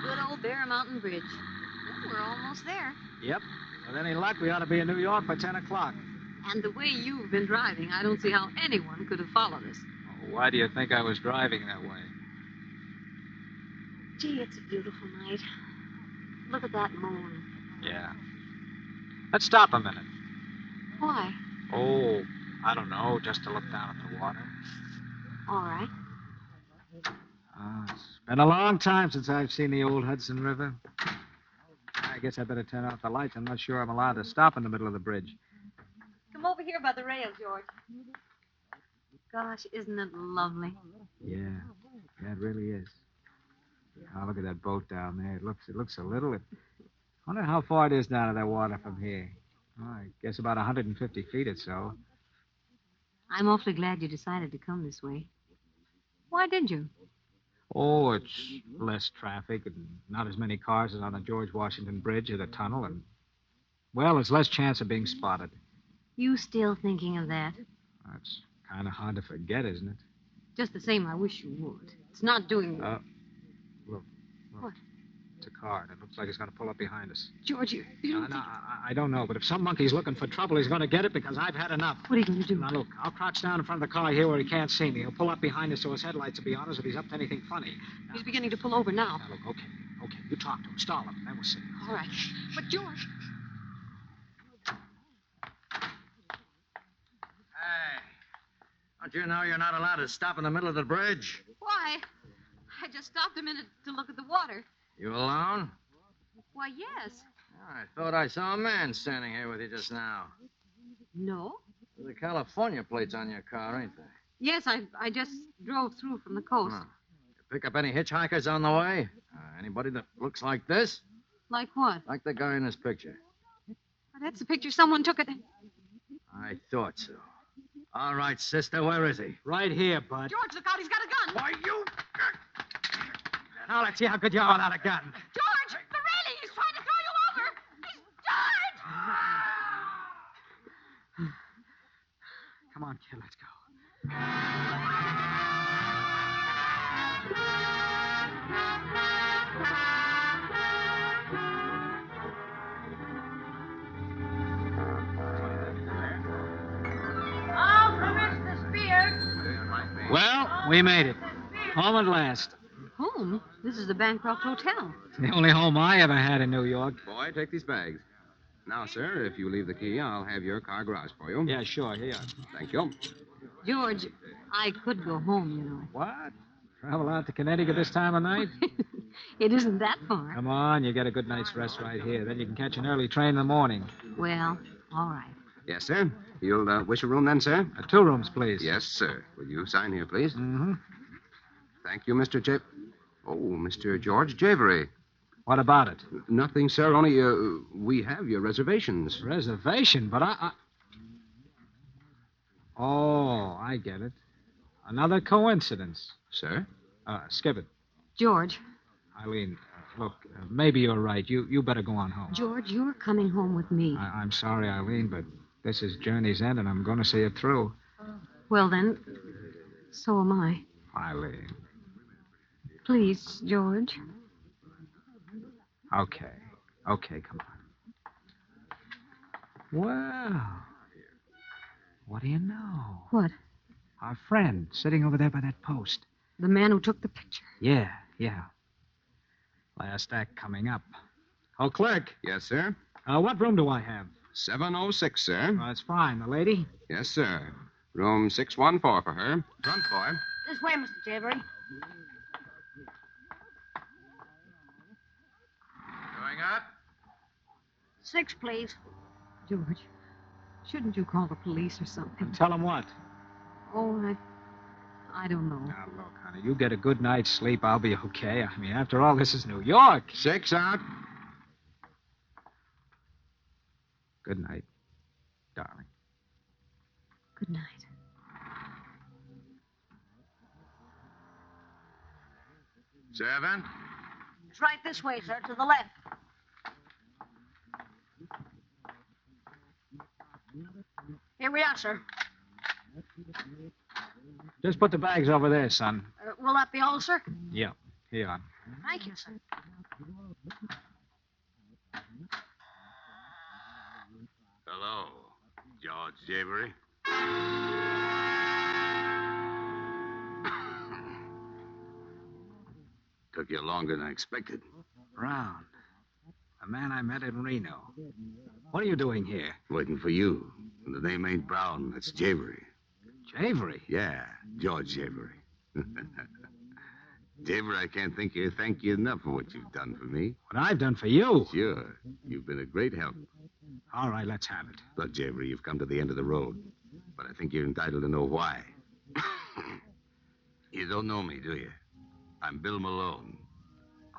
Good old Bear Mountain Bridge. Well, we're almost there. Yep. With any luck, we ought to be in New York by 10 o'clock. And the way you've been driving, I don't see how anyone could have followed us. Oh, why do you think I was driving that way? Gee, it's a beautiful night. Look at that moon. Yeah. Let's stop a minute. Why? Oh, I don't know, just to look down at the water. All right. It's been a long time since I've seen the old Hudson River. I guess I better turn off the lights. I'm not sure I'm allowed to stop in the middle of the bridge. Come over here by the rail, George. Gosh, isn't it lovely? Yeah, it really is. Oh, look at that boat down there. It looks so little. I wonder how far it is down to that water from here. Oh, I guess about 150 feet or so. I'm awfully glad you decided to come this way. Why did you? Oh, it's less traffic and not as many cars as on the George Washington Bridge or the tunnel, and, well, there's less chance of being spotted. You still thinking of that? That's kind of hard to forget, isn't it? Just the same, I wish you would. It's not doing... Look. What? It's a car, and it looks like it's going to pull up behind us. George, you don't think... I don't know, but if some monkey's looking for trouble, he's going to get it because I've had enough. What are you going to do? Now, look, I'll crouch down in front of the car here where he can't see me. He'll pull up behind us so his headlights will be on us if he's up to anything funny. He's beginning to pull over now. Now, look, okay. You talk to him. Stall him, then we'll see. All right. But, George... Hey, don't you know you're not allowed to stop in the middle of the bridge? Why? I just stopped a minute to look at the water. You alone? Why, yes. I thought I saw a man standing here with you just now. No? There's the California plates on your car, ain't there? Yes, I just drove through from the coast. Huh. You pick up any hitchhikers on the way? Anybody that looks like this? Like what? Like the guy in this picture. That's the picture someone took at... I thought so. All right, sister, where is he? Right here, bud. George, look out, he's got a gun. Why, you... Now let's see how good you are without a gun. George, the railing, he's trying to throw you over. George! Come on, kid, let's go. Oh, Commissioner Spears. Well, we made it. Home at last. Home? This is the Bancroft Hotel. It's the only home I ever had in New York. Boy, take these bags. Now, sir, if you leave the key, I'll have your car garage for you. Yeah, sure, here. Thank you. George, I could go home, you know. What? Travel out to Connecticut this time of night? It isn't that far. Come on, you get a good night's rest right here. Then you can catch an early train in the morning. Well, all right. Yes, sir. You'll wish a room then, sir? 2 rooms, please. Yes, sir. Will you sign here, please? Mm-hmm. Thank you, Mr. Mr. George Javery. What about it? Nothing, sir. Only we have your reservations. Reservation? But I... Oh, I get it. Another coincidence. Sir? Skip it. George. Eileen, look, maybe you're right. You better go on home. George, you're coming home with me. I'm sorry, Eileen, but this is journey's end, and I'm going to see it through. Well, then, so am I. Eileen. Please, George. Okay, come on. Well, what do you know? What? Our friend sitting over there by that post. The man who took the picture. Yeah. Last act coming up. Oh, clerk. Yes, sir? What room do I have? 706, sir. That's fine. The lady? Yes, sir. Room 614 for her. Front boy. This way, Mr. Javery. Going up? 6, please. George, shouldn't you call the police or something? Tell them what? Oh, I don't know. Now, look, honey, you get a good night's sleep, I'll be okay. I mean, after all, this is New York. 6 out. Good night, darling. Good night. Servant? It's right this way, sir, to the left. Here we are, sir. Just put the bags over there, son. Will that be all, sir? Yeah, here. Thank you, sir. Hello, George Javery. Took you longer than I expected. Brown. A man I met in Reno. What are you doing here? Waiting for you. The name ain't Brown. That's Javery. Javery? Yeah, George Javery. Javery, I can't thank you enough for what you've done for me. What I've done for you? Sure. You've been a great help. All right, let's have it. Look, Javery, you've come to the end of the road. But I think you're entitled to know why. You don't know me, do you? I'm Bill Malone.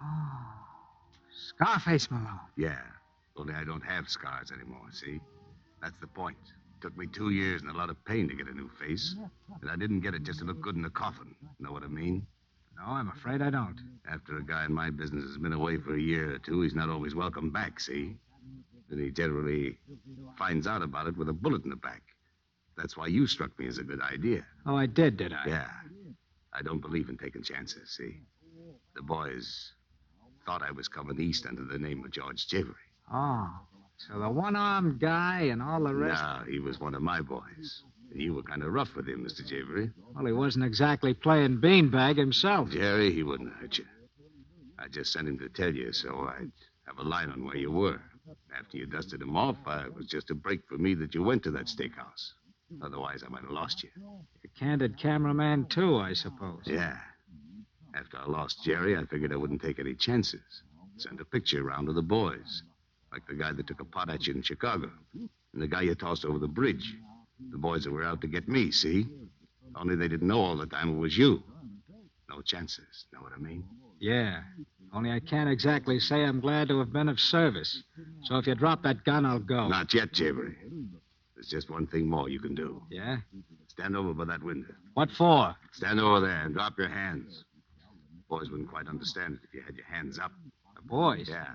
Oh, Scarface Malone. Yeah, only I don't have scars anymore, see? That's the point. Took me 2 years and a lot of pain to get a new face. And I didn't get it just to look good in a coffin. Know what I mean? No, I'm afraid I don't. After a guy in my business has been away for a year or two, he's not always welcome back, see? And he generally finds out about it with a bullet in the back. That's why you struck me as a good idea. Oh, I did I? Yeah. I don't believe in taking chances, see? The boys thought I was coming east under the name of George Javery. Oh, so the one-armed guy and all the rest... No, he was one of my boys. And you were kind of rough with him, Mr. Javery. Well, he wasn't exactly playing beanbag himself. Jerry, he wouldn't hurt you. I just sent him to tell you so I'd have a line on where you were. After you dusted him off, it was just a break for me that you went to that steakhouse. Otherwise, I might have lost you. A candid cameraman, too, I suppose. Yeah. After I lost Jerry, I figured I wouldn't take any chances. Send a picture around to the boys. Like the guy that took a pot at you in Chicago. And the guy you tossed over the bridge. The boys that were out to get me, see? Only they didn't know all the time it was you. No chances, know what I mean? Yeah. Only I can't exactly say I'm glad to have been of service. So if you drop that gun, I'll go. Not yet, Javery. There's just one thing more you can do. Yeah? Stand over by that window. What for? Stand over there and drop your hands. Boys wouldn't quite understand it if you had your hands up. The boys? Yeah.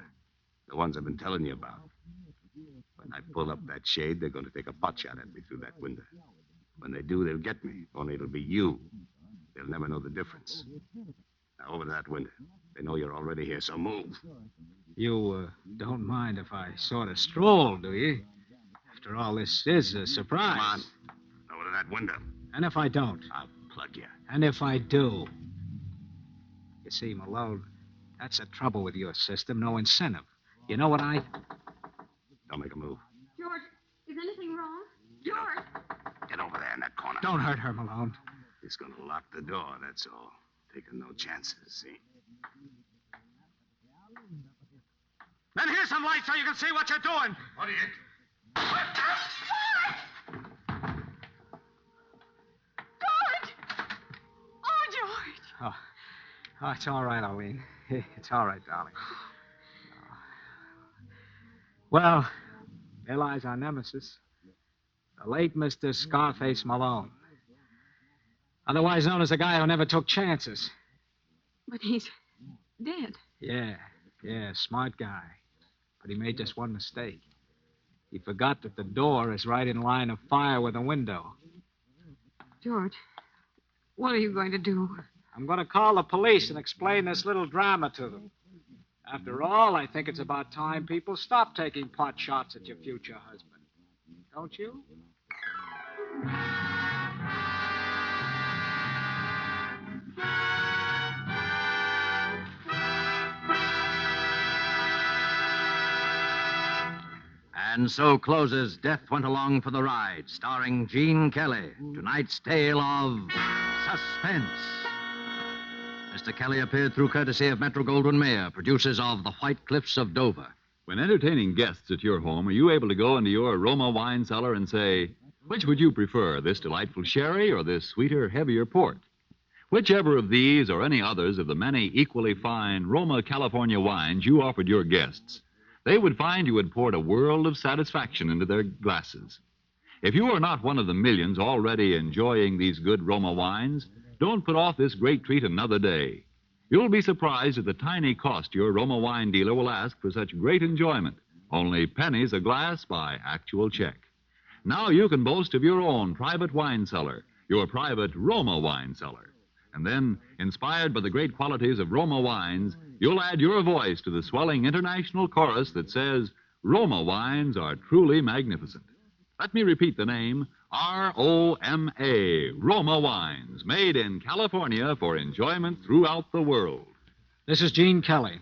The ones I've been telling you about. When I pull up that shade, they're going to take a pot shot at me through that window. When they do, they'll get me. Only it'll be you. They'll never know the difference. Now, over to that window. They know you're already here, so move. You don't mind if I sort of stroll, do you? After all, this is a surprise. Come on. Over to that window. And if I don't? I'll plug you. And if I do? You see, Malone, that's the trouble with your system. No incentive. You know what I... Don't make a move. George, is anything wrong? George! Get over there in that corner. Don't hurt her, Malone. He's going to lock the door, that's all. Taking no chances, see? Then here's some light so you can see what you're doing. What are you... George! Oh, George! Oh, it's all right, Arlene. It's all right, darling. Well, there lies our nemesis, the late Mr. Scarface Malone. Otherwise known as the guy who never took chances. But he's dead. Yeah, smart guy. But he made just one mistake. He forgot that the door is right in line of fire with the window. George, what are you going to do? I'm going to call the police and explain this little drama to them. After all, I think it's about time people stop taking pot shots at your future husband. Don't you? And so closes Death Went Along for the Ride, starring Gene Kelly. Tonight's tale of Suspense. Mr. Kelly appeared through courtesy of Metro-Goldwyn-Mayer, producers of The White Cliffs of Dover. When entertaining guests at your home, are you able to go into your aroma wine cellar and say, which would you prefer, this delightful sherry or this sweeter, heavier port? Whichever of these or any others of the many equally fine Roma California wines you offered your guests, they would find you had poured a world of satisfaction into their glasses. If you are not one of the millions already enjoying these good Roma wines, don't put off this great treat another day. You'll be surprised at the tiny cost your Roma wine dealer will ask for such great enjoyment. Only pennies a glass by actual check. Now you can boast of your own private wine cellar, your private Roma wine cellar. And then, inspired by the great qualities of Roma wines, you'll add your voice to the swelling international chorus that says, Roma wines are truly magnificent. Let me repeat the name, R-O-M-A, Roma Wines, made in California for enjoyment throughout the world. This is Gene Kelly.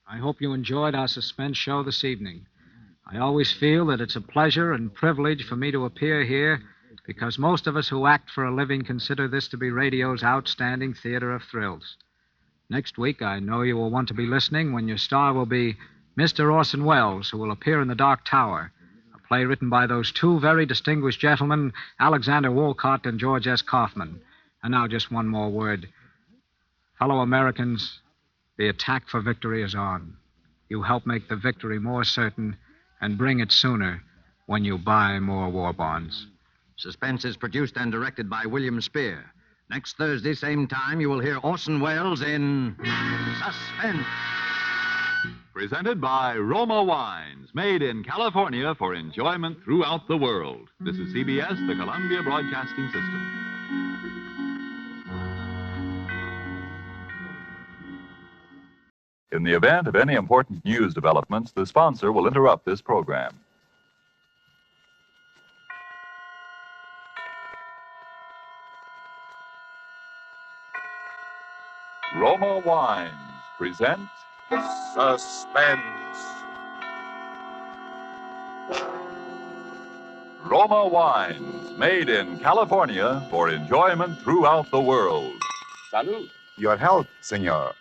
I hope you enjoyed our suspense show this evening. I always feel that it's a pleasure and privilege for me to appear here because most of us who act for a living consider this to be radio's outstanding theater of thrills. Next week, I know you will want to be listening when your star will be Mr. Orson Welles, who will appear in The Dark Tower, a play written by those two very distinguished gentlemen, Alexander Wolcott and George S. Kaufman. And now just one more word. Fellow Americans, the attack for victory is on. You help make the victory more certain and bring it sooner when you buy more war bonds. Suspense is produced and directed by William Spear. Next Thursday, same time, you will hear Orson Welles in Suspense. presented by Roma Wines, made in California for enjoyment throughout the world. This is CBS, the Columbia Broadcasting System. In the event of any important news developments, the sponsor will interrupt this program. Roma Wines present Suspense. Roma Wines, made in California for enjoyment throughout the world. Salud. Your health, senor.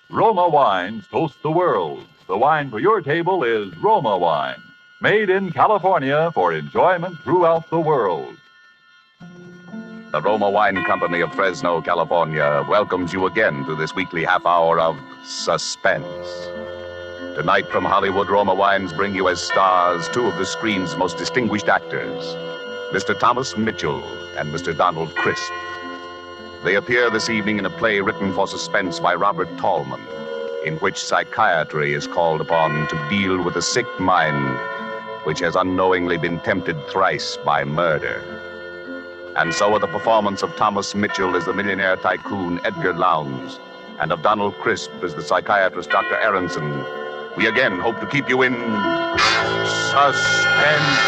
Roma Wines toast the world. The wine for your table is Roma Wine, made in California for enjoyment throughout the world. The Roma Wine Company of Fresno, California, welcomes you again to this weekly half hour of Suspense. Tonight from Hollywood, Roma Wines bring you as stars two of the screen's most distinguished actors, Mr. Thomas Mitchell and Mr. Donald Crisp. They appear this evening in a play written for suspense by Robert Tallman, in which psychiatry is called upon to deal with a sick mind which has unknowingly been tempted thrice by murder. And so with the performance of Thomas Mitchell as the millionaire tycoon Edgar Lowndes, and of Donald Crisp as the psychiatrist Dr. Aronson, we again hope to keep you in suspense.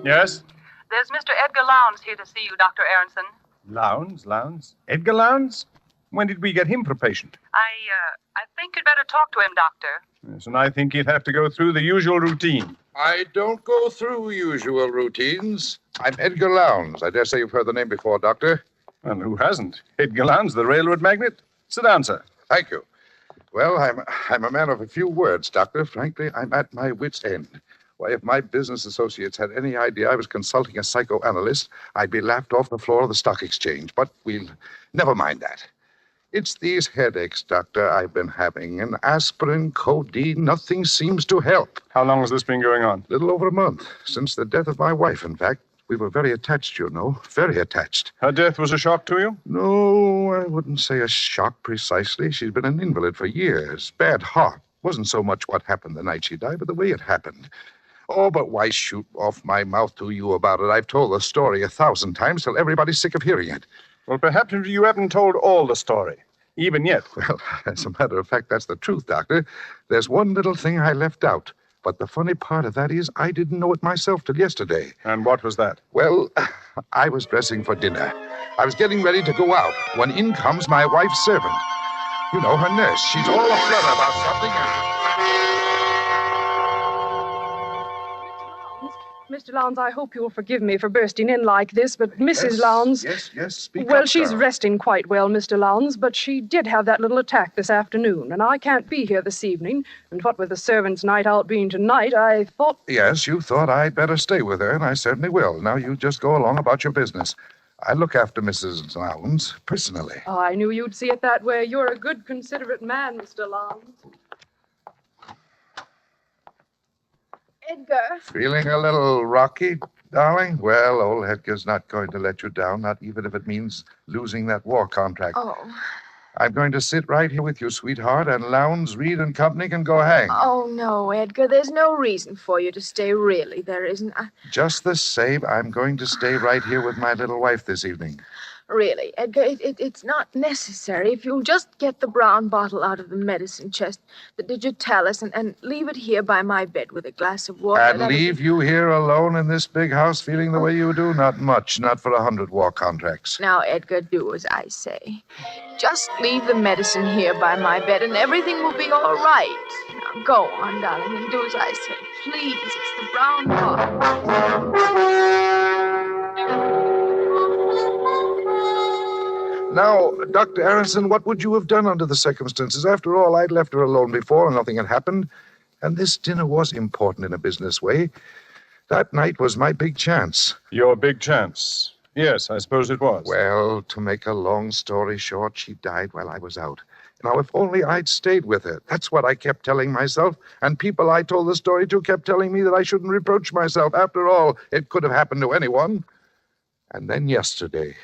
Yes? There's Mr. Edgar Lowndes here to see you, Dr. Aronson. Lowndes? Edgar Lowndes? When did we get him for patient? I think you'd better talk to him, Doctor. Yes, and I think he'd have to go through the usual routine. I don't go through usual routines. I'm Edgar Lowndes. I dare say you've heard the name before, Doctor. And who hasn't? Edgar Lowndes, the railroad magnate. Sit down, sir. Thank you. Well, I'm a man of a few words, Doctor. Frankly, I'm at my wit's end. Why, if my business associates had any idea I was consulting a psychoanalyst, I'd be laughed off the floor of the stock exchange. But we'll never mind that. It's these headaches, Doctor, I've been having. And aspirin, codeine, nothing seems to help. How long has this been going on? Little over a month. Since the death of my wife, in fact. We were very attached, you know. Very attached. Her death was a shock to you? No, I wouldn't say a shock precisely. She'd been an invalid for years. Bad heart. Wasn't so much what happened the night she died, but the way it happened. Oh, but why shoot off my mouth to you about it? I've told the story 1,000 times till everybody's sick of hearing it. Well, perhaps you haven't told all the story, even yet. Well, as a matter of fact, that's the truth, Doctor. There's one little thing I left out. But the funny part of that is I didn't know it myself till yesterday. And what was that? Well, I was dressing for dinner. I was getting ready to go out when in comes my wife's servant. You know, her nurse. She's all aflutter about something. Mr. Lowndes, I hope you'll forgive me for bursting in like this, but Mrs. Lowndes... Yes, speak Well, up, she's Sarah. resting quite well, Mr. Lowndes, but she did have that little attack this afternoon, and I can't be here this evening. And what with the servants' night out being tonight, I thought... Yes, you thought I'd better stay with her, and I certainly will. Now you just go along about your business. I look after Mrs. Lowndes personally. Oh, I knew you'd see it that way. You're a good, considerate man, Mr. Lowndes. Edgar. Feeling a little rocky, darling? Well, old Edgar's not going to let you down, not even if it means losing that war contract. Oh. I'm going to sit right here with you, sweetheart, and Lowndes, Reed, and company can go hang. Oh, no, Edgar. There's no reason for you to stay, really. There isn't. Just the same, I'm going to stay right here with my little wife this evening. Really, Edgar, it's not necessary. If you'll just get the brown bottle out of the medicine chest, the digitalis, and leave it here by my bed with a glass of water. And leave you here alone in this big house feeling the way you do? Not much, not for 100 war contracts. Now, Edgar, do as I say. Just leave the medicine here by my bed, and everything will be all right. Now, go on, darling, and do as I say. Please, it's the brown bottle. Now, Dr. Aronson, what would you have done under the circumstances? After all, I'd left her alone before and nothing had happened. And this dinner was important in a business way. That night was my big chance. Your big chance? Yes, I suppose it was. Well, to make a long story short, she died while I was out. Now, if only I'd stayed with her. That's what I kept telling myself. And people I told the story to kept telling me that I shouldn't reproach myself. After all, it could have happened to anyone. And then yesterday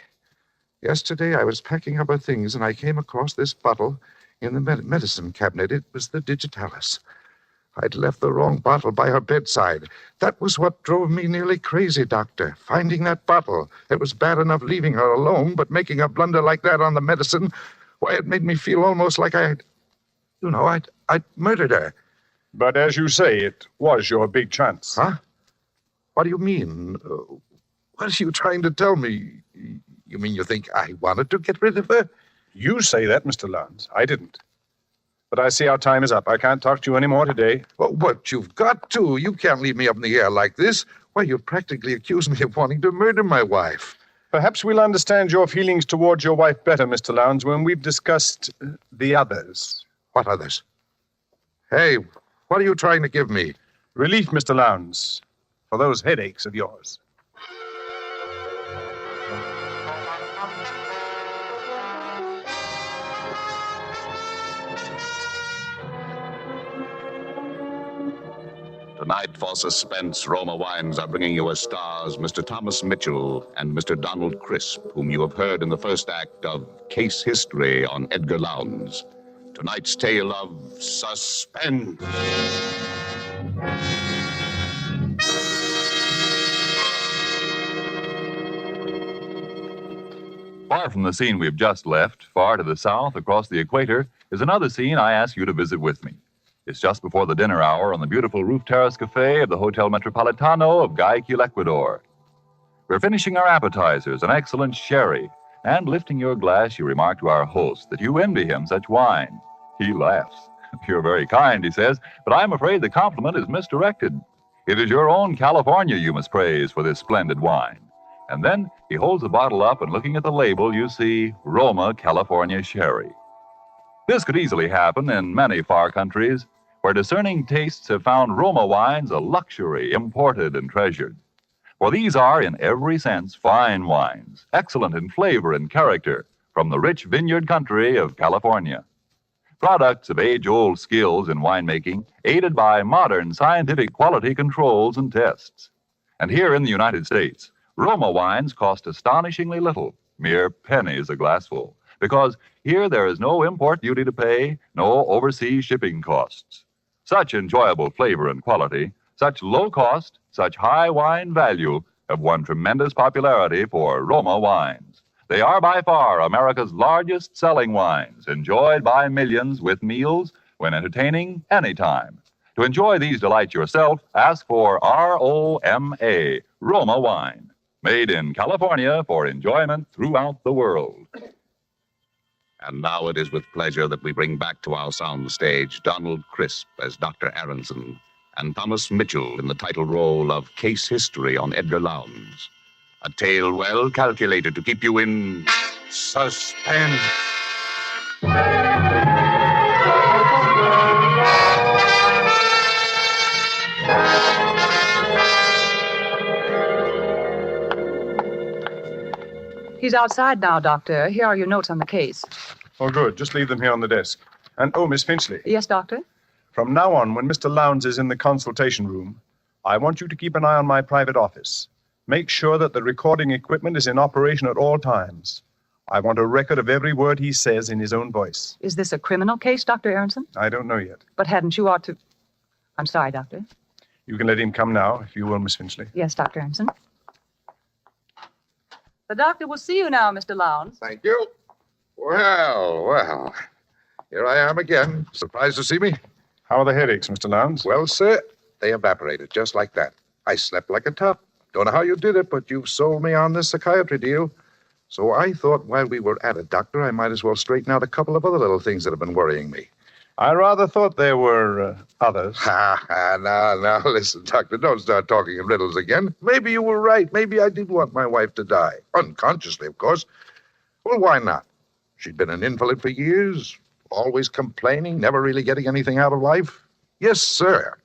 I was packing up her things, and I came across this bottle in the medicine cabinet. It was the digitalis. I'd left the wrong bottle by her bedside. That was what drove me nearly crazy, Doctor. Finding that bottle. It was bad enough leaving her alone, but making a blunder like that on the medicine, why, it made me feel almost like I'd murdered her. But as you say, it was your big chance. Huh? What do you mean? What are you trying to tell me? You mean you think I wanted to get rid of her? You say that, Mr. Lowndes. I didn't. But I see our time is up. I can't talk to you anymore today. Well, but you've got to. You can't leave me up in the air like this. Why, you practically accuse me of wanting to murder my wife. Perhaps we'll understand your feelings towards your wife better, Mr. Lowndes, when we've discussed the others. What others? Hey, what are you trying to give me? Relief, Mr. Lowndes, for those headaches of yours. Tonight for Suspense, Roma Wines are bringing you as stars Mr. Thomas Mitchell and Mr. Donald Crisp, whom you have heard in the first act of Case History on Edgar Lowndes. Tonight's tale of Suspense. Far from the scene we've just left, far to the south, across the equator, is another scene I ask you to visit with me. It's just before the dinner hour on the beautiful roof terrace cafe of the Hotel Metropolitano of Guayaquil, Ecuador. We're finishing our appetizers, an excellent sherry, and lifting your glass, you remark to our host that you envy him such wine. He laughs. You're very kind, he says, but I'm afraid the compliment is misdirected. It is your own California you must praise for this splendid wine. And then he holds the bottle up, and looking at the label, you see Roma California Sherry. This could easily happen in many far countries, where discerning tastes have found Roma wines a luxury, imported and treasured. For these are, in every sense, fine wines, excellent in flavor and character, from the rich vineyard country of California. Products of age-old skills in winemaking, aided by modern scientific quality controls and tests. And here in the United States, Roma wines cost astonishingly little, mere pennies a glassful, because here there is no import duty to pay, no overseas shipping costs. Such enjoyable flavor and quality, such low cost, such high wine value have won tremendous popularity for Roma wines. They are by far America's largest selling wines, enjoyed by millions with meals when entertaining anytime. To enjoy these delights yourself, ask for R-O-M-A, Roma wine, made in California for enjoyment throughout the world. And now it is with pleasure that we bring back to our sound stage Donald Crisp as Dr. Aronson and Thomas Mitchell in the title role of Case History on Edgar Lowndes. A tale well calculated to keep you in suspense. He's outside now, Doctor. Here are your notes on the case. Oh, good. Just leave them here on the desk. And, oh, Miss Finchley. Yes, Doctor? From now on, when Mr. Lowndes is in the consultation room, I want you to keep an eye on my private office. Make sure that the recording equipment is in operation at all times. I want a record of every word he says in his own voice. Is this a criminal case, Dr. Aronson? I don't know yet. But hadn't you ought to... I'm sorry, Doctor. You can let him come now, if you will, Miss Finchley. Yes, Dr. Aronson. The doctor will see you now, Mr. Lowndes. Thank you. Well. Here I am again. Surprised to see me? How are the headaches, Mr. Lowndes? Well, sir, they evaporated just like that. I slept like a top. Don't know how you did it, but you sold me on this psychiatry deal. So I thought while we were at it, Doctor, I might as well straighten out a couple of other little things that have been worrying me. I rather thought there were others. Now, listen, Doctor, don't start talking in riddles again. Maybe you were right. Maybe I did want my wife to die. Unconsciously, of course. Well, why not? She'd been an invalid for years, always complaining, never really getting anything out of life. Yes, sir.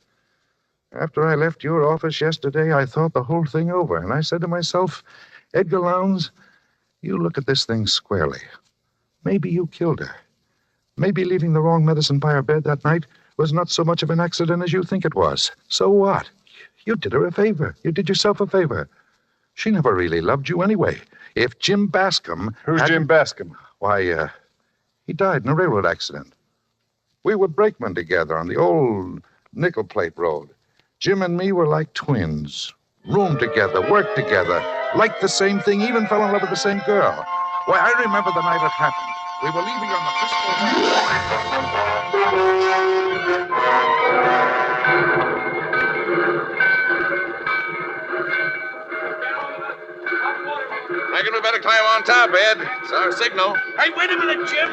After I left your office yesterday, I thought the whole thing over, and I said to myself, Edgar Lowndes, you look at this thing squarely. Maybe you killed her. Maybe leaving the wrong medicine by her bed that night was not so much of an accident as you think it was. So what? You did her a favor. You did yourself a favor. She never really loved you anyway. If Jim Bascom... Who's Jim Bascom? Why, he died in a railroad accident. We were brakemen together on the old nickel plate road. Jim and me were like twins. Roomed together, worked together, liked the same thing, even fell in love with the same girl. Why, I remember the night it happened. We were leaving on the Reckon we better climb on top, Ed. It's our signal. Hey, wait a minute, Jim.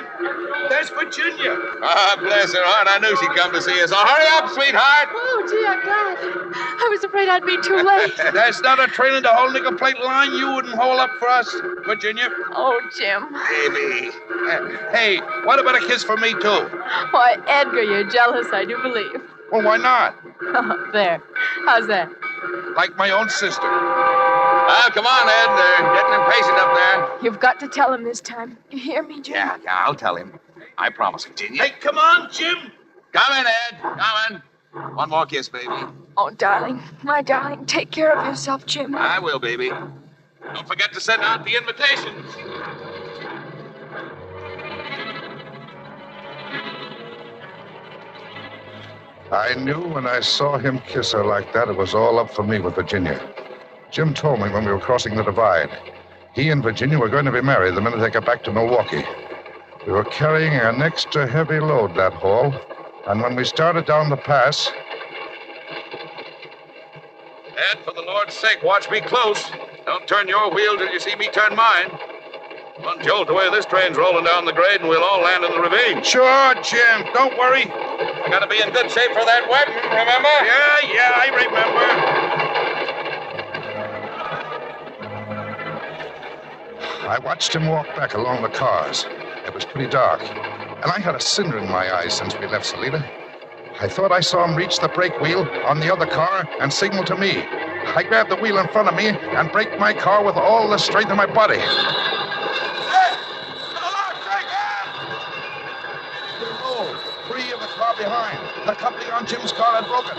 There's Virginia. Ah, bless her heart. I knew she'd come to see us. So hurry up, sweetheart. Oh, gee, I'm glad. I was afraid I'd be too late. There's not a train in the whole nickel plate line you wouldn't hold up for us, Virginia. Oh, Jim. Baby. Hey, what about a kiss for me, too? Why, Edgar, you're jealous, I do believe. Well, why not? There. How's that? Like my own sister. Well, come on, Ed. They're getting impatient up there. You've got to tell him this time. You hear me, Jim? Yeah, I'll tell him. I promise, Virginia. Hey, come on, Jim. Coming, Ed. Coming. One more kiss, baby. Oh, darling. My darling, take care of yourself, Jim. I will, baby. Don't forget to send out the invitations. I knew when I saw him kiss her like that, it was all up for me with Virginia. Jim told me when we were crossing the divide. He and Virginia were going to be married the minute they got back to Milwaukee. We were carrying an extra heavy load that haul, and when we started down the pass... Ed, for the Lord's sake, watch me close. Don't turn your wheel till you see me turn mine. One jolt away, this train's rolling down the grade, and we'll all land in the ravine. Sure, Jim. Don't worry. I gotta be in good shape for that weapon, remember? Yeah, I remember. I watched him walk back along the cars. It was pretty dark, and I had a cinder in my eyes since we left Salida. I thought I saw him reach the brake wheel on the other car and signal to me. I grabbed the wheel in front of me and braked my car with all the strength of my body. Three of the car behind. The coupling on Jim's car had broken.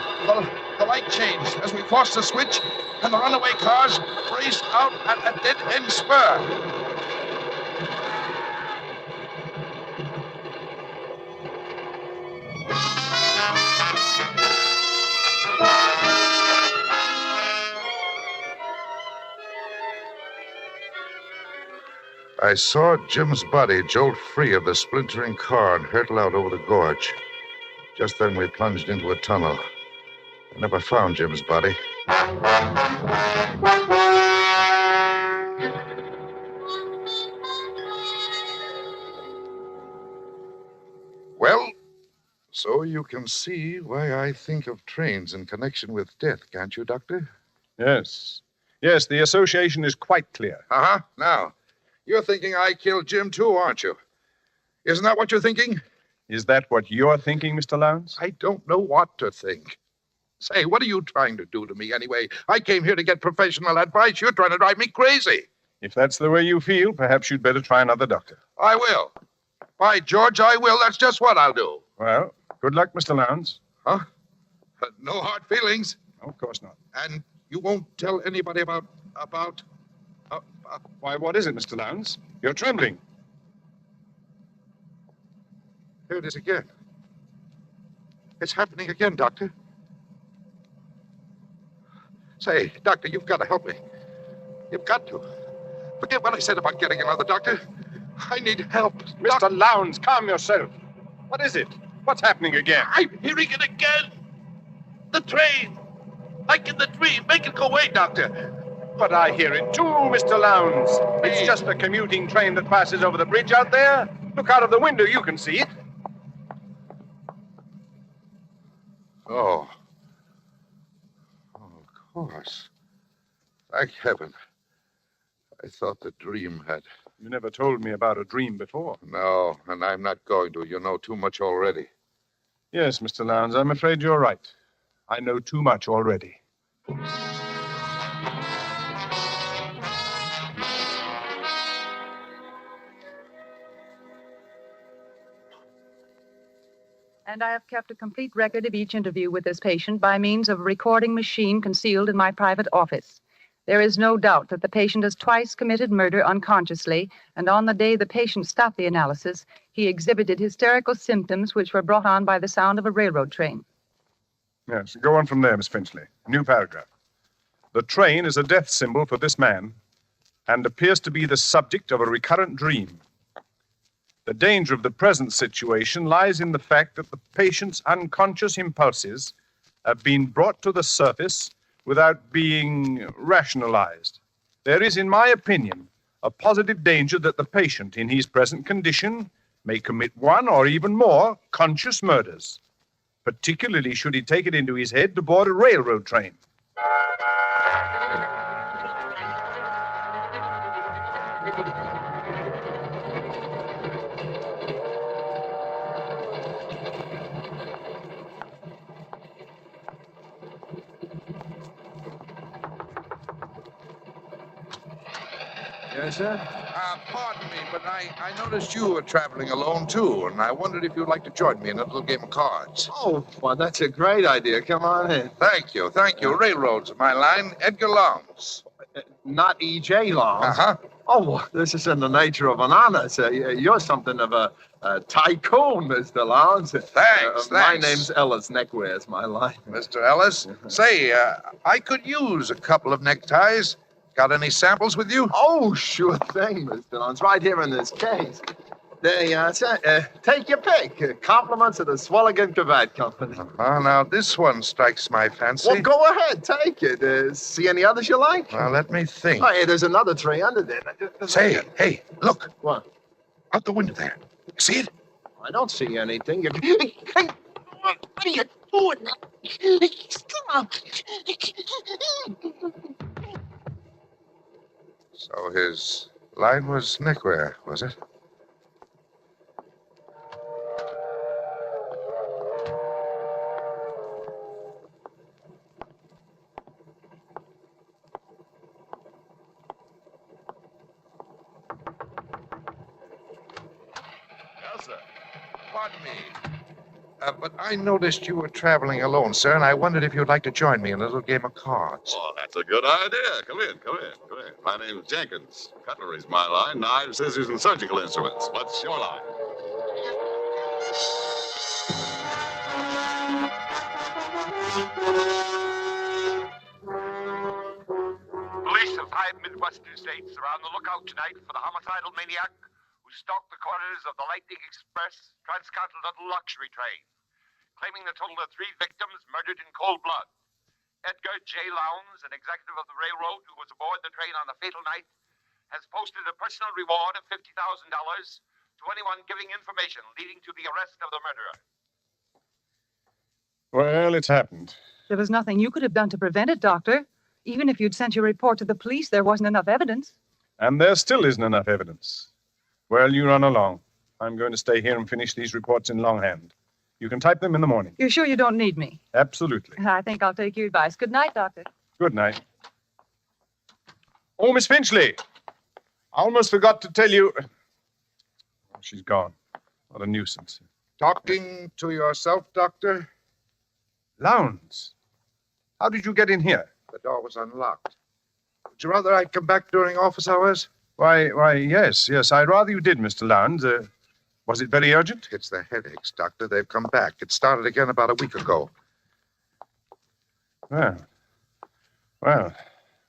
The light changed as we forced the switch, and the runaway cars raced out at a dead-end spur. I saw Jim's body jolt free of the splintering car and hurtle out over the gorge. Just then we plunged into a tunnel. I never found Jim's body. Well, so you can see why I think of trains in connection with death, can't you, Doctor? Yes. Yes, the association is quite clear. Uh-huh. Now, you're thinking I killed Jim, too, aren't you? Isn't that what you're thinking? Is that what you're thinking, Mr. Lowndes? I don't know what to think. Say, what are you trying to do to me anyway? I came here to get professional advice. You're trying to drive me crazy. If that's the way you feel, perhaps you'd better try another doctor. I will. By George, I will. That's just what I'll do. Well, good luck, Mr. Lowndes. Huh? No hard feelings. No, of course not. And you won't tell anybody about... Why, what is it, Mr. Lowndes? You're trembling. Here it is again. It's happening again, Doctor. Say, Doctor, you've got to help me. You've got to. Forget what I said about getting another doctor. I need help. Mr. Lowndes, calm yourself. What is it? What's happening again? I'm hearing it again. The train. Like in the dream. Make it go away, Doctor. But I hear it too, Mr. Lowndes. It's just a commuting train that passes over the bridge out there. Look out of the window. You can see it. Oh. Oh, of course. Thank heaven. I thought the dream had... You never told me about a dream before. No, and I'm not going to. You know too much already. Yes, Mr. Lowndes, I'm afraid you're right. I know too much already. And I have kept a complete record of each interview with this patient by means of a recording machine concealed in my private office. There is no doubt that the patient has twice committed murder unconsciously, and on the day the patient stopped the analysis, he exhibited hysterical symptoms which were brought on by the sound of a railroad train. Yes, go on from there, Miss Finchley. New paragraph. The train is a death symbol for this man and appears to be the subject of a recurrent dream. The danger of the present situation lies in the fact that the patient's unconscious impulses have been brought to the surface without being rationalized. There is, in my opinion, a positive danger that the patient, in his present condition, may commit one or even more conscious murders, particularly should he take it into his head to board a railroad train. Yes, sir? Pardon me, but I noticed you were traveling alone, too, and I wondered if you'd like to join me in a little game of cards. Oh, well, that's a great idea. Come on in. Thank you. Railroads are my line. Edgar Lowndes. Not E.J. Lowndes. Uh-huh. Oh, well, this is in the nature of an honor, sir. You're something of a tycoon, Mr. Lowndes. Thanks. My name's Ellis. Neckwear is my line. Mr. Ellis, say, I could use a couple of neckties. Got any samples with you? Oh, sure thing, Mr. Lowndes. Right here in this case. There you are, sir. Take your pick. Compliments of the Swilligan Cravat Company. Now, this one strikes my fancy. Well, go ahead. Take it. See any others you like? Well, let me think. Oh, hey, there's another tray under there. Say, hey, look. What? Out the window there. See it? I don't see anything. Hey, what are you doing? Come on. So his line was neckwear, was it? Yes, sir. Pardon me. But I noticed you were traveling alone, sir, and I wondered if you'd like to join me in a little game of cards. Oh, that's a good idea. Come in. My name's Jenkins. Cutlery's my line. Knives, scissors, and surgical instruments. What's your line? Police of 5 Midwestern states are on the lookout tonight for the homicidal maniac who stalked the corridors of the Lightning Express transcontinental luxury train, claiming the total of 3 victims murdered in cold blood. Edgar J. Lowndes, an executive of the railroad who was aboard the train on the fatal night, has posted a personal reward of $50,000 to anyone giving information leading to the arrest of the murderer. Well, it's happened. There was nothing you could have done to prevent it, Doctor. Even if you'd sent your report to the police, there wasn't enough evidence. And there still isn't enough evidence. Well, you run along. I'm going to stay here and finish these reports in longhand. You can type them in the morning. You're sure you don't need me? Absolutely. I think I'll take your advice. Good night, Doctor. Good night. Oh, Miss Finchley. I almost forgot to tell you. Oh, she's gone. What a nuisance. Talking to yourself, Doctor? Lowndes. How did you get in here? The door was unlocked. Would you rather I'd come back during office hours? Why, yes. I'd rather you did, Mr. Lowndes. Was it very urgent? It's the headaches, Doctor. They've come back. It started again about a week ago. Well,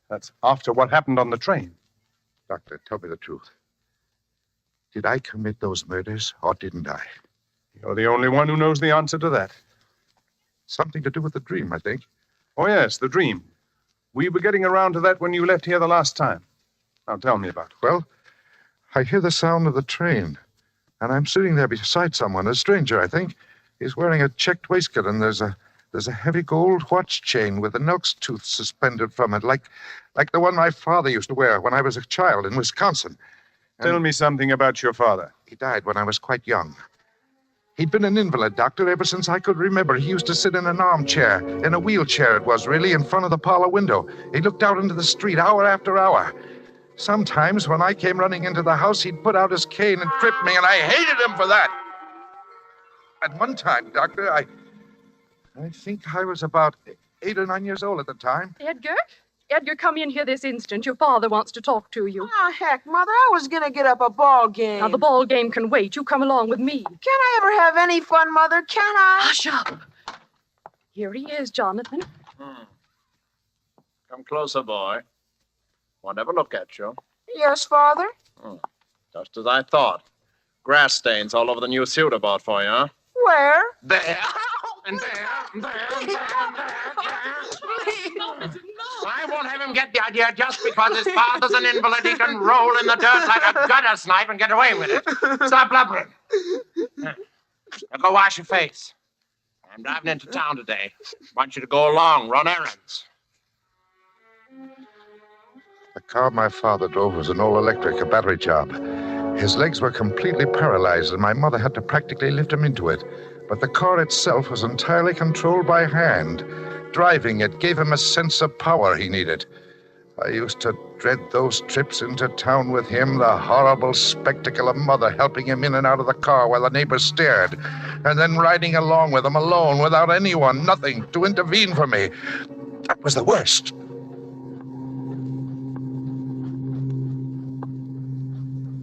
that's after what happened on the train. Doctor, tell me the truth. Did I commit those murders, or didn't I? You're the only one who knows the answer to that. Something to do with the dream, I think. Oh, yes, the dream. We were getting around to that when you left here the last time. Now, tell me about it. Well, I hear the sound of the train, and I'm sitting there beside someone, a stranger, I think. He's wearing a checked waistcoat, and there's a heavy gold watch chain with an elk's tooth suspended from it, like the one my father used to wear when I was a child in Wisconsin. Tell me something about your father. He died when I was quite young. He'd been an invalid, Doctor, ever since I could remember. He used to sit in an armchair, in a wheelchair it was, really, in front of the parlor window. He looked out into the street hour after hour. Sometimes, when I came running into the house, he'd put out his cane and trip me, and I hated him for that. At one time, Doctor, I think I was about 8 or 9 years old at the time. Edgar? Edgar, come in here this instant. Your father wants to talk to you. Oh, heck, Mother, I was going to get up a ball game. Now, the ball game can wait. You come along with me. Can I ever have any fun, Mother? Can I? Hush up. Here he is, Jonathan. Come closer, boy. Won't ever look at you. Yes, Father? Just as I thought. Grass stains all over the new suit I bought for you, huh? Where? There. And there, and there, and there, and there. I won't have him get the idea just because his father's an invalid. He can roll in the dirt like a gutter snipe and get away with it. Stop blubbering. Now go wash your face. I'm driving into town today. Want you to go along, run errands. The car my father drove was an all-electric, a battery job. His legs were completely paralyzed, and my mother had to practically lift him into it. But the car itself was entirely controlled by hand. Driving it gave him a sense of power he needed. I used to dread those trips into town with him, the horrible spectacle of Mother helping him in and out of the car while the neighbors stared, and then riding along with him alone, without anyone, nothing, to intervene for me. That was the worst.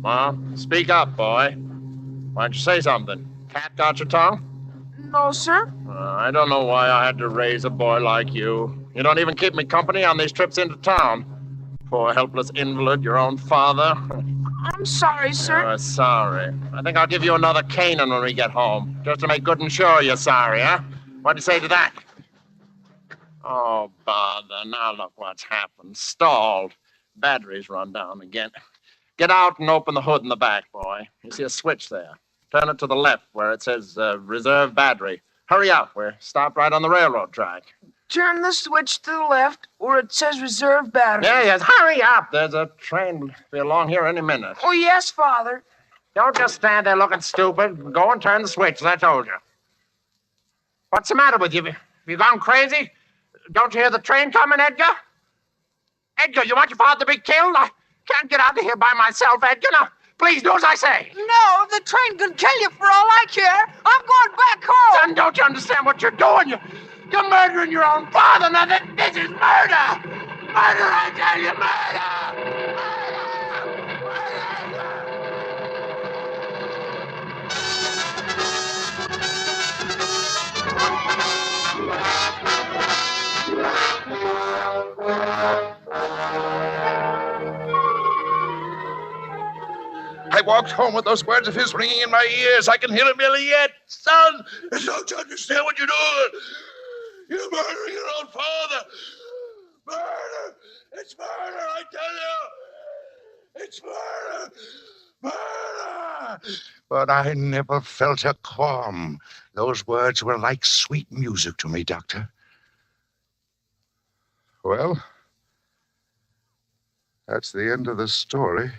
Mom, speak up, boy. Why don't you say something? Cat got your tongue? No, sir. I don't know why I had to raise a boy like you. You don't even keep me company on these trips into town. Poor helpless invalid, your own father. I'm sorry, sir. You're sorry. I think I'll give you another caning when we get home, just to make good and sure you're sorry, huh? What'd you say to that? Oh, bother. Now look what's happened. Stalled. Battery's run down again. Get out and open the hood in the back, boy. You see a switch there. Turn it to the left where it says reserve battery. Hurry up. We're stopped right on the railroad track. Turn the switch to the left where it says reserve battery. Yes. Hurry up. There's a train be along here any minute. Oh, yes, Father. Don't just stand there looking stupid. Go and turn the switch, as I told you. What's the matter with you? Have you gone crazy? Don't you hear the train coming, Edgar? Edgar, you want your father to be killed? I can't get out of here by myself, Edgar. Now, please do as I say. No, the train can kill you for all I care. I'm going back home. Son, don't you understand what you're doing? You're murdering your own father. Now, this is murder. Murder, I tell you, murder. I walked home with those words of his ringing in my ears. I can hear them nearly yet. Son, don't you understand what you're doing? You're murdering your own father. Murder! It's murder, I tell you! It's murder! Murder! But I never felt a qualm. Those words were like sweet music to me, Doctor. Well, that's the end of the story.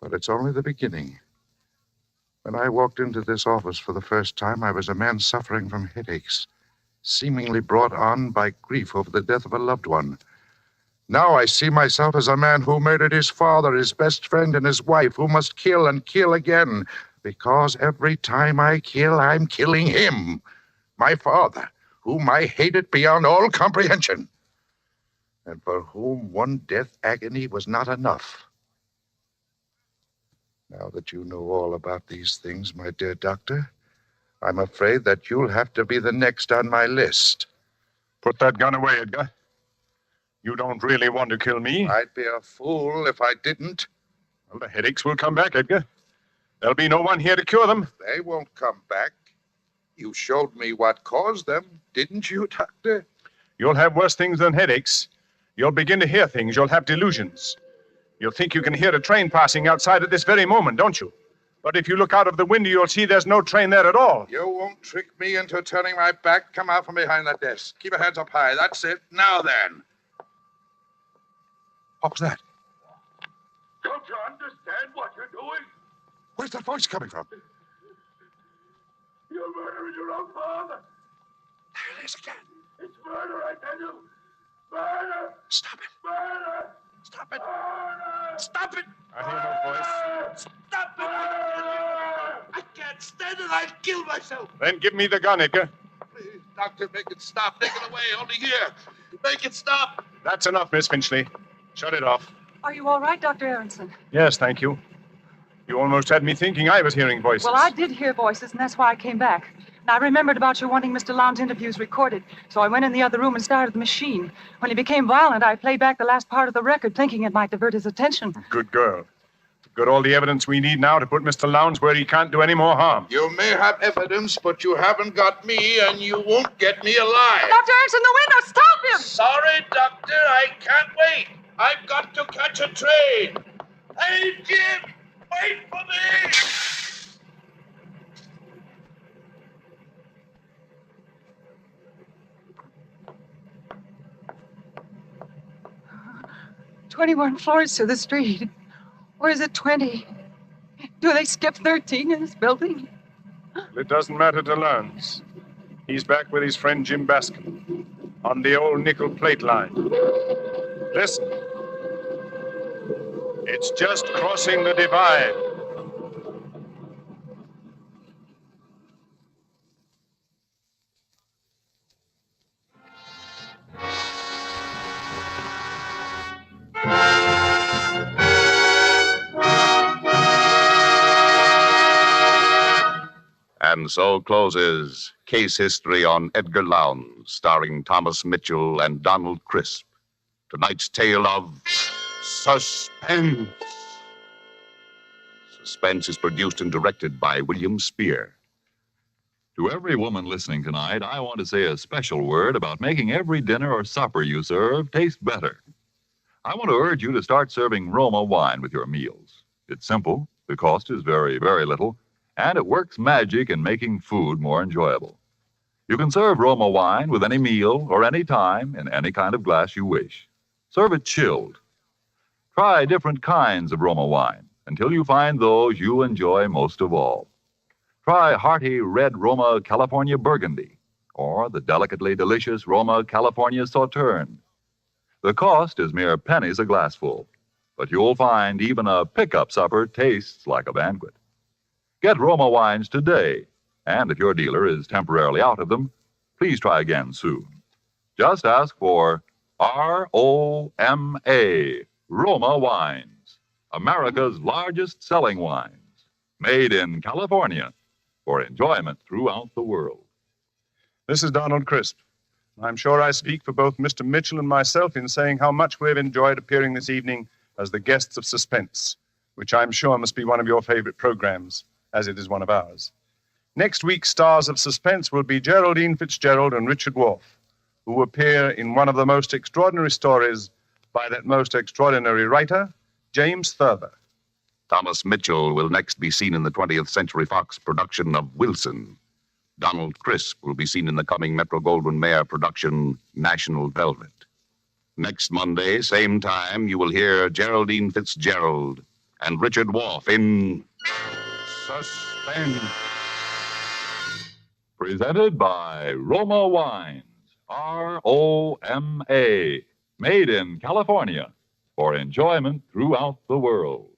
But it's only the beginning. When I walked into this office for the first time, I was a man suffering from headaches, seemingly brought on by grief over the death of a loved one. Now I see myself as a man who murdered his father, his best friend, and his wife, who must kill and kill again, because every time I kill, I'm killing him, my father, whom I hated beyond all comprehension, and for whom one death agony was not enough. Now that you know all about these things, my dear doctor, I'm afraid that you'll have to be the next on my list. Put that gun away, Edgar. You don't really want to kill me. I'd be a fool if I didn't. Well, the headaches will come back, Edgar. There'll be no one here to cure them. They won't come back. You showed me what caused them, didn't you, Doctor? You'll have worse things than headaches. You'll begin to hear things. You'll have delusions. You'll think you can hear a train passing outside at this very moment, don't you? But if you look out of the window, you'll see there's no train there at all. You won't trick me into turning my back. Come out from behind that desk. Keep your hands up high. That's it. Now then. What was that? Don't you understand what you're doing? Where's that voice coming from? You're murdering your own father. There it is again. It's murder, I tell you. Murder. Stop it. Murder. Stop it. Murder. Stop it. I hear no voice. Stop it. I can't stand it. I'll kill myself. Then give me the gun, Edgar. Please, doctor, make it stop. Take it away. Only here. Make it stop. That's enough, Miss Finchley. Shut it off. Are you all right, Dr. Aronson? Yes, thank you. You almost had me thinking I was hearing voices. Well, I did hear voices, and that's why I came back. And I remembered about your wanting Mr. Lowndes' interviews recorded, so I went in the other room and started the machine. When he became violent, I played back the last part of the record, thinking it might divert his attention. Good girl. We've got all the evidence we need now to put Mr. Lowndes where he can't do any more harm. You may have evidence, but you haven't got me, and you won't get me alive. Dr. Aronson, the window! Stop him! Sorry, doctor. I can't wait. I've got to catch a train. Hey, Jim! Wait for me! "21 floors to the street. Or is it 20? Do they skip 13 in this building?" It doesn't matter to Lowndes. He's back with his friend Jim Bascom on the old nickel plate line. Listen. It's just crossing the divide. And so closes Case History on Edgar Lowndes, starring Thomas Mitchell and Donald Crisp. Tonight's tale of Suspense. Suspense is produced and directed by William Spear. To every woman listening tonight, I want to say a special word about making every dinner or supper you serve taste better. I want to urge you to start serving Roma wine with your meals. It's simple, the cost is very, very little, and it works magic in making food more enjoyable. You can serve Roma wine with any meal or any time in any kind of glass you wish. Serve it chilled. Try different kinds of Roma wine until you find those you enjoy most of all. Try hearty red Roma California Burgundy or the delicately delicious Roma California Sauterne. The cost is mere pennies a glassful, but you'll find even a pickup supper tastes like a banquet. Get Roma wines today, and if your dealer is temporarily out of them, please try again soon. Just ask for R-O-M-A, Roma Wines, America's largest selling wines, made in California for enjoyment throughout the world. This is Donald Crisp. I'm sure I speak for both Mr. Mitchell and myself in saying how much we've enjoyed appearing this evening as the guests of Suspense, which I'm sure must be one of your favorite programs, as it is one of ours. Next week's stars of Suspense will be Geraldine Fitzgerald and Richard Wolfe, who appear in one of the most extraordinary stories by that most extraordinary writer, James Thurber. Thomas Mitchell will next be seen in the 20th Century Fox production of Wilson. Donald Crisp will be seen in the coming Metro-Goldwyn-Mayer production, National Velvet. Next Monday, same time, you will hear Geraldine Fitzgerald and Richard Wolfe in Suspense. Presented by Roma Wines, R-O-M-A, made in California for enjoyment throughout the world.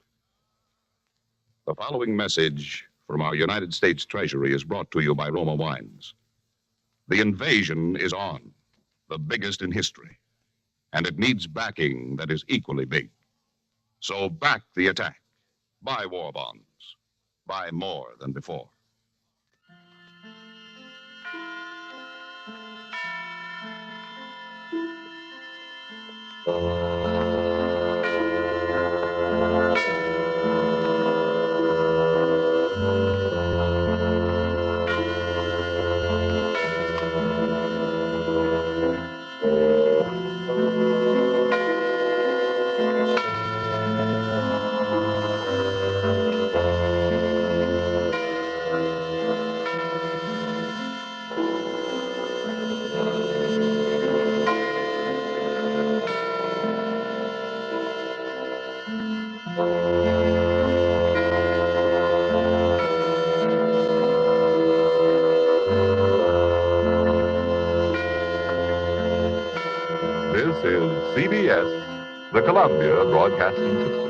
The following message from our United States Treasury is brought to you by Roma Wines. The invasion is on, the biggest in history, and it needs backing that is equally big. So back the attack. Buy war bonds. Buy more than before. This is CBS, the Columbia Broadcasting System.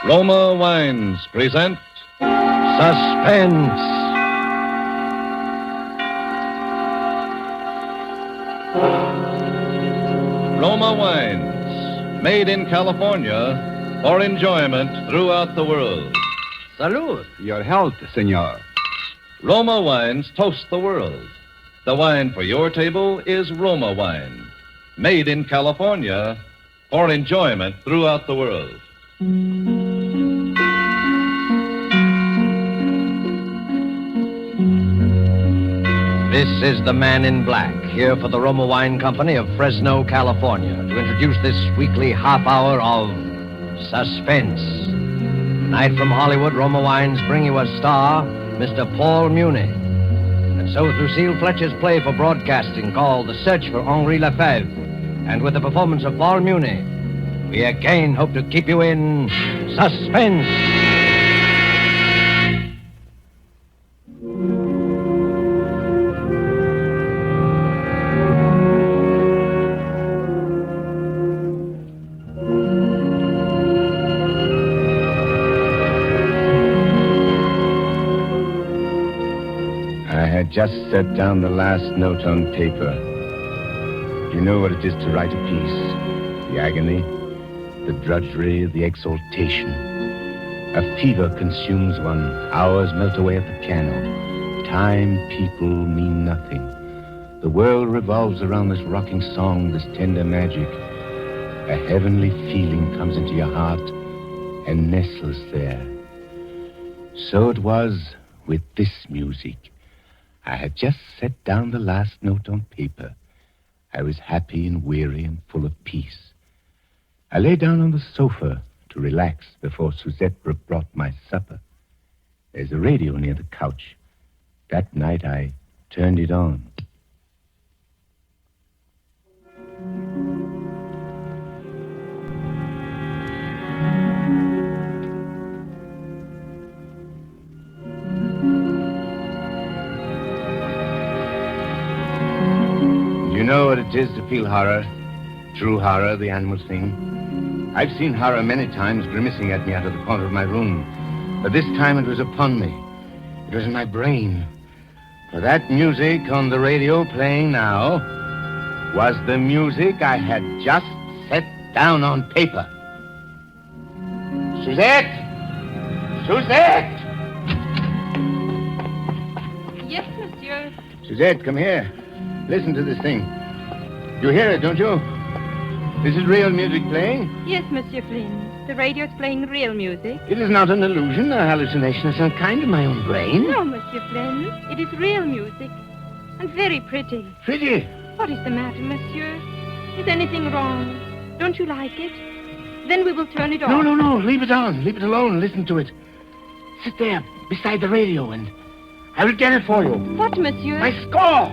Roma Wines present Suspense. Roma Wines, made in California for enjoyment throughout the world. Salud. Your health, senor. Roma Wines toast the world. The wine for your table is Roma Wine, made in California for enjoyment throughout the world. This is the Man in Black, here for the Roma Wine Company of Fresno, California, to introduce this weekly half hour of Suspense. Tonight from Hollywood, Roma Wines bring you a star, Mr. Paul Muni. And so with Lucille Fletcher's play for broadcasting called The Search for Henri Lefebvre, and with the performance of Paul Muni, we again hope to keep you in suspense. I had just set down the last note on paper. You know what it is to write a piece. The agony, the drudgery, the exaltation. A fever consumes one. Hours melt away at the piano. Time, people mean nothing. The world revolves around this rocking song, this tender magic. A heavenly feeling comes into your heart and nestles there. So it was with this music. I had just set down the last note on paper. I was happy and weary and full of peace. I lay down on the sofa to relax before Suzette brought my supper. There's a radio near the couch. That night I turned it on. You know what it is to feel horror? True horror, the animal thing. I've seen horror many times grimacing at me out of the corner of my room. But this time it was upon me. It was in my brain. For that music on the radio playing now was the music I had just set down on paper. Suzette! Suzette! Yes, monsieur. Suzette, come here. Listen to this thing. You hear it, don't you? This is real music playing? Yes, Monsieur Flynn. The radio's playing real music. It is not an illusion, a hallucination of some kind in my own brain. No, Monsieur Flynn. It is real music. And very pretty. Pretty? What is the matter, monsieur? Is anything wrong? Don't you like it? Then we will turn it off. No. Leave it on. Leave it alone. Listen to it. Sit there beside the radio and I will get it for you. What, monsieur? My score!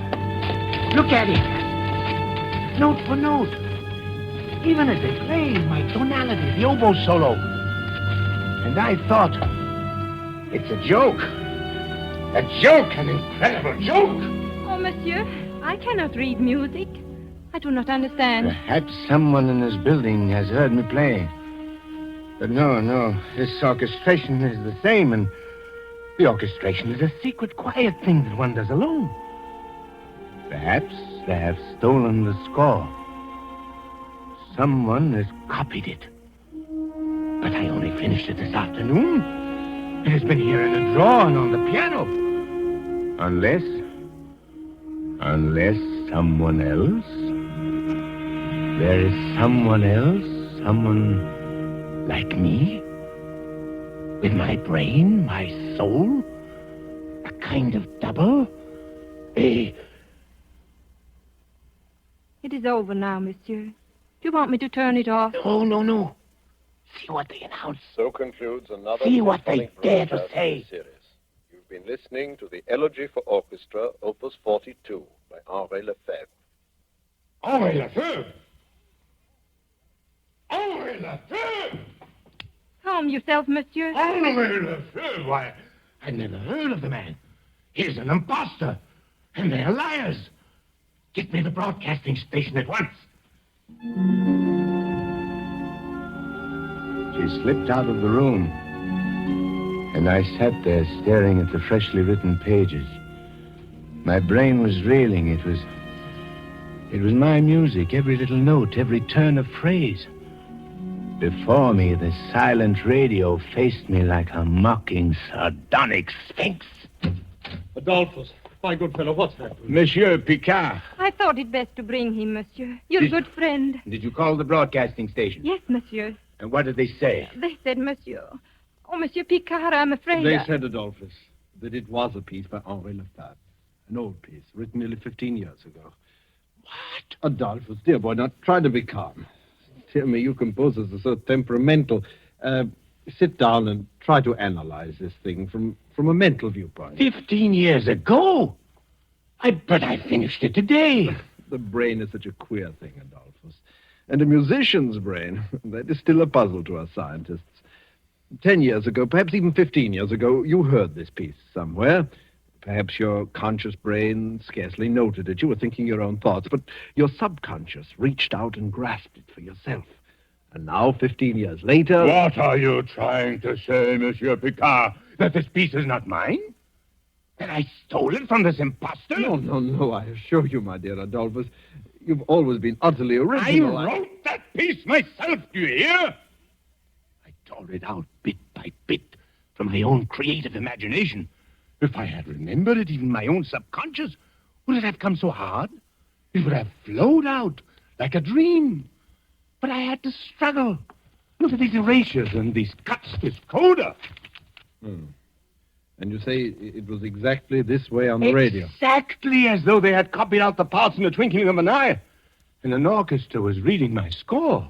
Look at it. Note for note. Even as they play, my tonality, the oboe solo. And I thought, it's a joke. A joke, an incredible joke. Oh, monsieur, I cannot read music. I do not understand. Perhaps someone in this building has heard me play. But no, this orchestration is the same, and the orchestration is a secret, quiet thing that one does alone. Perhaps they have stolen the score. Someone has copied it. But I only finished it this afternoon. It has been here in a drawer and on the piano. Unless someone else. There is someone else, someone like me. With my brain, my soul. A kind of double. It is over now, monsieur. Do you want me to turn it off? No. See what they announce. So concludes another... See what they dare to broadcast say. of the series. You've been listening to the Elegy for Orchestra, Opus 42, by Henri Lefebvre. Henri Lefebvre? Henri Lefebvre! Calm yourself, monsieur. Henri Lefebvre? Why, I never heard of the man. He's an imposter. And they're liars. Get me the broadcasting station at once. She slipped out of the room. And I sat there staring at the freshly written pages. My brain was reeling. It was my music, every little note, every turn of phrase. Before me, the silent radio faced me like a mocking, sardonic sphinx. Adolphus, my good fellow, what's happened? Monsieur Picard, I thought it best to bring him, monsieur. You're a good friend. did you call the broadcasting station? Yes, monsieur. And what did they say? They said, monsieur. Oh, Monsieur Picard, I'm afraid. They said, Adolphus, that it was a piece by Henri Lefebvre. An old piece, written nearly 15 years ago. What? Adolphus, dear boy, now try to be calm. Tell me, you composers are so temperamental. Sit down and try to analyze this thing from a mental viewpoint. 15 years ago? But I finished it today. The brain is such a queer thing, Adolphus. And a musician's brain, that is still a puzzle to us scientists. 10 years ago, perhaps even 15 years ago, you heard this piece somewhere. Perhaps your conscious brain scarcely noted it. You were thinking your own thoughts, but your subconscious reached out and grasped it for yourself. And now, 15 years later... What are you trying to say, Monsieur Picard? That this piece is not mine? That I stole it from this impostor? No, I assure you, my dear Adolphus, you've always been utterly original. I wrote that piece myself, do you hear? I tore it out bit by bit from my own creative imagination. If I had remembered it, even my own subconscious, would it have come so hard? It would have flowed out like a dream. But I had to struggle. Look at these erasures and these cuts, this coda. And you say it was exactly this way on the radio? Exactly as though they had copied out the parts in the twinkling of an eye. And an orchestra was reading my score.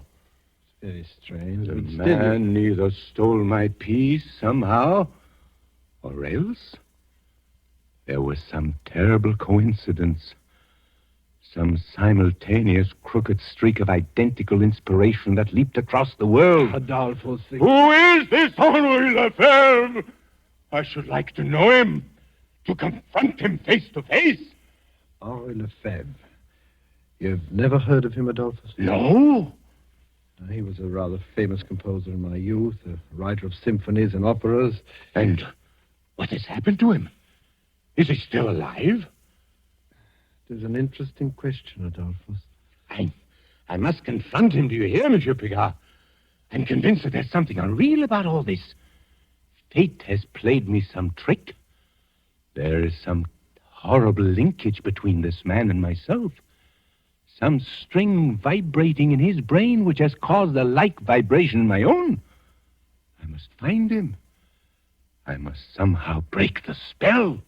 Very strange. The man either stole my piece somehow, or else there was some terrible coincidence. Some simultaneous crooked streak of identical inspiration that leaped across the world. Adolphus. Who is this Henri Lefebvre? I should like to know him, to confront him face to face. Henri Lefebvre. You've never heard of him, Adolphus? No. He was a rather famous composer in my youth, a writer of symphonies and operas. And what has happened to him? Is he still alive? It is an interesting question, Adolphus. I must confront him, do you hear, Monsieur Picard? I'm convinced that there's something unreal about all this. Fate has played me some trick. There is some horrible linkage between this man and myself. Some string vibrating in his brain which has caused a like vibration in my own. I must find him. I must somehow break the spell.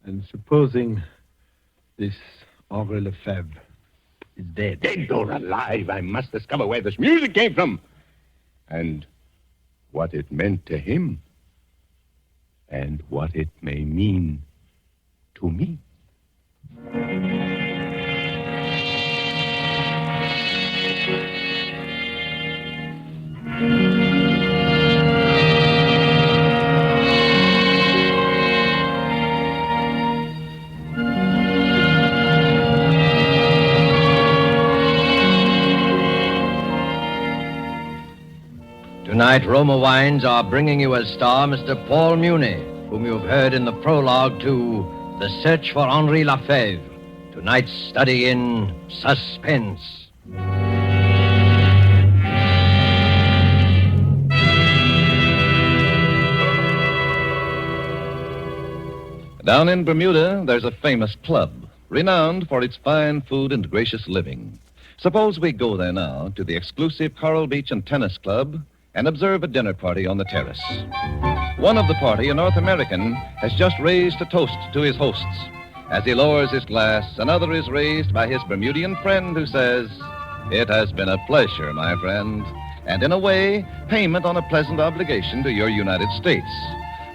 And supposing this Henri Lefebvre is dead. Dead or alive, I must discover where this music came from. And what it meant to him. And what it may mean to me. Tonight, Roma Wines are bringing you as star Mr. Paul Muni, whom you have heard in the prologue to The Search for Henri Lefebvre, tonight's study in Suspense. Down in Bermuda, there's a famous club, renowned for its fine food and gracious living. Suppose we go there now to the exclusive Coral Beach and Tennis Club and observe a dinner party on the terrace. One of the party, a North American, has just raised a toast to his hosts. As he lowers his glass, another is raised by his Bermudian friend who says, "It has been a pleasure, my friend, and in a way, payment on a pleasant obligation to your United States.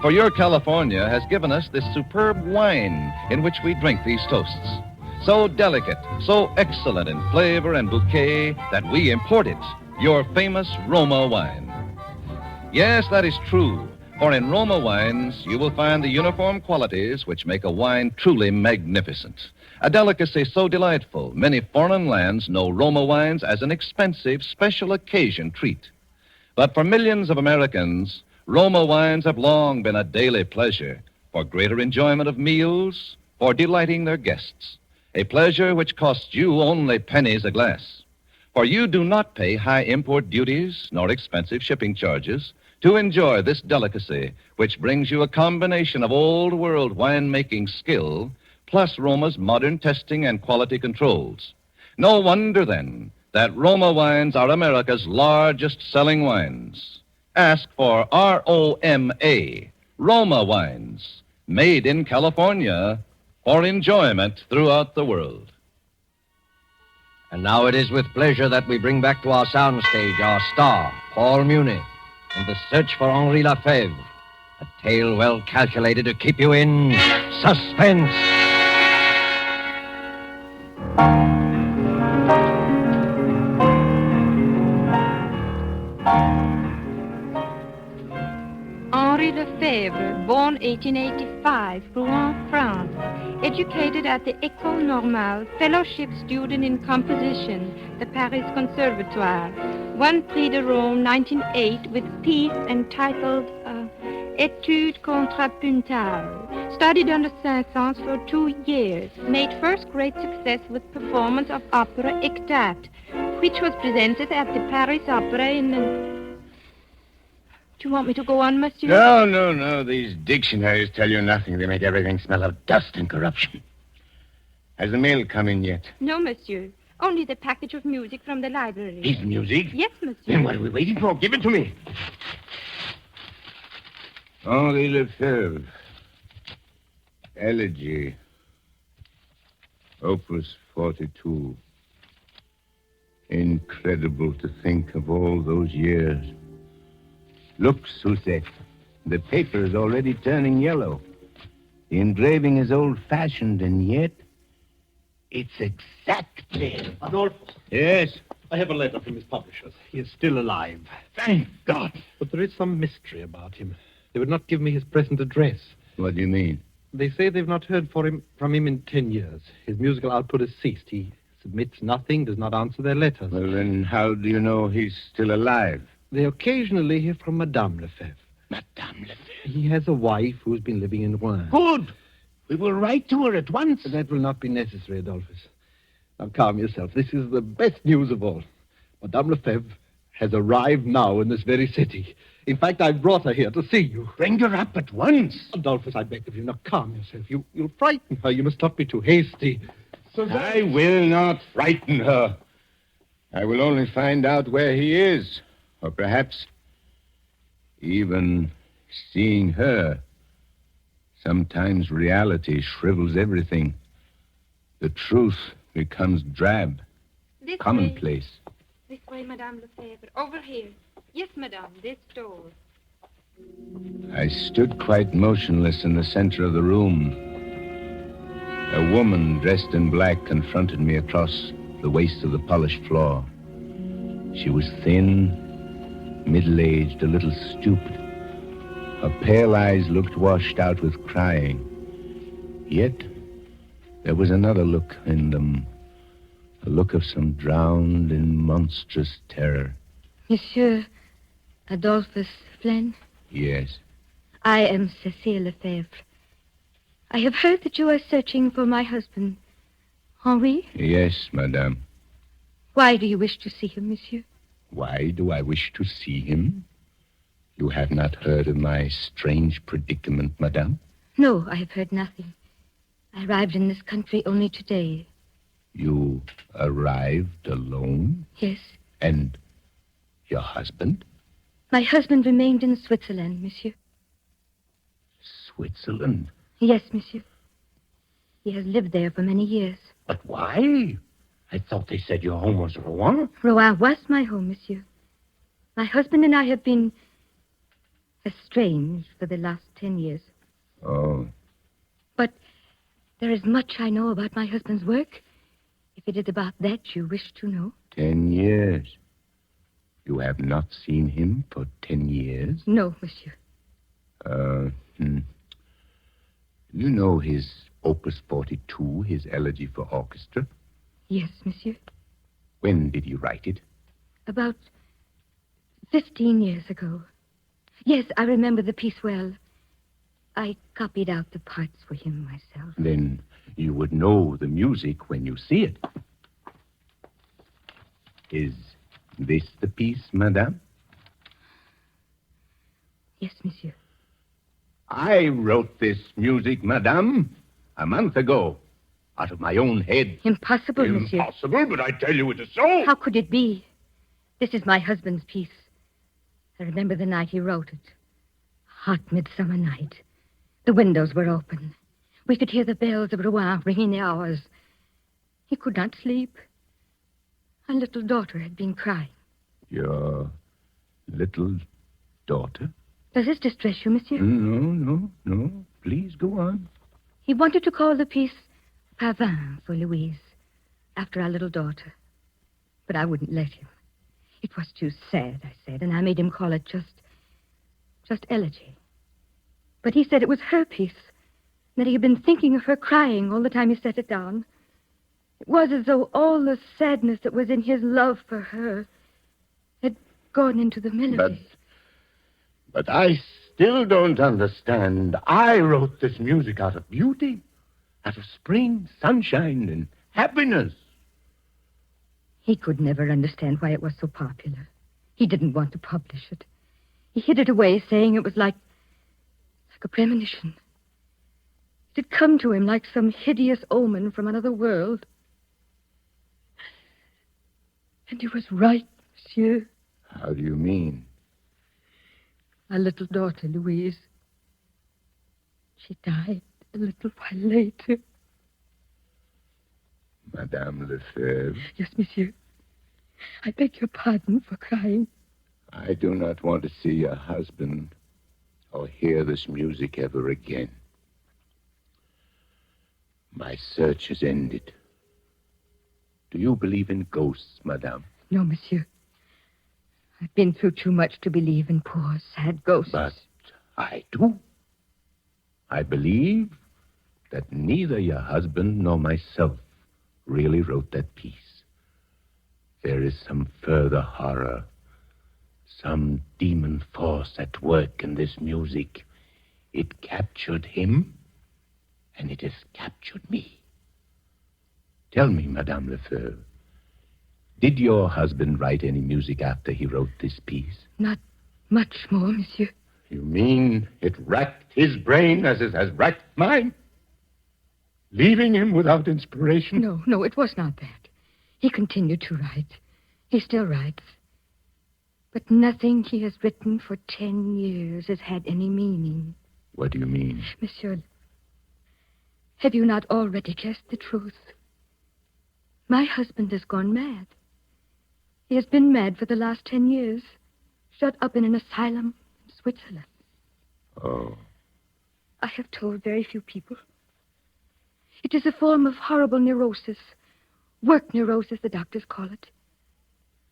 For your California has given us this superb wine in which we drink these toasts. So delicate, so excellent in flavor and bouquet that we import it, your famous Roma wine." Yes, that is true, for in Roma wines you will find the uniform qualities which make a wine truly magnificent. A delicacy so delightful, many foreign lands know Roma wines as an expensive special occasion treat. But for millions of Americans, Roma wines have long been a daily pleasure for greater enjoyment of meals, for delighting their guests. A pleasure which costs you only pennies a glass. For you do not pay high import duties nor expensive shipping charges to enjoy this delicacy, which brings you a combination of old-world winemaking skill plus Roma's modern testing and quality controls. No wonder, then, that Roma wines are America's largest-selling wines. Ask for R-O-M-A, Roma wines, made in California for enjoyment throughout the world. And now it is with pleasure that we bring back to our soundstage our star, Paul Muni, and the search for Henri Lefebvre, a tale well calculated to keep you in suspense. Henri Lefebvre, born 1885, Rouen, France. Educated at the École Normale, fellowship student in composition, the Paris Conservatoire. Won Prix de Rome 1908 with piece entitled Étude contrapuntale. Studied under Saint-Saëns for 2 years. Made first great success with performance of opera Ectate, which was presented at the Paris Opera in... Do you want me to go on, monsieur? No. These dictionaries tell you nothing. They make everything smell of dust and corruption. Has the mail come in yet? No, monsieur. Only the package of music from the library. His music? Yes, monsieur. Then what are we waiting for? Give it to me. Henri Lefebvre. Elegy. Opus 42. Incredible to think of all those years. Look, Suzette. The paper is already turning yellow. The engraving is old-fashioned, and yet it's exactly... Adolphe. Yes? I have a letter from his publishers. He is still alive. Thank God. But there is some mystery about him. They would not give me his present address. What do you mean? They say they've not heard from him in 10 years. His musical output has ceased. He submits nothing, does not answer their letters. Well, then how do you know he's still alive? They occasionally hear from Madame Lefebvre. Madame Lefebvre? He has a wife who's been living in Rouen. Good. We will write to her at once. That will not be necessary, Adolphus. Now, calm yourself. This is the best news of all. Madame Lefebvre has arrived now in this very city. In fact, I brought her here to see you. Bring her up at once. Adolphus, I beg of you. Now, calm yourself. You'll frighten her. You must not be too hasty. I will not frighten her. I will only find out where he is. Or perhaps even seeing her. Sometimes reality shrivels everything. The truth becomes drab, This commonplace. This way, Madame Lefebvre. Over here. Yes, madame, this door. I stood quite motionless in the center of the room. A woman dressed in black confronted me across the waist of the polished floor. She was thin, middle-aged, a little stooped. Her pale eyes looked washed out with crying. Yet there was another look in them, a look of some drowned in monstrous terror. Monsieur Adolphus Flynn? Yes. I am Cécile Lefebvre. I have heard that you are searching for my husband, Henri. Yes, madame. Why do you wish to see him, monsieur? Why do I wish to see him? You have not heard of my strange predicament, madame? No, I have heard nothing. I arrived in this country only today. You arrived alone? Yes. And your husband? My husband remained in Switzerland, monsieur. Switzerland? Yes, monsieur. He has lived there for many years. But why? I thought they said your home was Rouen. Rouen was my home, monsieur. My husband and I have been estranged for the last 10 years. Oh. But there is much I know about my husband's work. If it is about that you wish to know. 10 years. You have not seen him for 10 years? No, monsieur. You know his Opus 42, his elegy for orchestra? Yes, monsieur. When did he write it? About 15 years ago. Yes, I remember the piece well. I copied out the parts for him myself. Then you would know the music when you see it. Is this the piece, madame? Yes, monsieur. I wrote this music, madame, a month ago, out of my own head. Impossible, monsieur. Impossible, but I tell you it is so. How could it be? This is my husband's piece. I remember the night he wrote it. Hot midsummer night. The windows were open. We could hear the bells of Rouen ringing the hours. He could not sleep. Our little daughter had been crying. Your little daughter? Does this distress you, monsieur? No. Please go on. He wanted to call the piece Pavin for Louise, after our little daughter. But I wouldn't let him. It was too sad, I said, and I made him call it just Elegy. But he said it was her piece, and that he had been thinking of her crying all the time he set it down. It was as though all the sadness that was in his love for her had gone into the melody. But I still don't understand. I wrote this music out of beauty, out of spring, sunshine, and happiness. He could never understand why it was so popular. He didn't want to publish it. He hid it away, saying it was like a premonition. It had come to him like some hideous omen from another world. And he was right, monsieur. How do you mean? Our little daughter, Louise. She died a little while later. Madame Lefebvre. Yes, monsieur. I beg your pardon for crying. I do not want to see your husband or hear this music ever again. My search is ended. Do you believe in ghosts, madame? No, monsieur. I've been through too much to believe in poor, sad ghosts. But I do. I believe that neither your husband nor myself really wrote that piece. There is some further horror, some demon force at work in this music. It captured him, and it has captured me. Tell me, Madame Lefebvre, did your husband write any music after he wrote this piece? Not much more, monsieur. You mean it racked his brain as it has racked mine? Leaving him without inspiration? No, it was not that. He continued to write. He still writes. But nothing he has written for 10 years has had any meaning. What do you mean? Monsieur, have you not already guessed the truth? My husband has gone mad. He has been mad for the last 10 years, shut up in an asylum in Switzerland. Oh. I have told very few people. It is a form of horrible neurosis. Work neurosis, the doctors call it.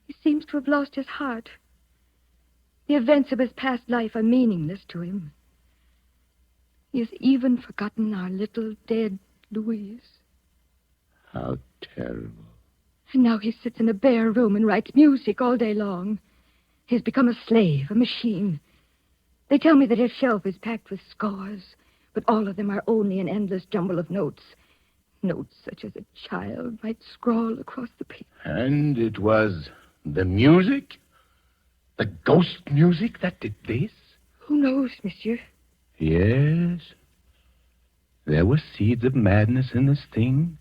He seems to have lost his heart. The events of his past life are meaningless to him. He has even forgotten our little dead Louise. How terrible. And now he sits in a bare room and writes music all day long. He's become a slave, a machine. They tell me that his shelf is packed with scores, but all of them are only an endless jumble of notes. Notes such as a child might scrawl across the paper. And it was the music? The ghost music that did this? Who knows, monsieur? Yes. There were seeds of madness in this thing.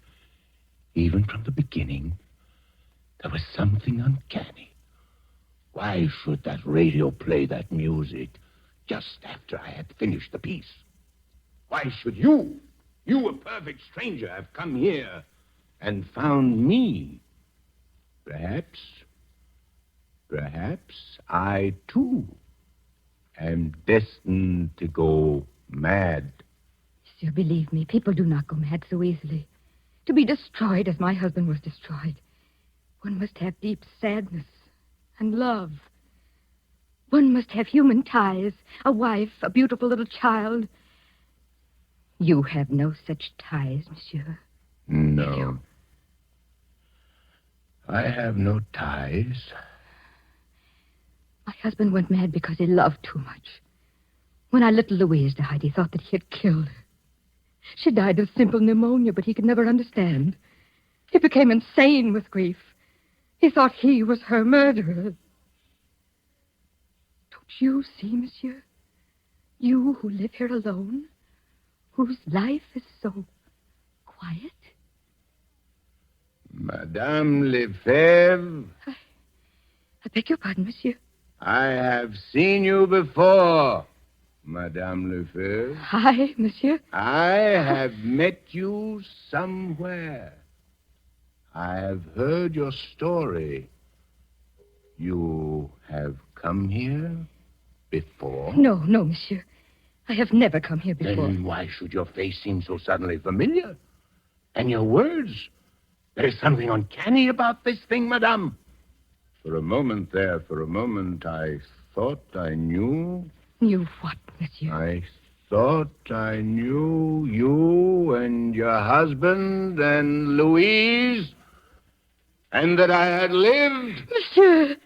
Even from the beginning, there was something uncanny. Why should that radio play that music just after I had finished the piece? Why should you, a perfect stranger, have come here and found me? Perhaps I, too, am destined to go mad. Monsieur, believe me, people do not go mad so easily. To be destroyed as my husband was destroyed, one must have deep sadness and love. One must have human ties, a wife, a beautiful little child. You have no such ties, monsieur. No. I have no ties. My My husband went mad because he loved too much. When our little Louise died, he thought that he had killed her. She died of simple pneumonia, but he could never understand. He became insane with grief. He thought he was her murderer. Don't you see, monsieur? You who live here alone, whose life is so quiet. Madame Lefebvre, I beg your pardon, monsieur. I have seen you before, Madame Lefebvre. Hi, monsieur. I have met you somewhere. I have heard your story. You have come here before? No, monsieur. I have never come here before. Then why should your face seem so suddenly familiar? And your words? There is something uncanny about this thing, madame. For a moment, I thought I knew. Knew what, monsieur? I thought I knew you and your husband and Louise, and that I had lived. Monsieur!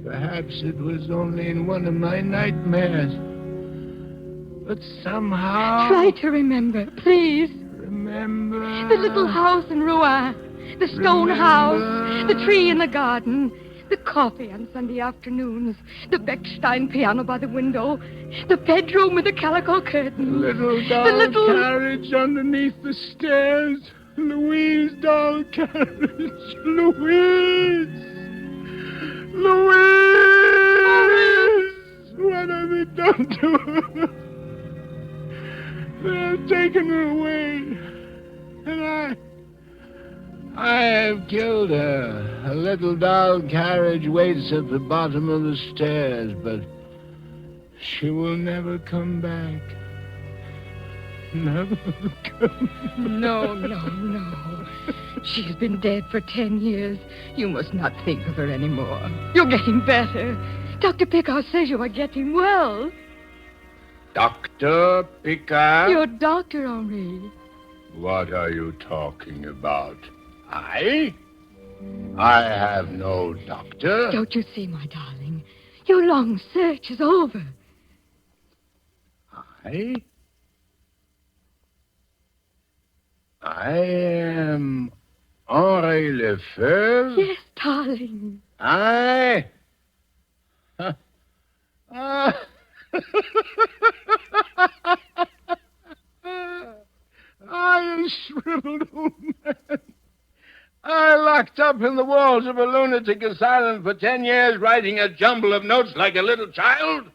Perhaps it was only in one of my nightmares. But somehow... Try to remember, please. Remember... The little house in Rouen. The stone house. The tree in the garden. The coffee on Sunday afternoons. The Bechstein piano by the window. The bedroom with the calico curtain. The little carriage underneath the stairs. Louise doll carriage. Louise! What have they done to her? They have taken her away. And I have killed her. A little doll carriage waits at the bottom of the stairs, but she will never come back. Never come back. No. She has been dead for 10 years. You must not think of her anymore. You're getting better. Dr. Picard says you are getting well. Dr. Picard? Your doctor, Henri. What are you talking about? I have no doctor. Don't you see, my darling? Your long search is over. I am Henri Lefebvre? Yes, darling. I a shriveled old man. I locked up in the walls of a lunatic asylum for 10 years, writing a jumble of notes like a little child.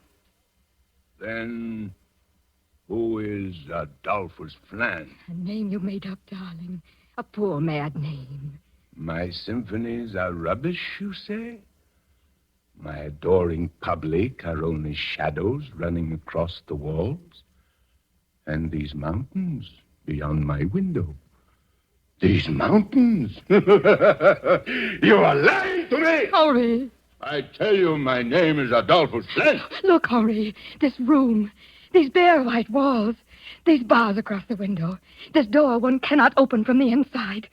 Then who is Adolphus Flan? A name you made up, darling. A poor, mad name. My symphonies are rubbish, you say? My adoring public are only shadows running across the walls? And these mountains beyond my window? These mountains? You are lying to me! Henri! I tell you, my name is Adolphus Flan. Look, Henri, this room, these bare white walls, these bars across the window, this door one cannot open from the inside.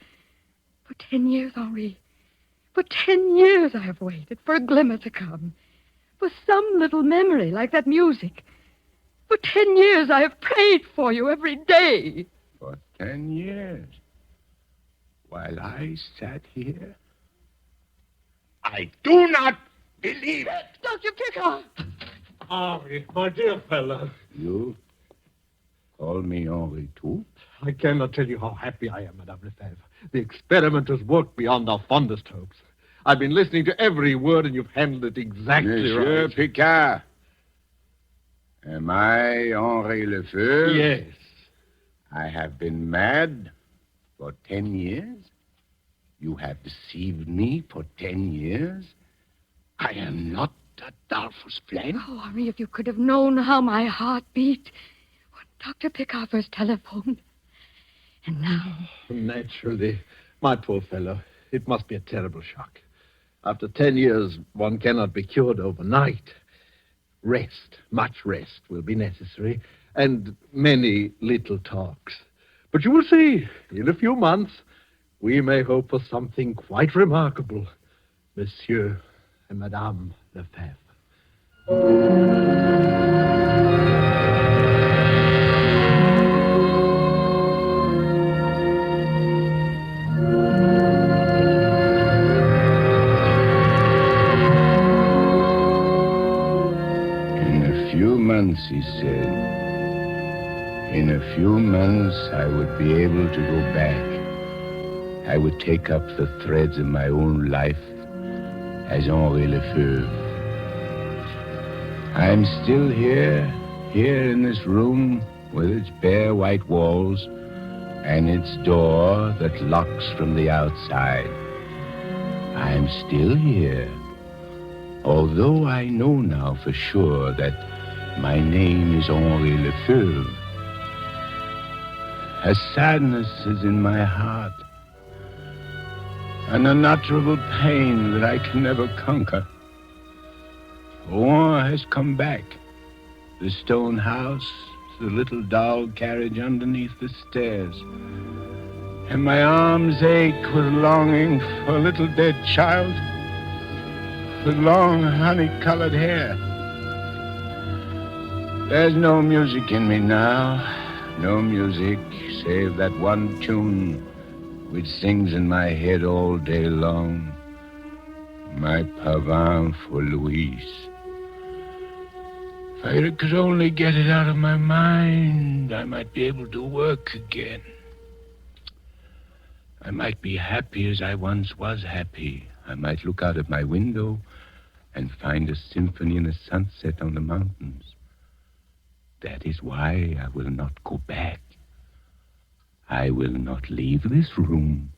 For 10 years, Henri, for 10 years I have waited for a glimmer to come, for some little memory like that music. For 10 years I have prayed for you every day. For 10 years? While I sat here? I do not believe it. Dr. Picard! Henri, my dear fellow. You call me Henri, too? I cannot tell you how happy I am, Madame Lefebvre. The experiment has worked beyond our fondest hopes. I've been listening to every word, and you've handled it exactly Monsieur right. Picard. Am I Henri Lefebvre? Yes. I have been mad for 10 years? You have deceived me for 10 years? I am not Adolphus Flan? Oh, Henri, if you could have known how my heart beat when Dr. Picard first telephoned. And now... Naturally. My poor fellow, it must be a terrible shock. After 10 years, one cannot be cured overnight. Rest, much rest will be necessary, and many little talks. But you will see, in a few months, we may hope for something quite remarkable. Monsieur and Madame Lefebvre. Months, he said. In a few months, I would be able to go back. I would take up the threads of my own life as Henri Lefebvre. I'm still here in this room with its bare white walls and its door that locks from the outside. I'm still here, although I know now for sure that my name is Henri Lefebvre. A sadness is in my heart, an unutterable pain that I can never conquer. Rouen has come back. The stone house, the little doll carriage underneath the stairs. And my arms ache with longing for a little dead child with long honey-colored hair. There's no music in me now, no music save that one tune which sings in my head all day long, my pavane for Louise. If I could only get it out of my mind, I might be able to work again. I might be happy as I once was happy. I might look out of my window and find a symphony in the sunset on the mountains. That is why I will not go back. I will not leave this room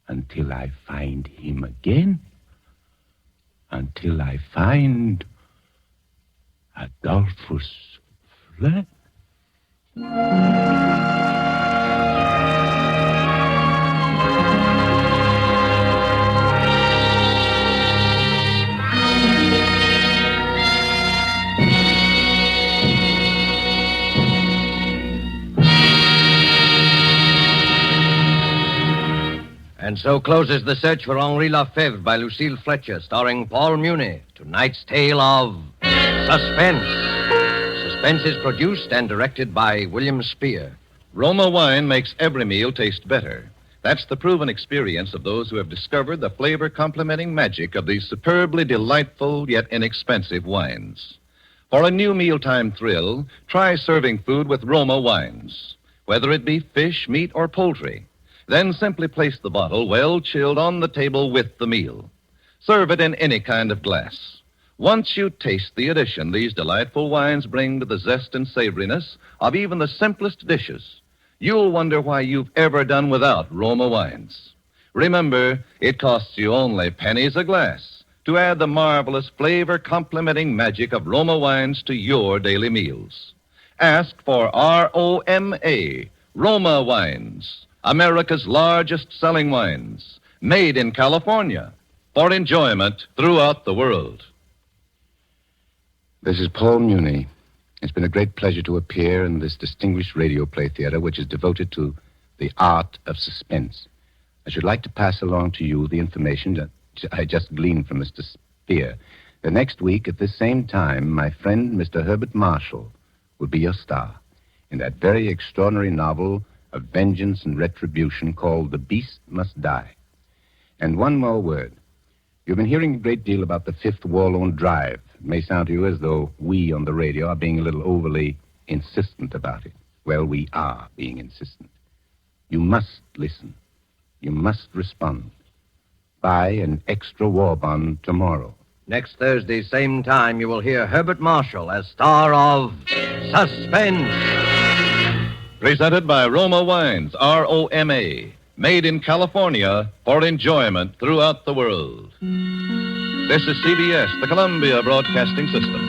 until I find him again. Until I find Adolphus Fleur. And so closes The Search for Henri Lefebvre by Lucille Fletcher, starring Paul Muni. Tonight's tale of Suspense. Suspense is produced and directed by William Spear. Roma wine makes every meal taste better. That's the proven experience of those who have discovered the flavor complementing magic of these superbly delightful yet inexpensive wines. For a new mealtime thrill, try serving food with Roma wines, whether it be fish, meat, or poultry. Then simply place the bottle well chilled on the table with the meal. Serve it in any kind of glass. Once you taste the addition these delightful wines bring to the zest and savoriness of even the simplest dishes, you'll wonder why you've ever done without Roma wines. Remember, it costs you only pennies a glass to add the marvelous flavor complementing magic of Roma wines to your daily meals. Ask for R-O-M-A, Roma wines. America's largest selling wines, made in California, for enjoyment throughout the world. This is Paul Muni. It's been a great pleasure to appear in this distinguished radio play theater, which is devoted to the art of suspense. I should like to pass along to you the information that I just gleaned from Mr. Spear. The next week, at this same time, my friend, Mr. Herbert Marshall, will be your star in that very extraordinary novel of vengeance and retribution called The Beast Must Die. And one more word. You've been hearing a great deal about the Fifth Warlone Drive. It may sound to you as though we on the radio are being a little overly insistent about it. Well, we are being insistent. You must listen. You must respond. Buy an extra war bond tomorrow. Next Thursday, same time, you will hear Herbert Marshall as star of Suspense. Presented by Roma Wines, R-O-M-A, made in California for enjoyment throughout the world. This is CBS, the Columbia Broadcasting System.